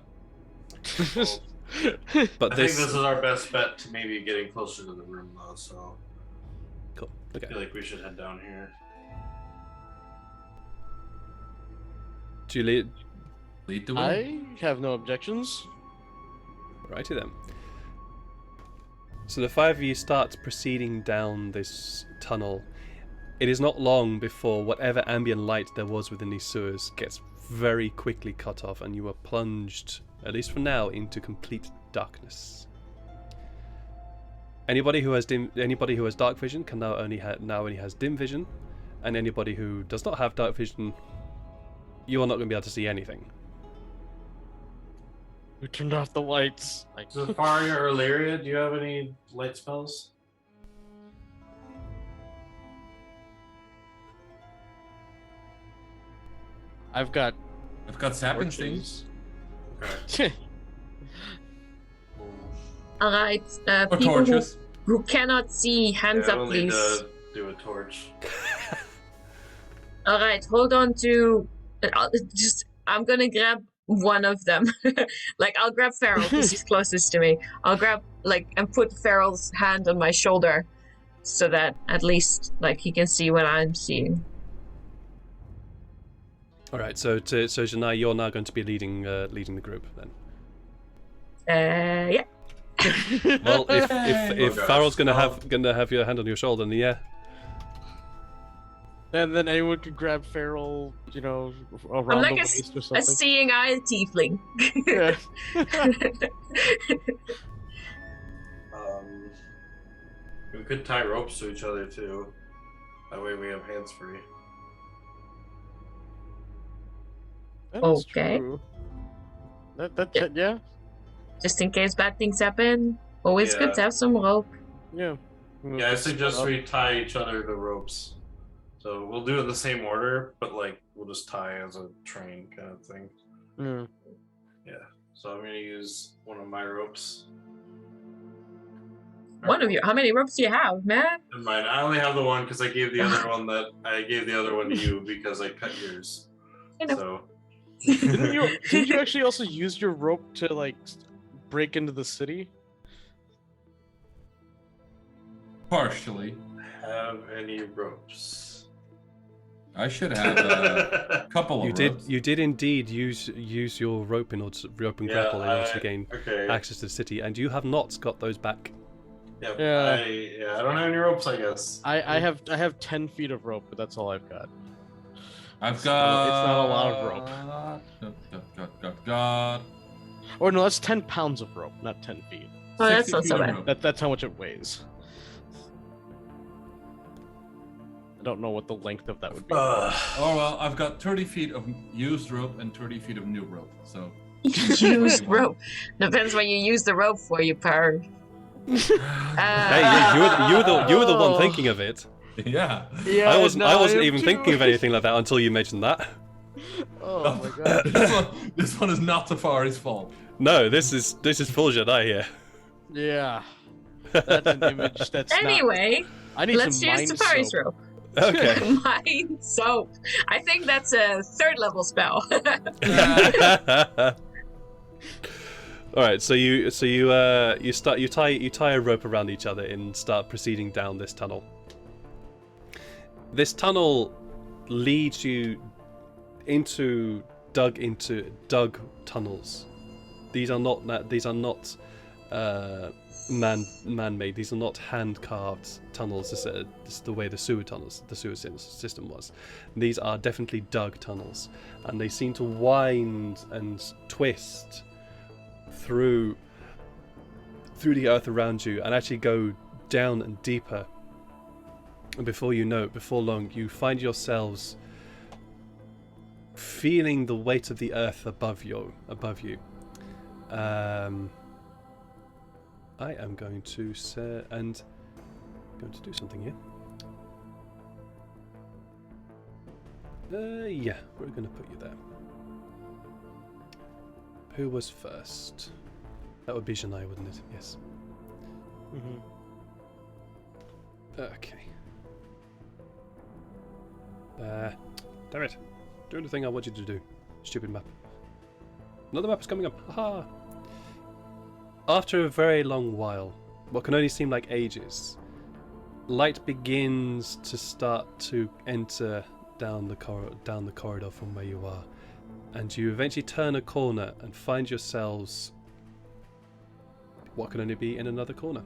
But I think this is our best bet to maybe getting closer to the room, though. So cool. I Okay. feel like we should head down here. Juliet, Lead the way. I have no objections. righty then. So the five of you start proceeding down this tunnel. It is not long before whatever ambient light there was within these sewers gets very quickly cut off, and you are plunged at least for now, into complete darkness. Anybody who has dark vision can now only has dim vision, and anybody who does not have dark vision, you are not going to be able to see anything. We turned off the lights. Zafaria or Illyria, do you have any light spells? I've got sapping torches. things. Okay. All right, Or people torches. who cannot see, hands Yeah, up, we'll need please. to do a torch. All right, hold on to. I'm gonna grab one of them. Like, I'll grab Farrell because he's closest to me. I'll grab and put Farrell's hand on my shoulder, so that at least he can see what I'm seeing. All right, so Janai, you're now going to be leading the group then. Yeah. Well, if Oh, Farrell's gosh. gonna have your hand on your shoulder, then yeah. And then anyone could grab Farrell, around I'm like the a waist or A something. seeing eye tiefling. Yeah. We could tie ropes to each other too. That way we have hands free. That is Okay. true. Yeah. Just in case bad things happen, always good to have some rope. Yeah. Yeah, I suggest we tie each other to ropes. So we'll do it in the same order, but we'll just tie as a train kind of thing. Yeah. Yeah. So I'm gonna use one of my ropes. One of you. How many ropes do you have, man? Never mind. I only have the one because I gave the other one to you because I cut yours. I know. So Didn't you actually also use your rope to break into the city? Partially. have any ropes? I should have a couple of ropes. You did indeed use your rope in order to rope and grapple in order to gain Okay. access to the city, and you have not got those back. Yep. Yeah. I don't have any ropes, I guess. I have 10 feet of rope, but that's all I've got. I've got. It's not a lot of rope. Got. Or no, that's 10 pounds of rope, not 10 feet. Oh, that's 60 not so feet of bad. rope. That's how much it weighs. I don't know what the length of that would be. Oh well, I've got 30 feet of used rope and 30 feet of new rope. So. Use rope. Depends what you use the rope for, you perv. Hey, you were the one thinking of it. Yeah. Yeah, I wasn't am even too. thinking of anything like that until you mentioned that. Oh my god. this one is not Tafari's fault. No, this is full Jedi here. Yeah. That's an image that's Anyway, I need let's some use mind Safari's soap. rope. Okay. Mind soap. I think that's a 3rd level spell. All right, so you tie a rope around each other and start proceeding down this tunnel. This tunnel leads you into dug tunnels. These are not man-made. These are not hand-carved tunnels. This is the way the sewer system was. These are definitely dug tunnels, and they seem to wind and twist through the earth around you, and actually go down and deeper. And before long, you find yourselves feeling the weight of the earth above you. I am going to do something here. Yeah, we're going to put you there. Who was first? That would be Janai, wouldn't it? Yes. Mm-hmm. Okay. Damn it. Do the thing I want you to do. Stupid map. Another map is coming up. Haha. After a very long while, what can only seem like ages, light begins to start to enter down the corridor from where you are, and you eventually turn a corner and find yourselves what can only be in another corner,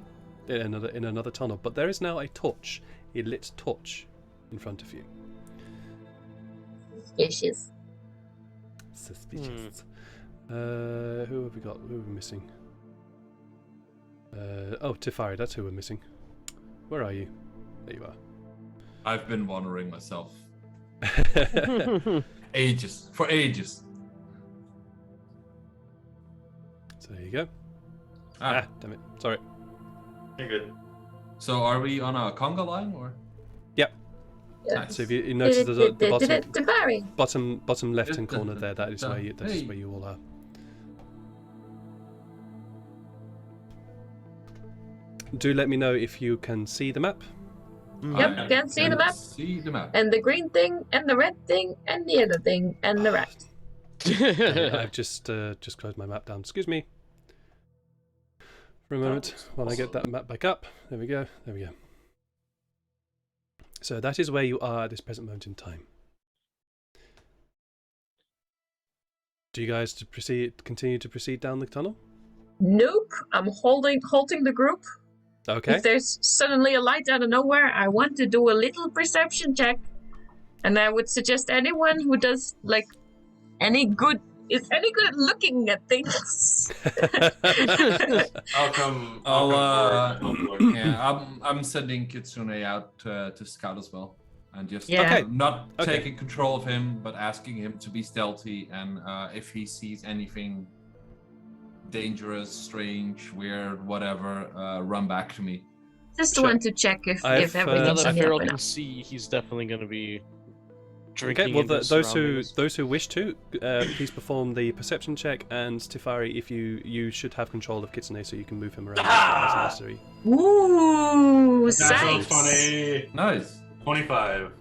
in another tunnel. But there is now a lit torch, in front of you. Suspicious. Suspicious. Who have we got? Who are we missing? Oh, Tefari, that's who we're missing. Where are you? There you are. I've been wandering myself. Ages. For ages. So there you go. Ah, Damn it. Sorry. You're good. so are we on a conga line or? Yep. Nice. So if you notice the bottom left hand Did- corner there, that is where you all are. Do let me know if you can see the map. Yep, I can see the map. See the map. And the green thing, and the red thing, and the other thing, and the raft. I've just closed my map down. Excuse me. For a moment while I get that map back up. There we go. There we go. So that is where you are at this present moment in time. Do you guys continue to proceed down the tunnel? Nope, I'm halting the group. Okay. If there's suddenly a light out of nowhere, I want to do a little perception check. And I would suggest anyone who does is any good at looking at things. I'll come. I'll, forward. Yeah, I'm sending Kitsune out to scout as well, and just Yeah. Okay. not Okay. taking control of him, but asking him to be stealthy, and if he sees anything dangerous, strange, weird, whatever, run back to me. Just Sure. want to check if I've, Now everything's that on the Harold up and can up. see, he's definitely going to be drinking. Okay. Well, into his those surroundings. who wish to, please perform the perception check. And Tefari, if you should have control of Kitsune, so you can move him around as necessary. Ooh, That sounds sights. funny. Nice. 25.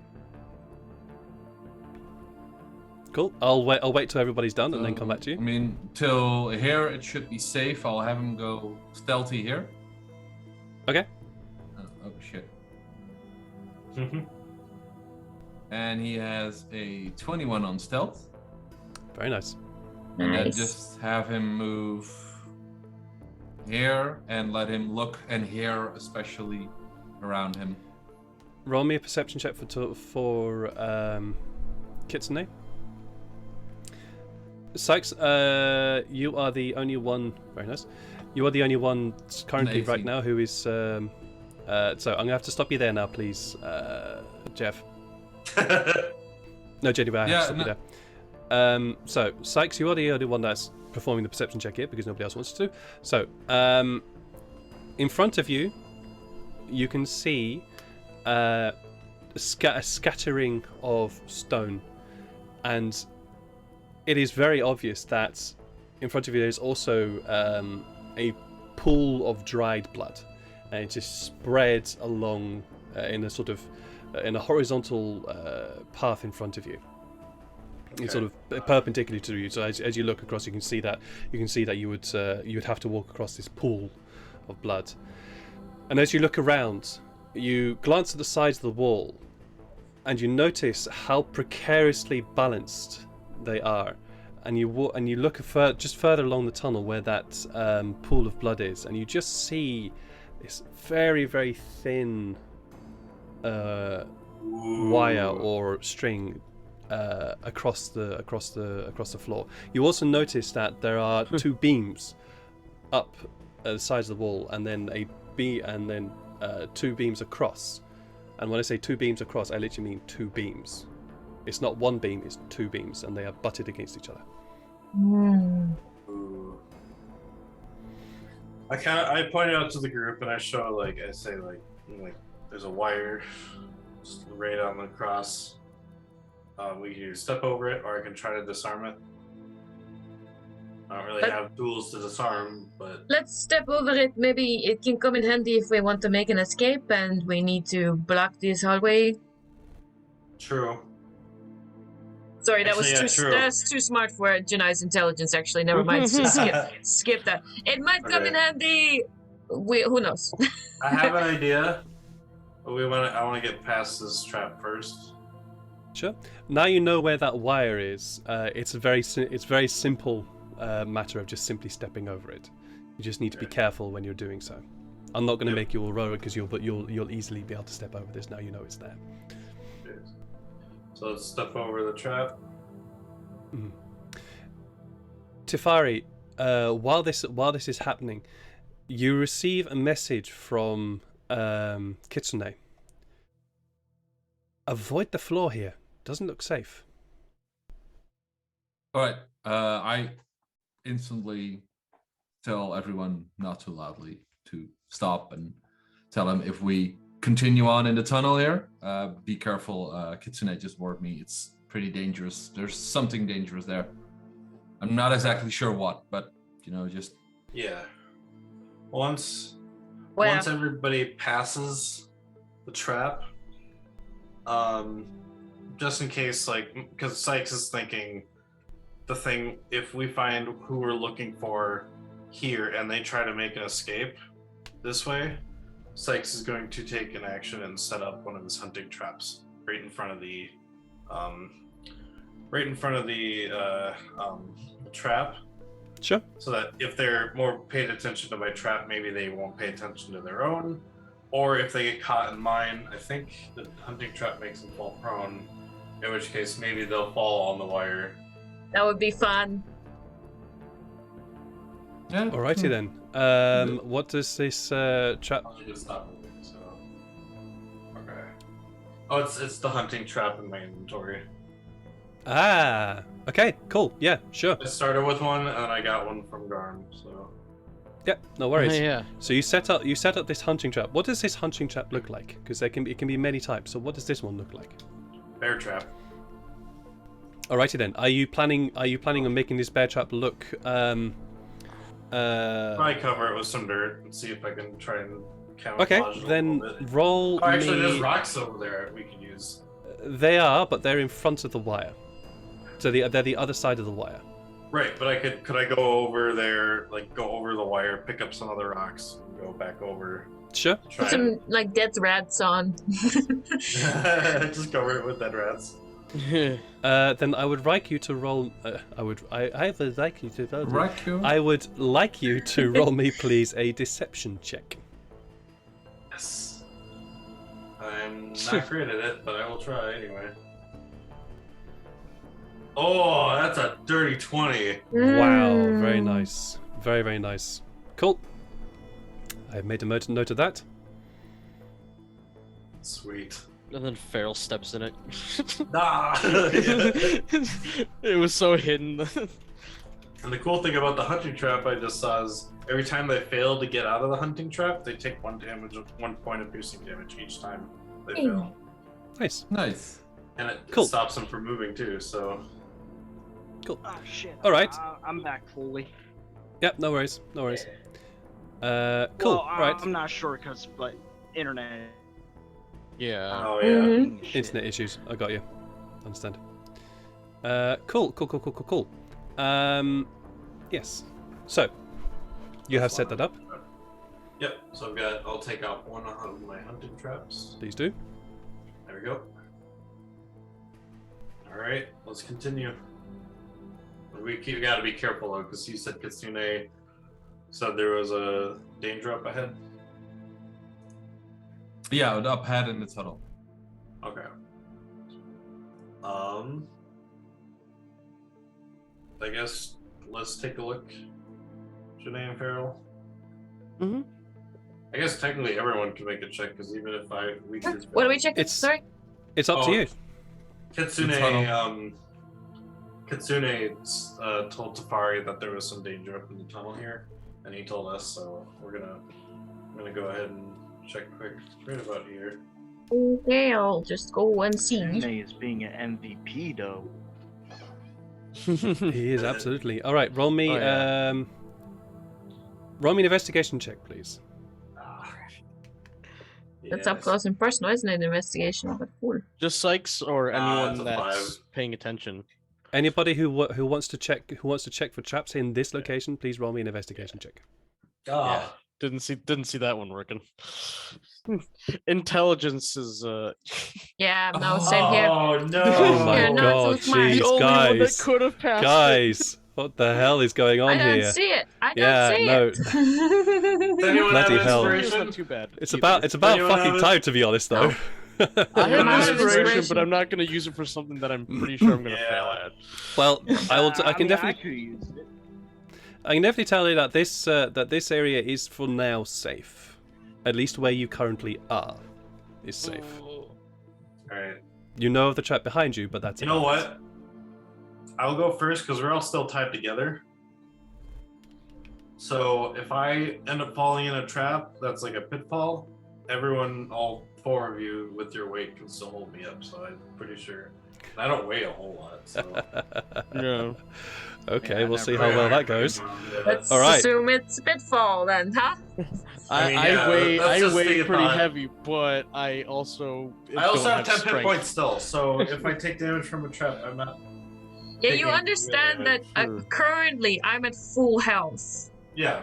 Cool. I'll wait till everybody's done and then come back to I you. mean, till here it should be safe. I'll have him go stealthy here. Okay. Oh shit. Mhm. And he has a 21 on stealth. Very nice. And then Nice. just have him move here and let him look and hear, especially around him. Roll me a perception check for Kitsune. Sykes, you are the only one. Very nice. You are the only one currently right 18. now who is. So I'm gonna have to stop you there now, please, Jeff. No, Jenny, I have to stop you there. So Sykes, you are the only one that's performing the perception check here because nobody else wants to. So in front of you, you can see a scattering of stone, and it is very obvious that in front of you there's also a pool of dried blood, and it just spreads along in a sort of in a horizontal path in front of you. It's sort of perpendicular to you. So as you look across, you can see that you would have to walk across this pool of blood. And as you look around, you glance at the sides of the wall, and you notice how precariously balanced they are. And you look just further along the tunnel where that pool of blood is, and you just see this very, very thin wire or string across the floor. You also notice that there are two beams up at the sides of the wall, and then two beams across. And when I say two beams across, I literally mean two beams. It's not one beam; it's two beams, and they are butted against each other. Ooh. I point out to the group and I show I say there's a wire just right on the cross. We can either step over it or I can try to disarm it. I don't really have tools to disarm, but Let's step over it. Maybe it can come in handy if we want to make an escape and we need to block this hallway. true. Sorry, that Actually, was yeah, true. that's too smart for Janai's intelligence. Actually, never mind. Just skip that. It might come in Okay. handy. Who knows? I have an idea, but I want to get past this trap first. Sure. Now you know where that wire is. It's a very simple matter of just simply stepping over it. You just need to be careful when you're doing so. I'm not going to make you all roll it because you'll easily be able to step over this. Now you know it's there. So let's step over the trap. Tifari, while this is happening, you receive a message from Kitsune. Avoid the floor here. Doesn't look safe. All right. I instantly tell everyone not too loudly to stop and tell them if we continue on in the tunnel here, be careful. Kitsune just warned me. It's pretty dangerous. There's something dangerous there. I'm not exactly sure what, but just Yeah. Once Well, everybody passes the trap, just in case, because Sykes is thinking if we find who we're looking for here and they try to make an escape this way, Sykes is going to take an action and set up one of his hunting traps right in front of the trap. Sure. So that if they're more paid attention to my trap, maybe they won't pay attention to their own. Or if they get caught in mine, I think the hunting trap makes them fall prone, in which case maybe they'll fall on the wire. that would be fun. yeah. Alrighty then. What does this trap? I'll just stop moving, so. Okay. Oh, it's the hunting trap in my inventory. Ah. Okay. Cool. Yeah. Sure. I started with one and I got one from Garm, so. Yeah. No worries. Yeah. So you set up this hunting trap. What does this hunting trap look like? Because it can be many types. So what does this one look like? Bear trap. Alrighty then. Are you planning on making this bear trap look Probably cover it with some dirt and see if I can try and camouflage okay, it a little then bit. roll Oh, actually, me... there's rocks over there we can use. They are, but they're in front of the wire. So they're the other side of the wire. Right, but could I go over there, go over the wire, pick up some other rocks, and go back over? Sure. Try Put some dead rats on. just cover it with dead rats. Then I would like you to roll. I would like you to. Raccoon? I would like you to roll me, please, a deception check. Yes. I'm not great at it, but I will try anyway. Oh, that's a dirty 20. Wow, very nice, very very nice. Cool. I've made a note of that. Sweet. And then Farrell steps in it. Nah. It was so hidden. And the cool thing about the hunting trap I just saw is every time they fail to get out of the hunting trap, they take 1 point of piercing damage each time they fail. Nice. Nice. And it Cool. stops them from moving too, so. Cool. Oh shit. All right. I'm back fully. Yep. No worries. No worries. Cool. Well, All right. I'm not sure but internet. Yeah. Oh, yeah. Mhm. Internet issues. I got you. Understand. Cool. Yes. So, you have set that up. Yep, so I'll take out one of my hunting traps. Please do. There we go. Alright, let's continue. We gotta be careful though, because you said Kitsune said there was a danger up ahead. Yeah, up ahead in the tunnel. Okay. I guess let's take a look. Janae and Farrell. Mm-hmm. I guess technically everyone can make a check because even if we could. What are we checking? It's- Sorry. It's up to you. Kitsune, The tunnel. Kitsune told Tafari that there was some danger up in the tunnel here, and he told us. So I'm gonna go ahead and check quick, right about here. Okay, I'll just go and see. May is being an MVP though. He is absolutely. All right. Roll me. Oh, yeah. Roll me an investigation check, please. That's up close and personal, isn't it? Investigation, but cool. Just Sykes or it's anyone a that's 5. paying attention. Anybody who wants to check for traps in this location, please roll me an investigation check. Ah, Didn't see that one working. Intelligence is Yeah, no, same here. Oh no! Oh my You're not so god, smart. jeez, the only one that guys, could have passed. guys, what the hell is going on I don't here? see it. I don't Yeah, see no. it. Does anyone Bloody have hell. It's inspiration? not too bad. It's either. about Anyone fucking have time, to be honest, though. I I'm have out of inspiration, inspiration. but I'm not going to use it for something that I'm pretty sure I'm going to Yeah. fail at. Well, I mean, can definitely. I could use it. I can definitely tell you that this area is for now safe. At least where you currently are is safe. Alright. You know of the trap behind you, but that's You know about it. what? I'll go first because we're all still tied together. So if I end up falling in a trap that's like a pitfall, everyone, all 4 of you with your weight can still hold me up. So I'm pretty sure. I don't weigh a whole lot. So. Yeah. Okay, Yeah, we'll see how never- well that goes. Let's All right. assume it's Pitfall then, huh? I mean, I yeah, weigh let's just take pretty a thought. heavy, but I also I also don't have 10 hit strength. points still. So if I take damage from a trap, I'm not. Yeah, you taking understand that sure. currently I'm at full health, Yeah.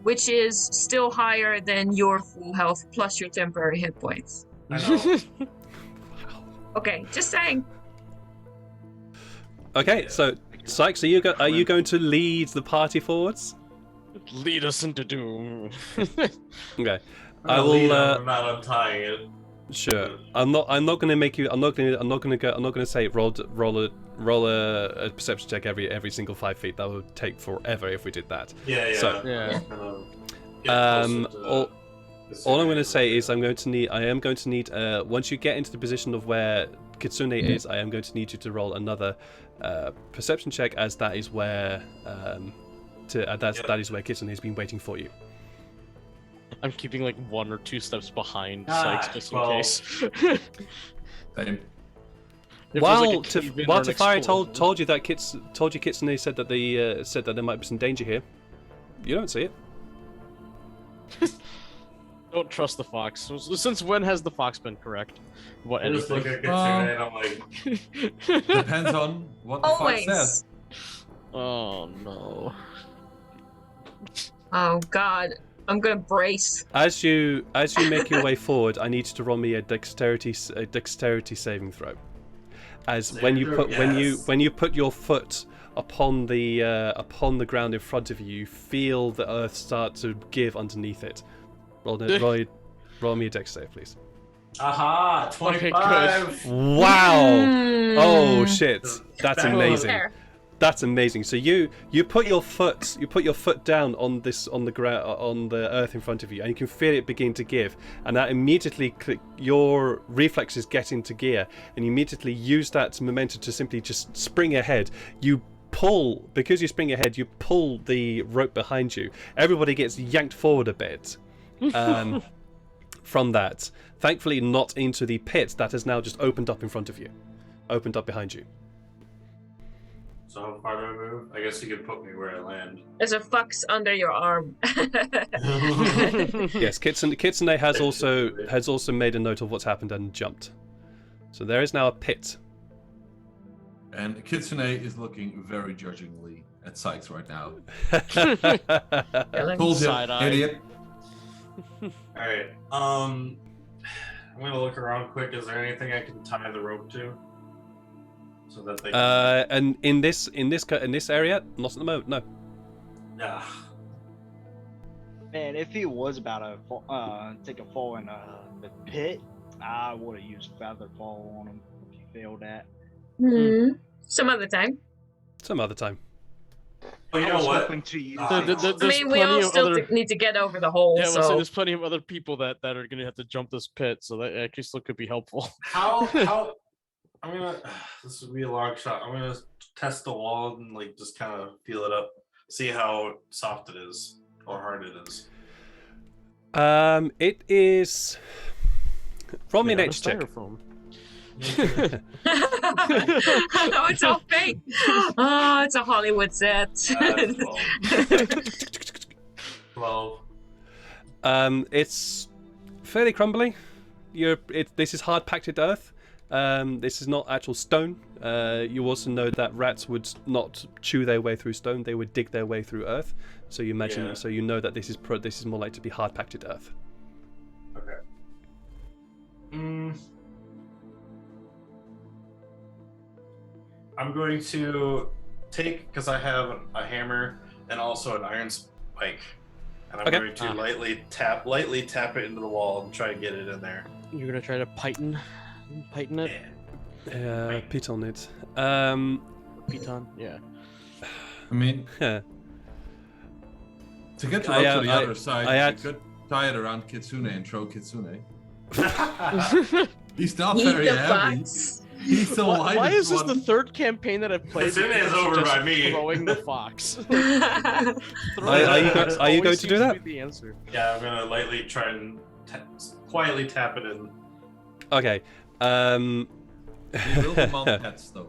which is still higher than your full health plus your temporary hit points. I know. Okay, just saying. Okay, so Sykes, are you going to lead the party forwards? Lead us into doom. Okay, I'm I not will. leading, I'm not untying it. Sure. I'm not going to make you. I'm not going to say roll a perception check every single 5 feet. That would take forever if we did that. Yeah. So- Yeah. All I'm going to say is I am going to need once you get into the position of where Kitsune is, I am going to need you to roll another perception check, as that is where that is where Kitsune has been waiting for you. I'm keeping like 1 or 2 steps behind Ah, Sykes just in 12. case. Same. If While there's, like, a cave-in or an Tafari explosion. told you that Kitsune said that there might be some danger here, you don't see it. Don't trust the fox. Since when has the fox been correct? What I just look anything? at Kitsune and I'm like, Depends on what the fox Always. says. Oh no. Oh God, I'm gonna brace. As you make your way forward, I need you to roll me a dexterity saving throw. As when you put when you put your foot upon the ground in front of you, you feel the earth start to give underneath it. Roll me a dex save, please. aha, 25. Wow! Oh shit! That's Back amazing. There. That's amazing. So you put your foot down on the earth in front of you, and you can feel it begin to give, and that immediately your reflexes get into gear, and you immediately use that momentum to simply just spring ahead. You pull, because you spring ahead, you pull the rope behind you. Everybody gets yanked forward a bit from that. Thankfully, not into the pit that has now just opened up in front of you, opened up behind you. So how far do I move? I guess you could put me where I land. There's a fox under your arm. Yes, Kitsune has also made a note of what's happened and jumped. So there is now a pit. And Kitsune is looking very judgingly at Sykes right now. Told you, Side-eye. idiot. Alright. I'm gonna look around quick. Is there anything I can tie the rope to? So that they can... And in this area, not at the moment. No. Yeah. Man, if he was about to take a fall in the pit, I would have used feather fall on him if he failed that. Some other time. Some other time. Oh, you I know was what? hoping to use I it. I mean, we all still need to get over the hole. Yeah, so so there's plenty of other people that are gonna have to jump this pit, so that actually still could be helpful. How I'm gonna this would be a long shot. I'm gonna test the wall and like just kind of feel it up, see how soft it is or hard it is. It is. Roll me an Made out H of check. styrofoam. oh, it's all fake. Oh, it's a Hollywood set. 12. It's fairly crumbly. This is hard packed earth. This is not actual stone. You also know that rats would not chew their way through stone; they would dig their way through earth. So you imagine, Yeah. so you know that this is more like to be hard packed earth. Okay. I'm going to take, because I have a hammer and also an iron spike, and I'm Okay. going to lightly tap it into the wall and try to get it in there. You're gonna try to python it? Pit on it. Piton? Yeah. I mean, To get the I, rope to the I- other side, I had- you could tie it around Kitsune and throw Kitsune. He's not Eat very the heavy. fox. He's the Why lightest is this one. the third campaign that I've played? Kitsune that is it's over just by me. Throwing the fox. Are you going to do that? The answer. Yeah, I'm gonna lightly try and quietly tap it in. Okay. You will them on pets, though.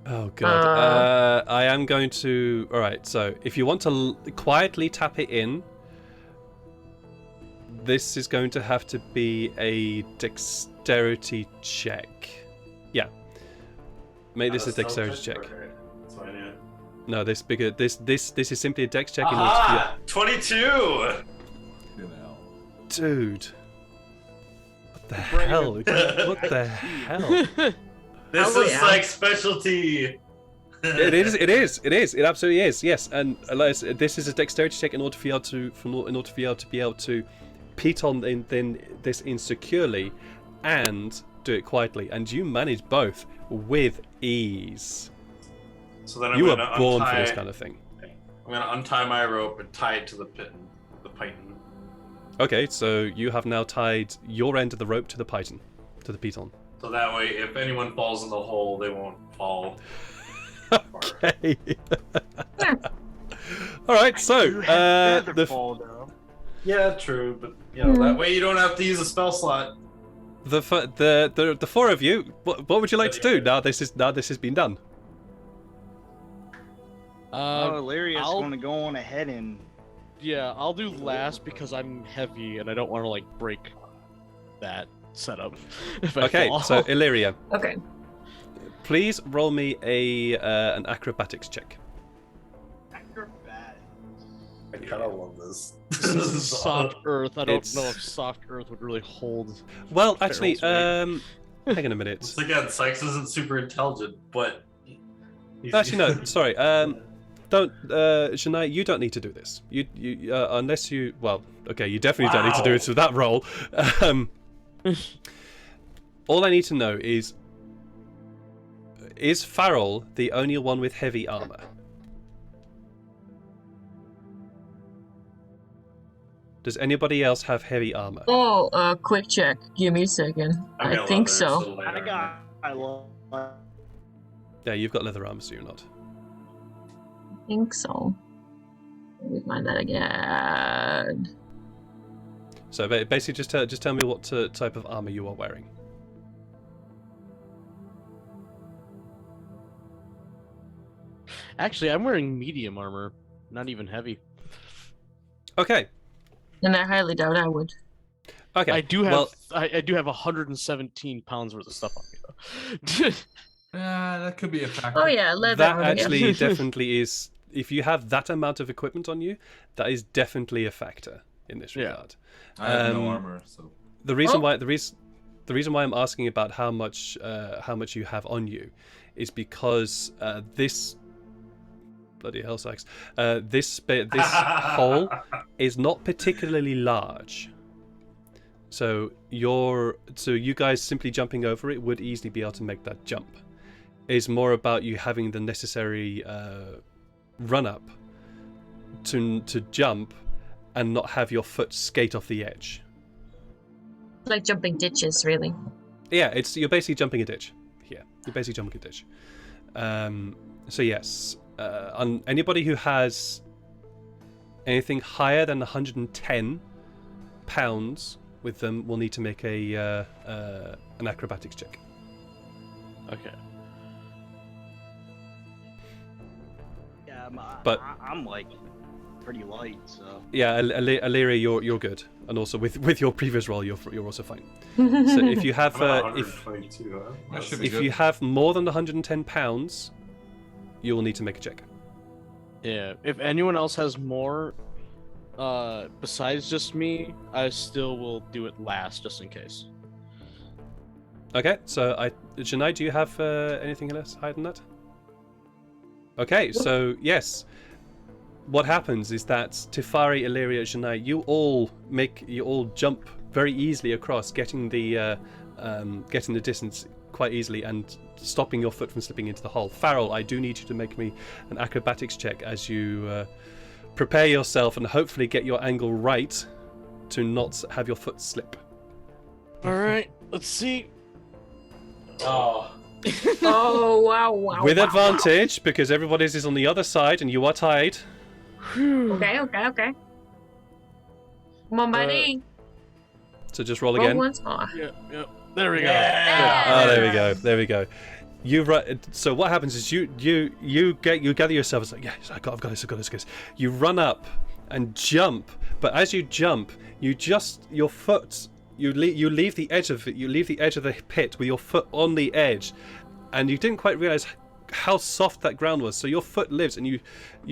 Oh god. I am going to. All right. So if you want to quietly tap it in, this is going to have to be a dexterity check. Yeah. Make this a dexterity check. Okay, that's fine, yeah. No, this is simply a dex check in order Aha! 22! You know. Dude. What the hell? What the hell? This Oh, is yeah. like specialty. It is. It absolutely is. Yes, and this is a dexterity check in order for you to be able to piton this in securely and do it quietly, and you manage both with ease. So then I'm You gonna are born untie, for this kind of thing. I'm gonna untie my rope and tie it to the python. Okay, so you have now tied your end of the rope to the piton. So that way, if anyone falls in the hole, they won't fall. Okay. All right. So the Yeah, true, but you know that way you don't have to use a spell slot. the four of you. What would you like to do now? This has been done. Illyria's I'll- going to go on ahead and. Yeah, I'll do last because I'm heavy and I don't want to like break that setup. If I Okay. fall. So Illyria, Okay. please roll me an acrobatics check. I kind of love this. This is soft earth. I don't It's- know if soft earth would really hold. Well, actually, Feral's hang on a minute. Once again, Sykes isn't super intelligent, but Actually, no. Sorry. Don't, Shania, you don't need to do this. You unless you. Well, okay, you definitely don't need to do Wow. it with that roll. All I need to know is Farrell the only one with heavy armor? Does anybody else have heavy armor? Oh, quick check. Give me a second. I I got think leather, so. light I armor. got. I love. Yeah, you've got leather armor, so you're not. I think so. Let me find that again. So basically, just tell me what type of armor you are wearing. Actually, I'm wearing medium armor, not even heavy. Okay. And I highly doubt I would. Okay. I do have Well, I do have 117 pounds worth of stuff on me though. Yeah, that could be a factor. Oh yeah, leather. that armor, yeah. actually definitely is. If you have that amount of equipment on you, that is definitely a factor in this Yeah. regard. I have no Um, armor, so. The reason Oh. why the reason why I'm asking about how much you have on you is because this bloody hell Sykes, this hole is not particularly large. So you guys simply jumping over it would easily be able to make that jump. It's more about you having the necessary run up to jump and not have your foot skate off the edge. It's like jumping ditches, really. Yeah, you're basically jumping a ditch. Yeah, you're basically jumping a ditch. So yes, on anybody who has anything higher than 110 pounds with them will need to make an acrobatics check. Okay. Yeah, But- I'm like pretty light, so. Yeah, Illyria, you're good, and also with your previous roll, you're also fine. So if you have I'm at if 122. Huh? That should be if good. you have more than 110 pounds, you will need to make a check. Yeah. If anyone else has more, besides just me, I still will do it last just in case. Okay, so Janai, do you have anything else higher than that? Okay, so yes. What happens is that Tifari, Illyria, Janai, you all jump very easily across, getting the distance quite easily and stopping your foot from slipping into the hole. Farrell, I do need you to make me an acrobatics check as you prepare yourself and hopefully get your angle right to not have your foot slip. All right, let's see. Oh. Oh wow! With wow. advantage, because everybody's is on the other side and you are tied. Okay. Come on, buddy. So just roll Roll again. once more. Yeah. There we go. Yeah. Oh, there we go. You so what happens is you gather yourself. It's like, yes, I've got this. You run up and jump, but as you jump, your foot. You leave the edge of it. You leave the edge of the pit with your foot on the edge, and you didn't quite realize how soft that ground was. So your foot lives, and you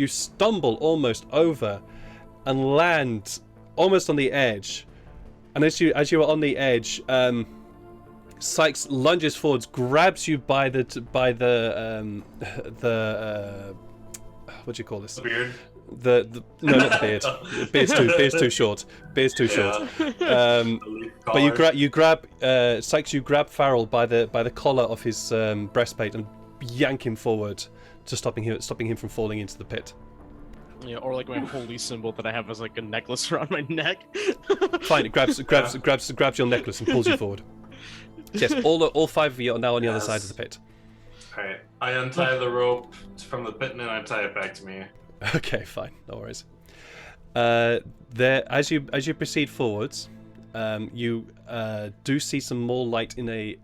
stumble almost over, and land almost on the edge. And as you are on the edge, Sykes lunges forwards, grabs you by the what do you call this? The beard. No, not the beard. Beard's too short. But you grab Sykes. You grab Farrell by the collar of his breastplate and yank him forward, to stopping him from falling into the pit. Yeah, or like my holy symbol that I have as like a necklace around my neck. Fine, it grabs your necklace and pulls you forward. Yes, all five of you are now on the other side of the pit. Alright, I untie the rope from the pit and then I tie it back to me. Okay, fine, no worries. There, as you proceed forwards, you do see some more light in a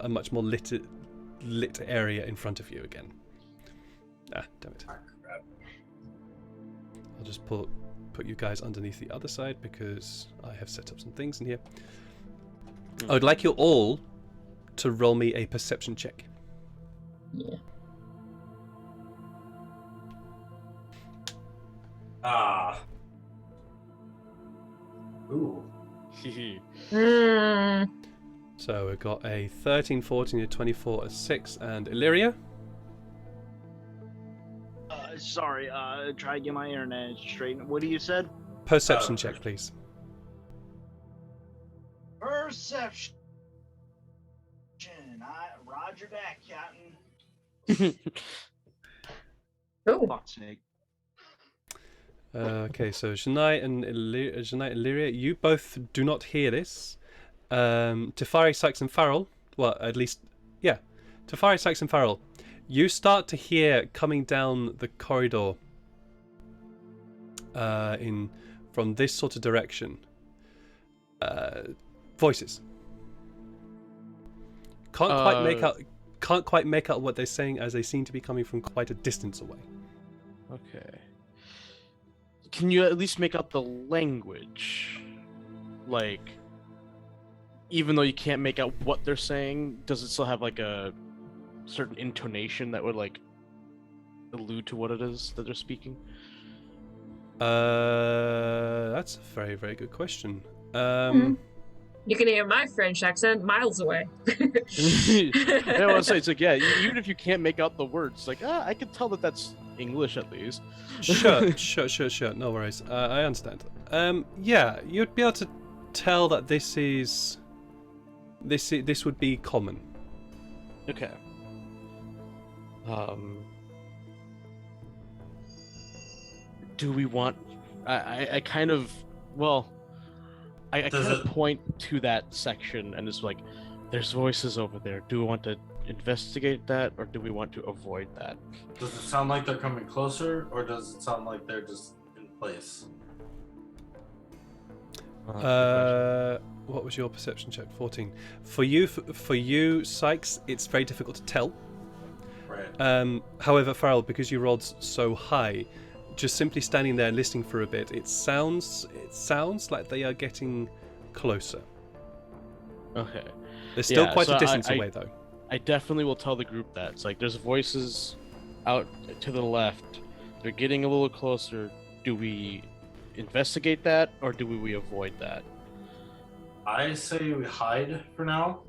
much more lit area in front of you again. Ah, damn it! I'll just put you guys underneath the other side because I have set up some things in here. I would like you all to roll me a perception check. Yeah. Ah. Ooh. So we've got a 13, 14, a 24, a 6, and Illyria. Sorry, try to get my internet straight. What do you said? Perception check, please. Perception. Roger that, Captain. Ooh. Fuck's sake. Okay, so Janai and Illyria, you both do not hear this. Tefari, Sykes, and Farrell, well, at least, yeah. Tefari, Sykes, and Farrell, you start to hear coming down the corridor from this sort of direction. Voices. Can't quite make out what they're saying, as they seem to be coming from quite a distance away. Okay. Can you at least make out the language? Like, even though you can't make out what they're saying, does it still have like a certain intonation that would like allude to what it is that they're speaking? That's a very, very good question. You can hear my French accent miles away. Yeah, well, it's like, yeah, even if you can't make out the words, like, I can tell that that's English at least. Sure. No worries. I understand. Yeah, you'd be able to tell that this would be common. Okay. Do we want? I kind of, well, I kind of point to that section and it's like, there's voices over there. Do we want to investigate that, or do we want to avoid that? Does it sound like they're coming closer, or does it sound like they're just in place? What was your perception check? 14. For you, Sykes, it's very difficult to tell. Right. However, Farrell, because you rolled so high, just simply standing there listening for a bit, it sounds like they are getting closer. Okay. They're still quite a distance away, though. I definitely will tell the group that. It's like, there's voices out to the left. They're getting a little closer. Do we investigate that, or do we avoid that? I say we hide for now.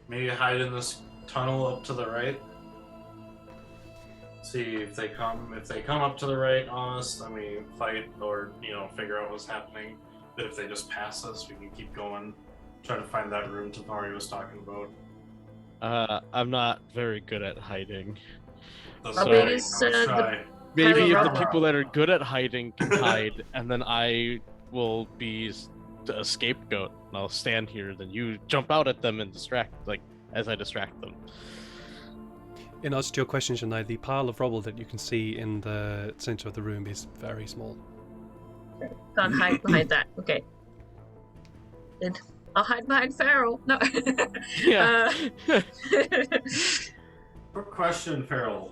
Maybe hide in this tunnel up to the right. See if they come. If they come up to the right on us, then we fight, or figure out what's happening. But if they just pass us, we can keep going, try to find that room Tafari was talking about. I'm not very good at hiding. That's How all big right, is, let's the- try. Maybe Pile if of the rubble. people that are good at hiding can hide, and then I will be a scapegoat, and I'll stand here, then you jump out at them and distract, as I distract them. In answer to your question, Janai, the pile of rubble that you can see in the center of the room is very small. Can't hide behind that. Okay. Good. I'll hide behind Farrell. No. Yeah. Quick question, Farrell.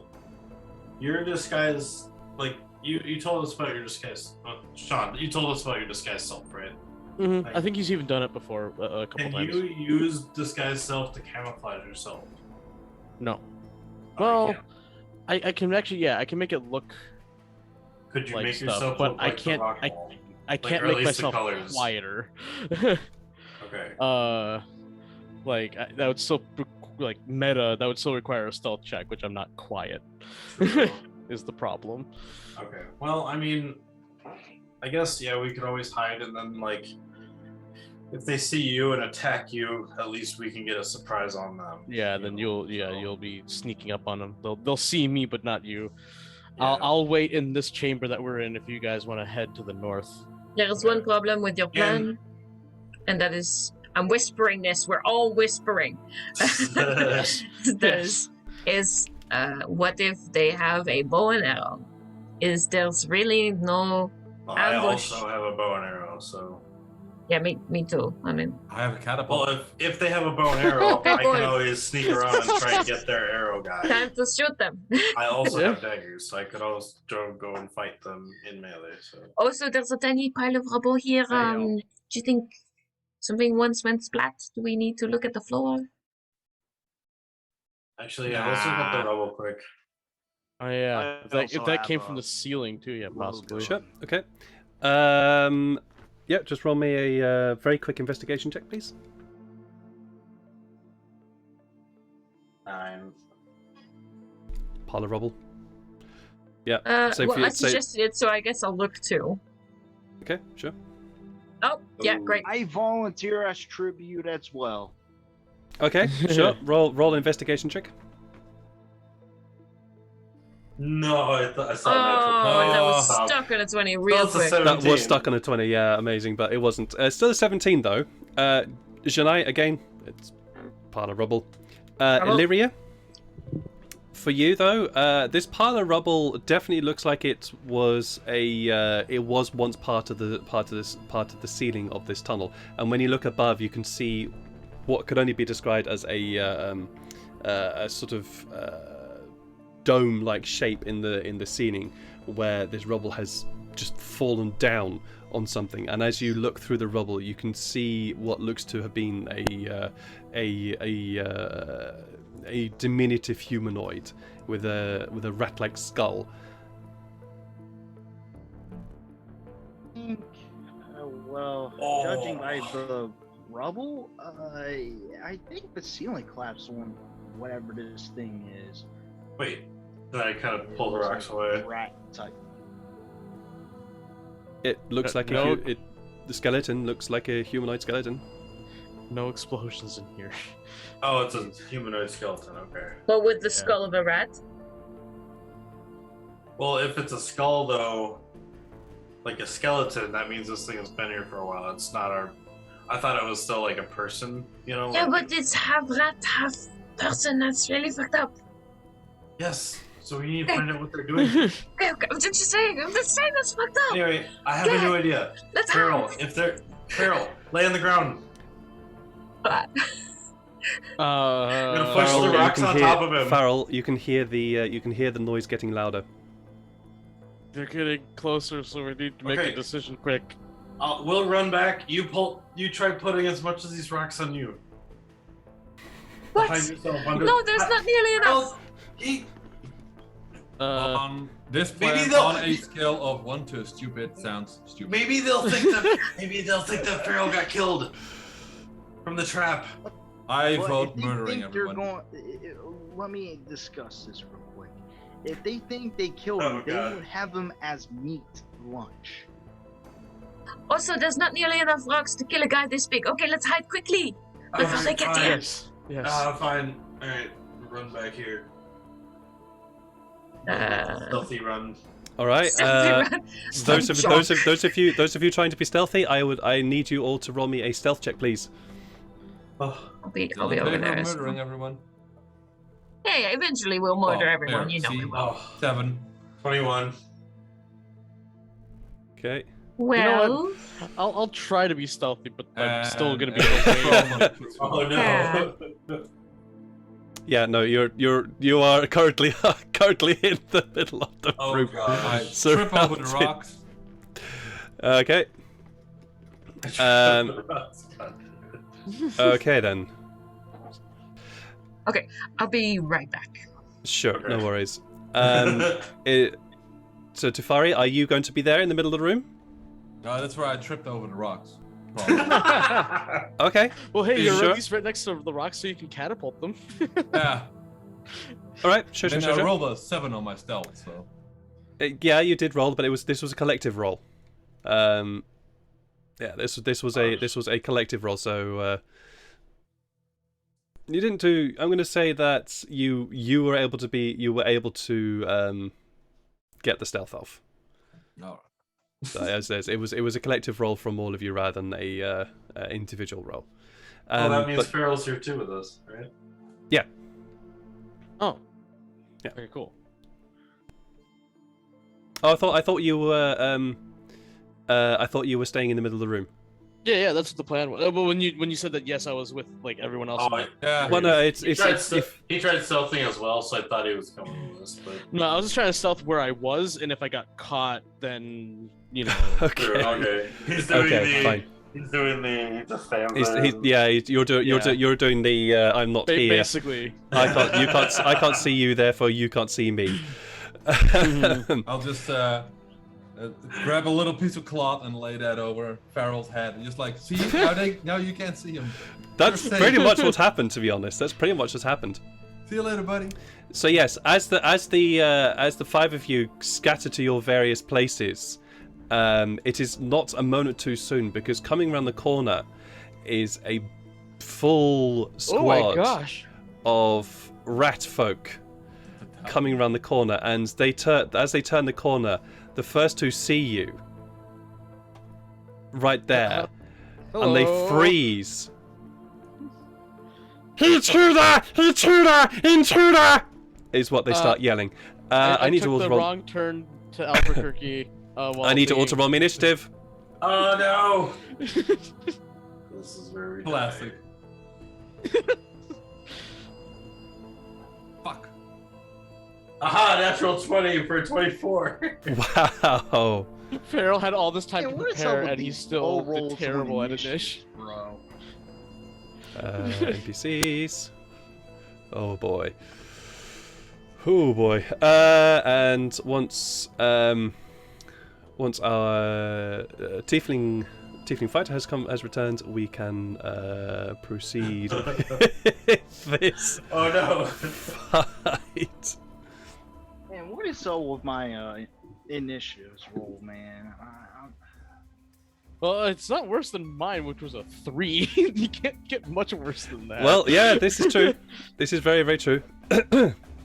Your disguise, like you told us about your disguise. Sean, you told us about your disguise self, right? I think he's even done it before a couple Can times. you use disguise self to camouflage yourself? No. Oh, Well, you can't. I can actually, yeah, I can make it look. Could you like make stuff, yourself but look I like the can't- rock wall? I can't or at make least the myself colours. quieter. Okay. That would still meta. That would still require a stealth check, which I'm not quiet. True. Is the problem. Okay. Well, I mean, I guess yeah, we could always hide, and then if they see you and attack you, at least we can get a surprise on them. Yeah, then know, you'll be sneaking up on them. They'll see me, but not you. Yeah. I'll wait in this chamber that we're in if you guys want to head to the north. There is one problem with your plan, and that is, I'm whispering this. We're all whispering. What if they have a bow and arrow? There's really no. Well, I Ambush. also have a bow and arrow, so. Yeah, me too. I mean, I have a catapult. Well, if they have a bow and arrow, Okay, I can boys. always sneak around and try and get their arrow guy. time to shoot them. I also Yeah. have daggers, so I could also go and fight them in melee. So Also, there's a tiny pile of rubble here. Do you think something once went splat? Do we need to look at the floor? actually, yeah, let's look up the rubble quick. Oh yeah, I if also that have came a from the ceiling too, yeah, possibly. Sure. Okay. Yeah, just roll me a very quick investigation check, please. 9. Pile of rubble. Yeah. So if Well, you I say- suggested it, so I guess I'll look too. Okay, sure. Oh, yeah, Ooh. great. I volunteer as tribute as well. Okay, sure. Roll an investigation check. No, I Oh, saw that was natural. stuck on a 20 real That's a quick. 17. That was stuck on a 20, yeah, amazing, but it wasn't. Still a 17 though. Janai, again, it's pile of rubble. Rubble. Illyria, for you though, this pile of rubble definitely looks like it was once part of the ceiling of this tunnel. And when you look above, you can see what could only be described as a sort of dome-like shape in the ceiling, where this rubble has just fallen down on something. And as you look through the rubble, you can see what looks to have been a diminutive humanoid with a rat-like skull. Judging by the rubble, I think the ceiling collapsed on whatever this thing is. Wait, then I kind of pull the rocks away. Rat type. It looks like no. the skeleton looks like a humanoid skeleton. No explosions in here. Oh, it's a humanoid skeleton. Okay. But with the skull of a rat? Well, if it's a skull, though, like a skeleton, that means this thing has been here for a while. It's not our. I thought it was still like a person, you know? Yeah, like- but it's half rat, half person. That's really fucked up. Yes. So we need to find out what they're doing. Okay, I'm just saying that's fucked up. Anyway, I have a new idea. Let's Carol, hide. if they're Carol, lay on the ground. I'm gonna push Farrell, the you rocks can on hear- top of him. Farrell, you can hear the noise getting louder. They're getting closer, so we need to make Okay. a decision quick. We'll run back. You try putting as much of these rocks on you. What? Hide yourself under. No, there's not nearly enough. Well, he- On this Maybe plan, they'll- on a scale of 1 to stupid, sounds stupid. maybe they'll think that Pharaoh got killed from the trap. I But vote if they murdering think they're everyone. let me discuss this real quick. If they think they killed Oh, him, they God. would have him as meat lunch. Also, there's not nearly enough rocks to kill a guy this big. Okay, let's hide quickly before they get fine. here. Yes. Fine. Alright, run back here. Uh, Stealthy run. All right. Stealthy run. Those of you trying to be stealthy, I need you all to roll me a stealth check, please. Oh, I'll be Still in over favor there. of as murdering well. everyone. Hey, eventually we'll murder Oh, everyone. there, You know see? we will. oh, 7. 21. Okay. Well, I'll try to be stealthy, but I'm still gonna be And- away. Oh Yeah. no. Yeah, no, you are currently in the middle of the Oh room. god. I trip over the Surrounded. rocks. Okay. Okay then. I'll be right back. Sure, Okay. no worries. So Tufari, are you going to be there in the middle of the room? That's where I tripped over the rocks. Probably. Okay. Well, hey, You you're sure? at least right next to the rocks, so you can catapult them. Yeah. All right. Sure. Then I rolled a 7 on my stealth, so. Yeah, you did roll, but this was a collective roll. Yeah, this was a collective roll. So you didn't do. I'm going to say that you were able to get the stealth off. No. So as it was a collective roll from all of you rather than a individual roll. Well, that means But Farrell's here too with us, right? Oh. Yeah. Okay, cool. oh, I thought you were I thought you were staying in the middle of the room. Yeah, that's what the plan was. But when you said that, yes, I was with like everyone else. Oh, Yeah. Well, no, it's he tried if stealthing as well, so I thought he was coming with us, but No, I was just trying to stealth where I was, and if I got caught, then you know. Sure, okay. okay. He's doing Okay, fine. He's doing the stand You're doing the I'm not here. Basically. I can't see you, therefore you can't see me. I'll just grab a little piece of cloth and lay that over Farrell's head, and just like, see, now you can't see him. That's You're pretty safe. much what's happened, to be honest. That's pretty much what's happened. See you later, buddy. So yes, as the five of you scatter to your various places, it is not a moment too soon, because coming around the corner is a full Oh my squad gosh. of rat folk coming around the corner, and as they turn the corner, the first two see you right there, and they Hello. freeze. Intruder! Intruder! Intruder! Is what they start yelling. I need to took the auto roll. wrong turn to Albuquerque. I need to auto roll me initiative. Oh no! This is very Classic. Fuck. Aha! Natural 20 for 24. Wow. Farrell had all this time Yeah, to what is up prepare, with and these he's still low rolls terrible on at Inish. Bro. NPCs. Oh boy. Oh boy. And once our tiefling fighter has returned, we can proceed with this Oh no! fight. Man, what is up with my initiatives roll, man? Well, it's not worse than mine, which was a 3. You can't get much worse than that. Well, yeah, this is true. This is very, very true.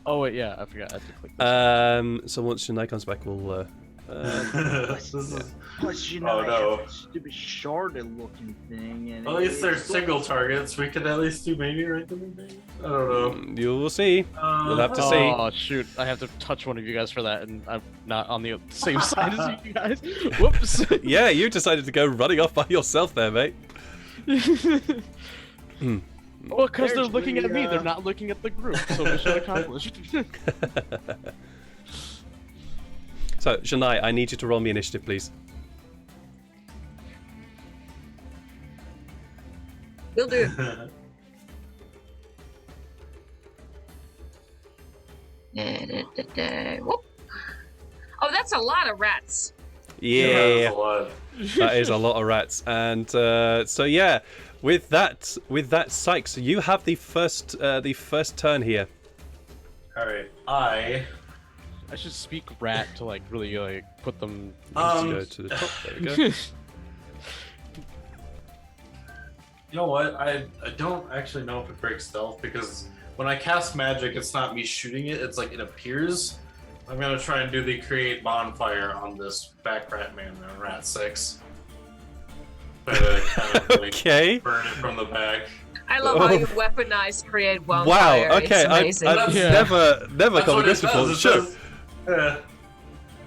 Oh wait, yeah, I forgot. I had to click this. So once Shunai comes back, we'll. This is. Plus, you know, Oh, I no. have that stupid sharded looking thing, and Well, at least they're it's single targets. We could at least do maybe right there. Maybe? I don't know. You will see. We'll have to see. Oh shoot! I have to touch one of you guys for that, and I'm not on the same side as you guys. Whoops. Yeah, you decided to go running off by yourself there, mate. Well, because they're There's looking at me, the, they're not looking at the group. So mission accomplished. So, Shunai, I need you to roll me initiative, please. Will do. Whoop. Oh, that's a lot of rats. Yeah, That's a lot. that is a lot of rats. And so yeah, with that, Sykes, you have the first turn here. All right, I I should speak rat to like really like put them. Go to the top. There we go. You know what? I don't actually know if it breaks stealth because when I cast magic, it's not me shooting it. It's like it appears. I'm gonna try and do the create bonfire on this back rat man in rat 6. Try to kind of like Okay. burn it from the back. I love how you weaponize create Wow. wildfire. Okay. It's amazing. I've Yeah. never That's come what across it before. does. Sure.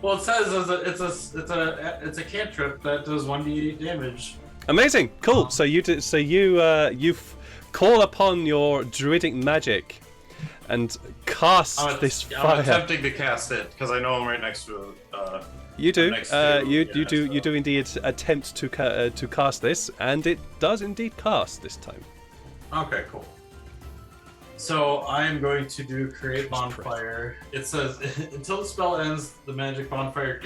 Well, it says it's a cantrip that does 1d8 damage. Amazing. Cool. So you call upon your druidic magic and cast this I'm fire. attempting to cast it because I know I'm right next to it. You do. next to- You do indeed attempt to cast this, and it does indeed cast this time. Okay, cool. So I am going to do create bonfire. It says until the spell ends, the magic bonfire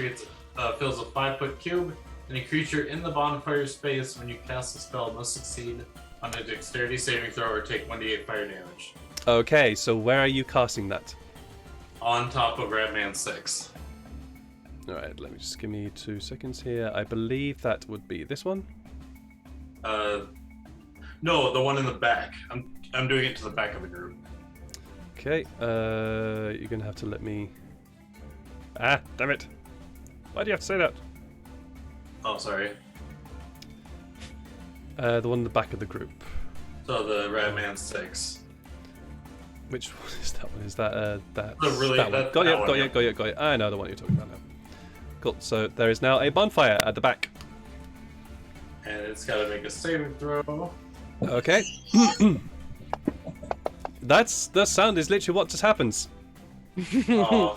fills a 5-foot cube. Any creature in the bonfire space when you cast the spell must succeed on a dexterity saving throw or take 1d8 fire damage. Okay, so where are you casting that? On top of Ratman 6. All right, let me just give me 2 seconds here. I believe that would be this one. No, the one in the back. I'm doing it to the back of the group. Okay, you're gonna have to let me. Ah, damn it! Why do you have to say that? Oh, sorry. The one in the back of the group. So the Ratman 6. Which one is that one? Is that that? Really, that one. that- Got that it, one, got yeah. it, got it, got it. I know the one you're talking about now. Cool. So there is now a bonfire at the back. And it's got to make a saving throw. Okay. The sound is literally what just happens. Oh.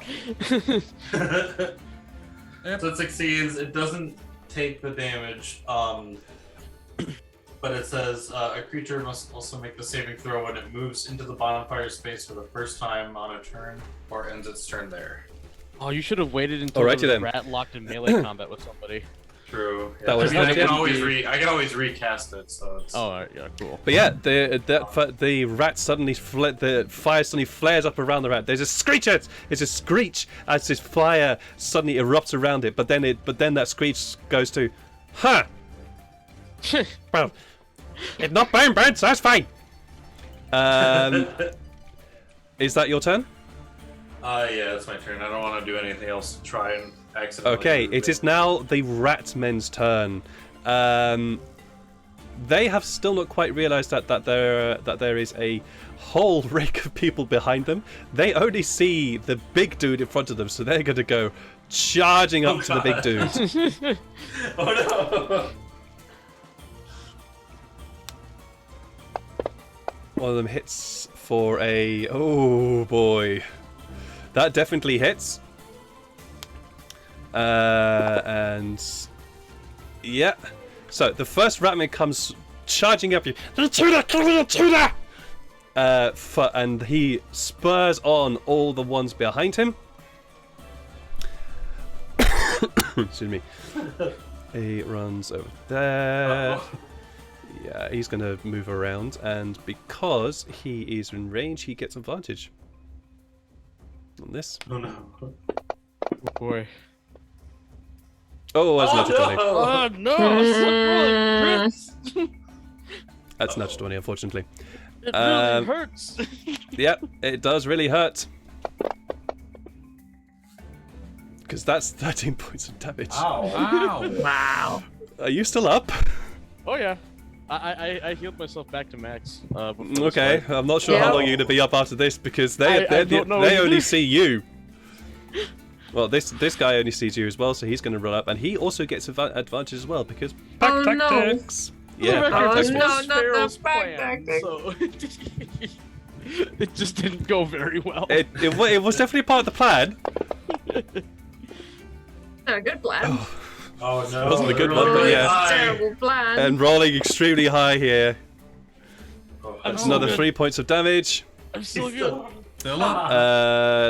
Yep. So it succeeds. It doesn't take the damage. But it says a creature must also make the saving throw when it moves into the bonfire space for the first time on a turn or ends its turn there. Oh, you should have waited until Alrighty the then. rat locked in melee combat with somebody. True. That was I mean, I can not always DnD. I can always recast it. So it's... Oh, yeah, cool. But yeah, the rat suddenly the fire suddenly flares up around the rat. There's a screech. It's a screech as this fire suddenly erupts around it. But then that screech goes to, huh? Well, it's not burn, so that's fine. Is that your turn? Yeah, it's my turn. I don't want to do anything else to try and accidentally. Okay, do it is now the Ratmen's turn. They have still not quite realised that there is a whole rake of people behind them. They only see the big dude in front of them, so they're going to go charging up to the big dude. Oh no! One of them hits for a... Oh boy. That definitely hits. And... Yeah. So, the first Ratman comes charging up you. Intruder! Kill the intruder! And he spurs on all the ones behind him. Excuse me. He runs over there. Uh-oh. Yeah, he's going to move around, and because he is in range, he gets advantage on this. Oh no! Oh, boy. Oh, that's Oh, natural 20. no! Oh, no! It's like rolling That's natural 20, unfortunately. It really Um, hurts. Yep, it does really hurt. Because that's 13 points of damage. Ow! Wow. Wow. Are you still up? Oh, yeah. I healed myself back to max. Before this Okay, fight. I'm not sure how Yeah. long you're going to be up after this, because I they don't know only either. see you. Well, this guy only sees you as well, so he's going to run up, and he also gets advantage as well, because pack Oh, no. tactics. For the Yeah, record, pack this Oh, tactics. no, was not the Sparrow's back plan, tactic. so it just didn't go very well. It was definitely part of the plan. A good plan. Oh no! Wasn't a good they're one, but really yeah. high. Terrible plan. And rolling extremely high here. Oh, I'm That's still another good. 3 points of damage. I'm still He's good. Still up.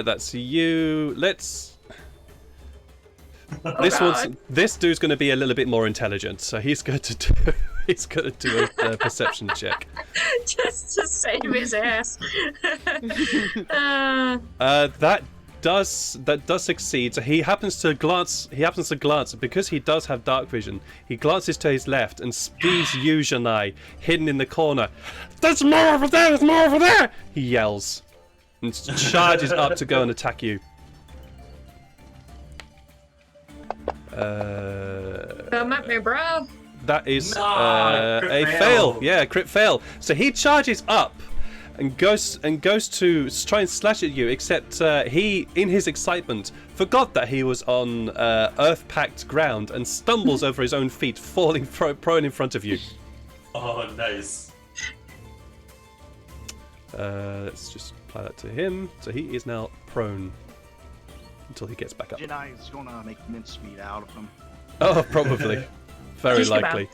That's you. Let's. Oh, This God. this dude's going to be a little bit more intelligent, so he's going to do a perception check. Just to save his ass. That does succeed. So he happens to glance because he does have dark vision. He glances to his left and sees you, Janai, hidden in the corner. There's more over there. There's more over there. He yells and charges up to go and attack you. Come at me, bro. That is Nah, crit a fail. Yeah, crit fail. So he charges up and goes to try and slash at you, except he, in his excitement, forgot that he was on earth-packed ground and stumbles over his own feet, falling prone in front of you. Oh, nice. Let's just apply that to him. So he is now prone until he gets back up. Jedi is gonna make mincemeat out of him. Oh, probably. Very Shish kebab. likely.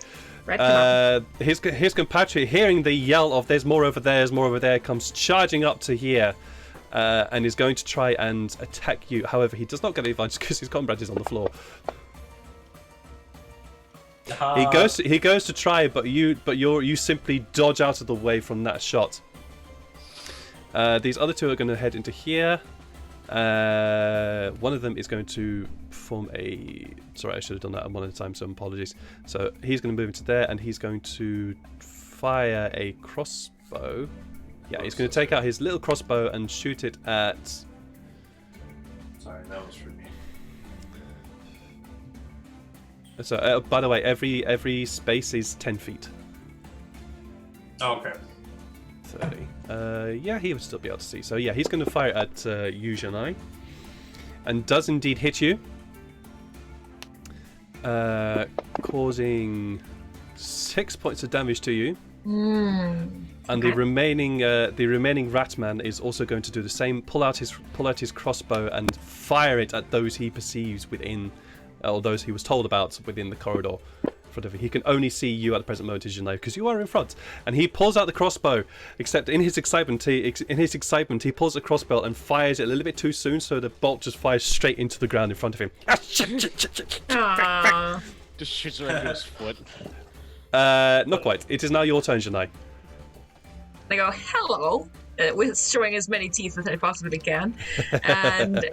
Red kebab. His compatriot, hearing the yell of "There's more over there," comes charging up to here, and is going to try and attack you. However, he does not get the advantage because his comrade is on the floor. He goes to try, but you simply dodge out of the way from that shot. These other two are going to head into here. One of them is going to form a... Sorry, I should have done that one at a time, so apologies. So he's going to move into there, and he's going to fire a crossbow. Yeah, he's going to take out his little crossbow and shoot it at... Sorry, that was for me. So, by the way, every space is 10 feet. Oh, okay. 30. Yeah, he would still be able to see. So yeah, he's going to fire at you, Janai, and does indeed hit you, causing 6 points of damage to you. And the remaining Ratman is also going to do the same. Pull out his crossbow and fire it at those he perceives within, or those he was told about within the corridor. He can only see you at the present moment, Janai, because you are in front. And he pulls out the crossbow, except in his excitement, he pulls the crossbow and fires it a little bit too soon, so the bolt just fires straight into the ground in front of him. Aww. Just shoots right into his foot. Not quite. It is now your turn, Janai. I go, hello, with showing as many teeth as I possibly can. And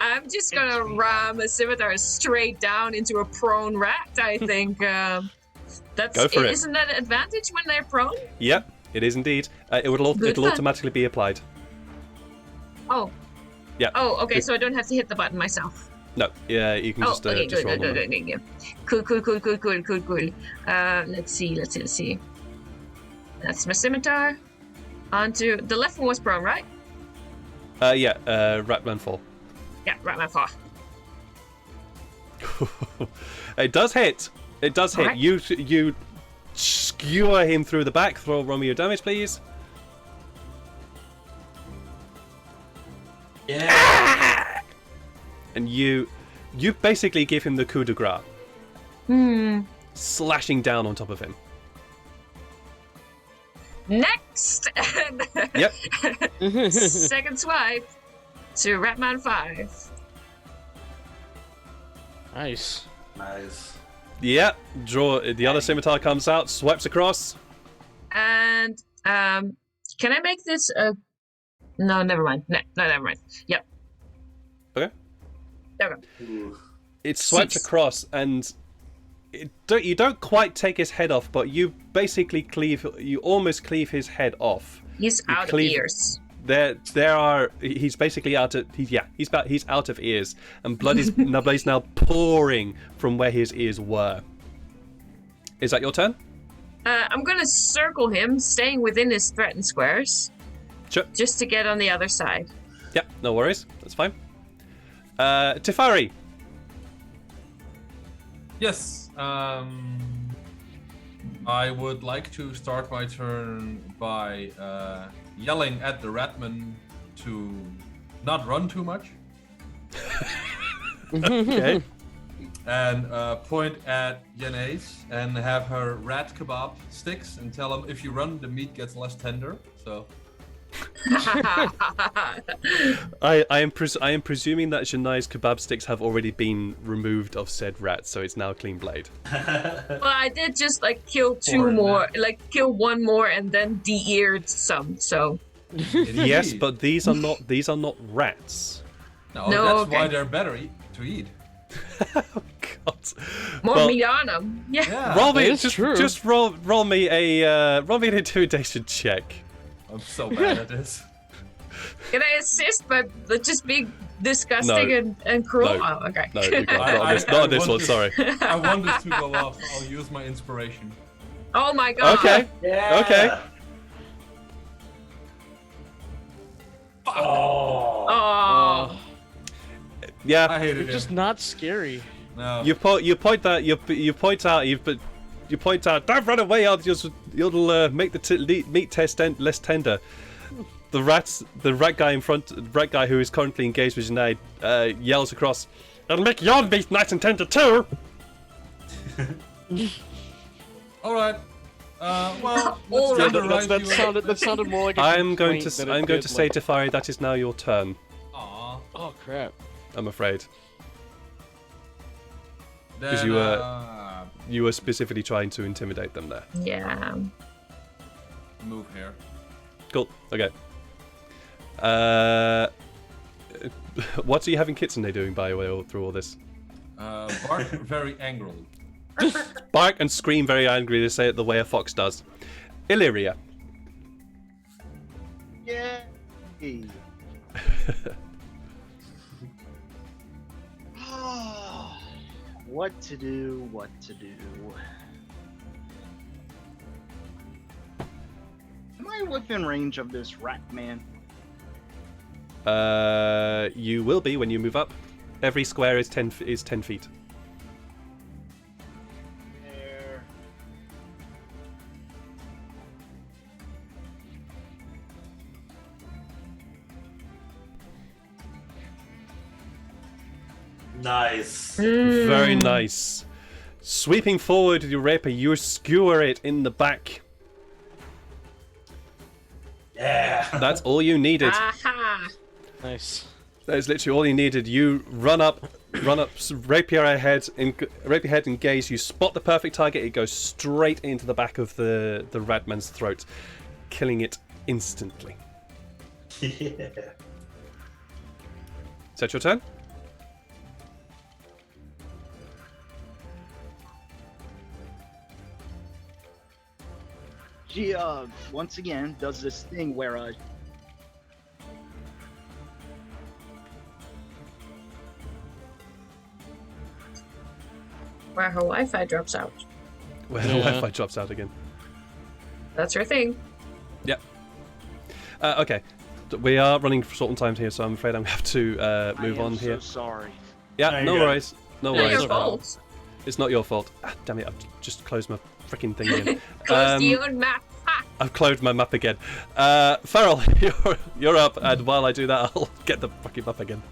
I'm just gonna ram a scimitar straight down into a prone rat. I think that's... Go for it. Isn't that an advantage when they're prone? Yep, it is indeed. It'll automatically be applied. Oh. Yeah. Oh, okay, so I don't have to hit the button myself. No, yeah, you can just roll them. Cool. Let's see. That's my scimitar. Onto... The left one was prone, right? Yeah, Ratman 4. Yeah, Ratman 4. It does hit. It does hit. Alright. You skewer him through the back. Roll me your damage, please. Yeah. And you basically give him the coup de grace. Slashing down on top of him. Next! Yep. Second swipe to Ratman 5. Nice. Nice. Yeah. Draw. The other scimitar comes out, swipes across. And can I make this a... No, never mind. No, never mind. Yep. Okay. Okay. Ooh. It swipes across, and you don't quite take his head off, but you basically almost cleave his head off. He's out of ears. He's basically out of he's out of ears, and blood is now pouring from where his ears were. Is that your turn? I'm gonna circle him, staying within his threatened squares. Sure. Just to get on the other side. Yeah, no worries. That's fine. Tefari. Yes. I would like to start my turn by yelling at the Ratman to not run too much. Okay. And point at Yenes and have her rat kebab sticks and tell him if you run, the meat gets less tender. So. I am presuming that Janai's kebab sticks have already been removed of said rat, so it's now clean blade. Well, I did just kill two more, kill one more and then de-eared some, so. Yes, but these are not rats. No, No, that's okay. why they're better to eat. Oh God. More Well, meat on them. Yeah. Yeah. roll me That is true. just roll me an intimidation check. I'm so bad at this. Can I assist by just being disgusting No. and cruel? No. Oh, okay. No, you can't. I- Not on this, I not on this want one. this- Sorry. I want this to go off. I'll use my inspiration. Oh my god. Okay. Yeah. Okay. Oh. Oh. Yeah. I hated They're it. just not scary. No. You point out. Don't run away! You'll make the meat test less tender. The rat guy who is currently engaged with Sinead, yells across, "It'll make your meat nice and tender too." All right. Well, All let's right. underwrite you. That sounded more like a I'm going complaint to than it did, say like, to Fari, that is now your turn. Aw. oh crap. I'm afraid Then, you were specifically trying to intimidate them there. Yeah. move here. Cool. Okay. What are you having Kitsune doing, by the way, through all this? Bark very angrily. Bark and scream very angrily to say it the way a fox does. Illyria. Yay! What to do, what to do. Am I within range of this rat man? You will be when you move up. Every square is 10 feet. There. Nice. Very nice. Sweeping forward with your rapier, you skewer it in the back. Yeah. That's all you needed. Aha. Nice. That is literally all you needed. You run up, rapier ahead, rapier head engaged. You spot the perfect target. It goes straight into the back of the ratman's throat, killing it instantly. Yeah. Is that your turn? She once again does this thing where Where her Wi-Fi drops out. Where the Yeah. Wi-Fi drops out again. That's her thing. Yep. Okay. We are running short on time here, so I'm afraid I'm going to have to move I am on here. So sorry. Yeah, No, no you're good. worries. No Not worries. your fault. It's not your fault. Ah, damn it, I've just closed my freaking thing again. Close to your own map. Ha! I've closed my map again. Farrell, you're up, and while I do that, I'll get the fucking map again.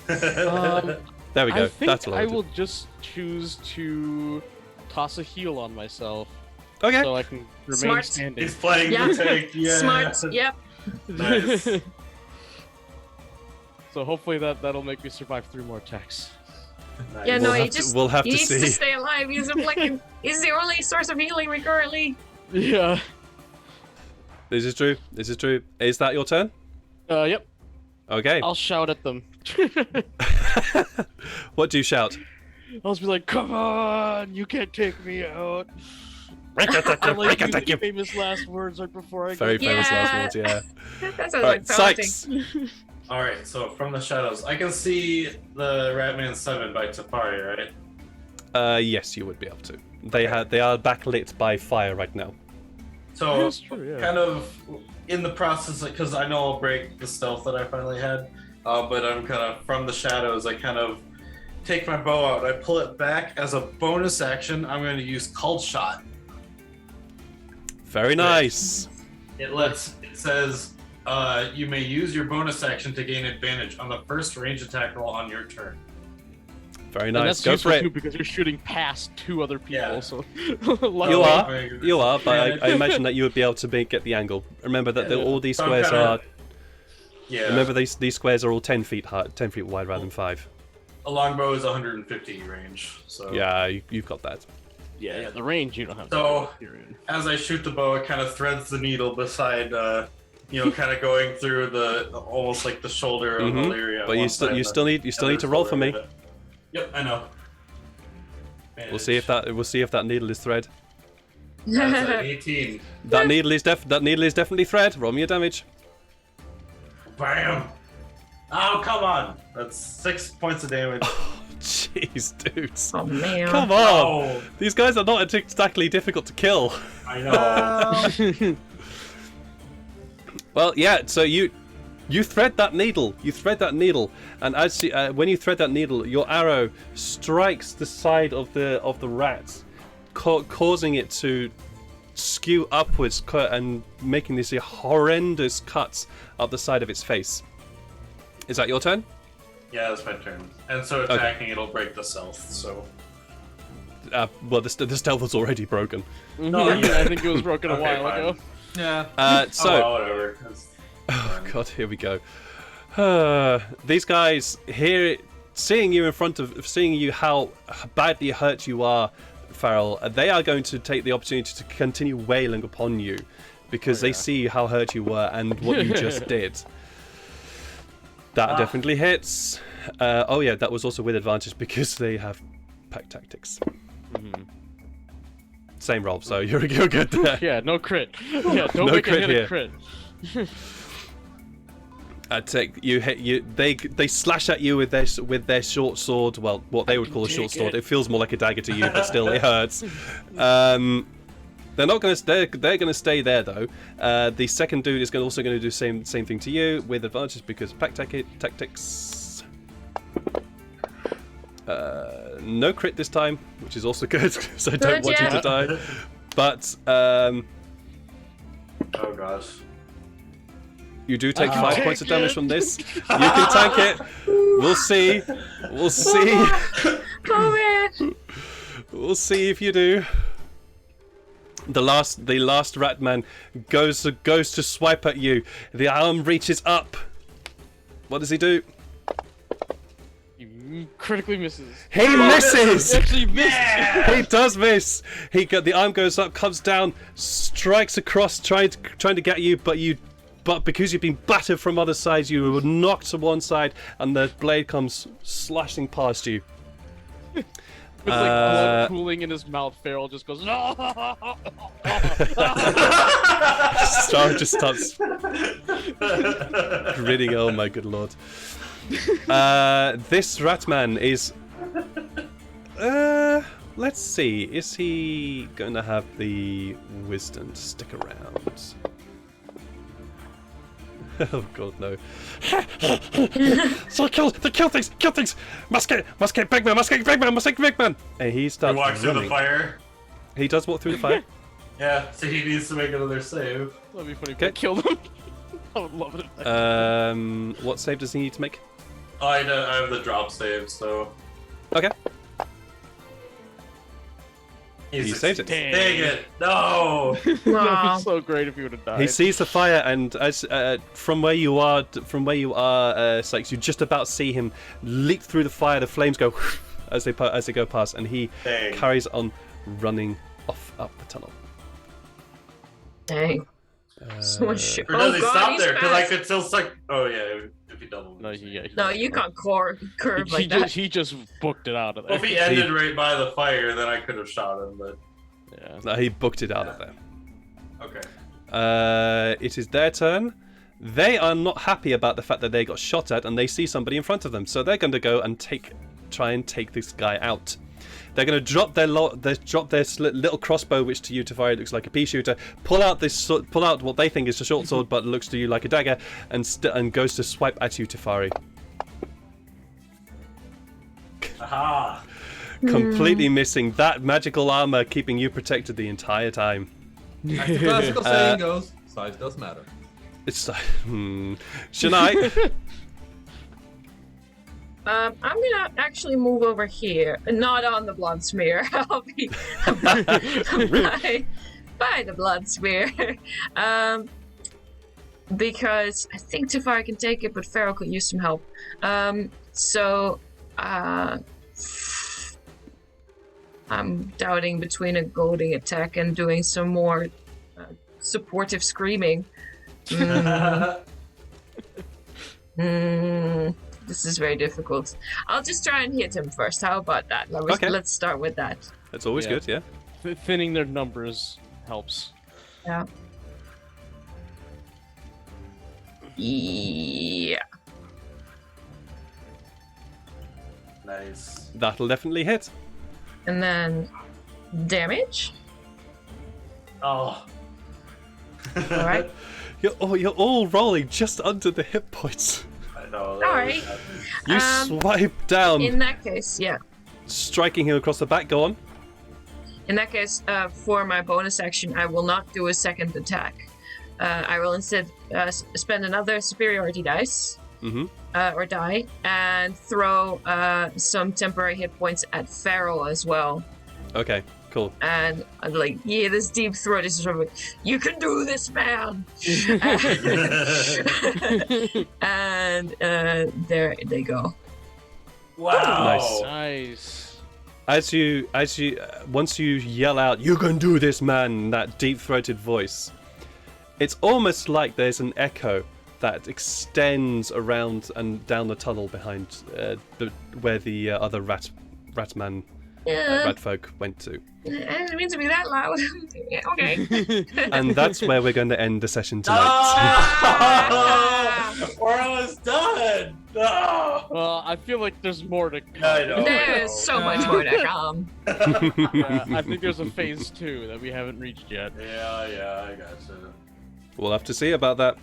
There we go. I think That's what I I'll do. will just choose to toss a heal on myself Okay. so I can remain Smart. standing. He's playing Yeah. the tank. Yeah. Smart. Yep. Nice. So hopefully that'll make me survive 3 more attacks. Nice. Yeah, no, We'll he have to- just we'll have he to needs see. to stay alive. He's he's the only source of healing we currently. Yeah. This is true. This is true. Is that your turn? Yep. Okay. I'll shout at them. What do you shout? I'll just be like, "Come on, you can't take me out." I Very like the famous last words right before I go. famous Yeah. last words, yeah. That sounds Alright, like taunting. Sykes. All right. So from the shadows, I can see the Ratman 7 by Tafari, right? Yes, you would be able to. They are backlit by fire right now. So That's true, yeah. kind of in the process, because I know I'll break the stealth that I finally had, but I'm kind of from the shadows. I kind of take my bow out. I pull it back as a bonus action. I'm going to use Called Shot. Very nice. It says you may use your bonus action to gain advantage on the first range attack roll on your turn. Very And nice. that's Go useful for too it. because you're shooting past 2 other people. Yeah. So You are, but I imagine that you would be able to get the angle. Remember that all these So I'm squares kinda- are. Yeah. Remember these squares are all 10 feet high, 10 feet wide rather than 5. a longbow is 150 range. So Yeah, you've got that. yeah, the range you don't have. So- to period. as I shoot the bow, it kind of threads the needle beside kind of going through the almost like the shoulder of Illyria. But you still need to roll for me. Yep, I know. We'll see if that needle is thread. That's an 18. That needle is definitely thread. Roll me your damage. Bam! Oh, come on! That's 6 points of damage. Jeez, dudes. Oh man. Come on! Oh. These guys are not exactly difficult to kill. I know. Well, yeah. So you thread that needle. And as when you thread that needle, your arrow strikes the side of the rat, causing it to skew upwards and making these horrendous cuts up the side of its face. Is that your turn? Yeah, that's my turn. And so attacking, it'll break the stealth. So. Well, the stealth was already broken. No, I think it was broken a while fine. ago. Yeah. So. Whatever. Oh God, here we go. These guys here, seeing you how badly hurt you are, Farrell, they are going to take the opportunity to continue wailing upon you because they see how hurt you were and what you just did. That definitely hits. Oh yeah, that was also with advantage because they have pack tactics. Same roll, so you're good there. Yeah, no crit. Yeah, don't No make crit a hit here. a crit. They slash at you with their short sword. Well, what they would call a short sword. It feels more like a dagger to you, but still, it hurts. They're not going to. They're going to stay there though. The second dude is also going to do same thing to you with advantage because pack tactics. No crit this time, which is also good because I don't want you to die. But Oh gosh. you do take 5 points of damage from this. You can tank it. We'll see. We'll see. We'll see if you do. The last rat man goes to swipe at you. The arm reaches up. What does he do? He critically misses. He misses. He actually missed. He does miss. The arm goes up, comes down, strikes across, trying to get you, but because you've been battered from other sides, you were knocked to one side, and the blade comes slashing past you. With like blood cooling in his mouth, Farrell just goes. Star just starts grinning. Oh my good lord! This Ratman is. Let's see. Is he going to have the wisdom to stick around? Oh god, no. So kill things! Must get big man! And he starts He walks through the running. fire. He does walk through the fire. Yeah, so he needs to make another save. That'd be funny if Okay. I killed him. I would love it. What save does he need to make? Oh, I have the drop save, so. Okay. He saved it. Dang it! No! That'd be so great if he would have died. He sees the fire, and as from where you are, Sykes, you just about see him leap through the fire. The flames go as they go past, and he Dang. carries on running off up the tunnel. Dang. So much shit. Or does he stop he's there? Because I fast. could still suck. Oh yeah, if he doubled. No, yeah, No, you can't curve like he that. he just booked it out of Well, there. if he ended right by the fire, then I could have shot him. But Yeah. No, he booked it out of there. okay. It is their turn. They are not happy about the fact that they got shot at, and they see somebody in front of them, so they're going to go and try and take this guy out. They're going to drop their little crossbow, which to you, Tafari, looks like a pea shooter. Pull out what they think is a short sword, but looks to you like a dagger, and goes to swipe at you, Tafari. Aha! Completely missing. That magical armor keeping you protected the entire time. As the classical saying goes, size does matter. It's Shania. I'm gonna actually move over here, not on the blood smear. I'll be by the blood smear, because I think Tafari can take it, but Pharaoh could use some help. I'm doubting between a goading attack and doing some more supportive screaming. This is very difficult. I'll just try and hit him first. How about that? Okay. Let's start with that. That's always Yeah. good, yeah. Thinning their numbers helps. Yeah. Yeah. Nice. That'll definitely hit. And then damage. Oh. All right. You're all rolling just under the hit points. I know. Alright. You swipe down, In that case, yeah. striking him across the back. Go on. In that case, for my bonus action, I will not do a second attack. I will instead spend another superiority dice, or die, and throw some temporary hit points at Pharaoh as well. Okay, cool. And I'm like, yeah, this deep throat is sort of like, you can do this, man. And there they go. Wow. Nice. As you once you yell out, "You can do this, man!" that deep-throated voice, it's almost like there's an echo that extends around and down the tunnel behind where the other ratman rat folk went to. I didn't mean to be that loud. Yeah, okay. And that's where we're going to end the session tonight. Ah! We're almost done. No. Well, I feel like there's more to come. I know. There's so much more to come. Yeah, I think there's a phase 2 that we haven't reached yet. Yeah, I gotcha. We'll have to see about that.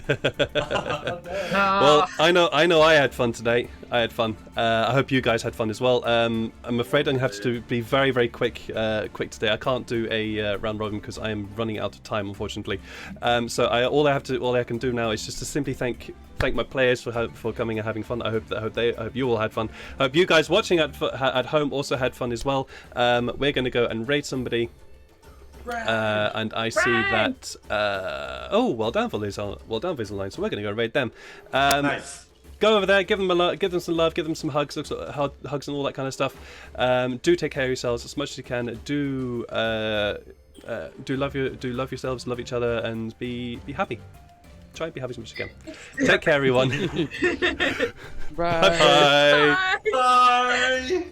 Oh, Well, I know I had fun today. I had fun. I hope you guys had fun as well. I'm afraid I'm going to have to be very, very quick today. I can't do a round robin because I am running out of time, unfortunately. So all I can do now is just to simply thank my players for coming and having fun. I hope you all had fun. I hope you guys watching at home also had fun as well. We're going to go and raid somebody. And I see that. Well done, Visaline. So we're going to go raid them. Nice. Go over there, give them some love, give them some hugs and all that kind of stuff. Do take care of yourselves as much as you can. Do love yourselves, love each other, and be happy. Try and be happy as much as you can. Take care, everyone. Bye. Bye. bye. Bye.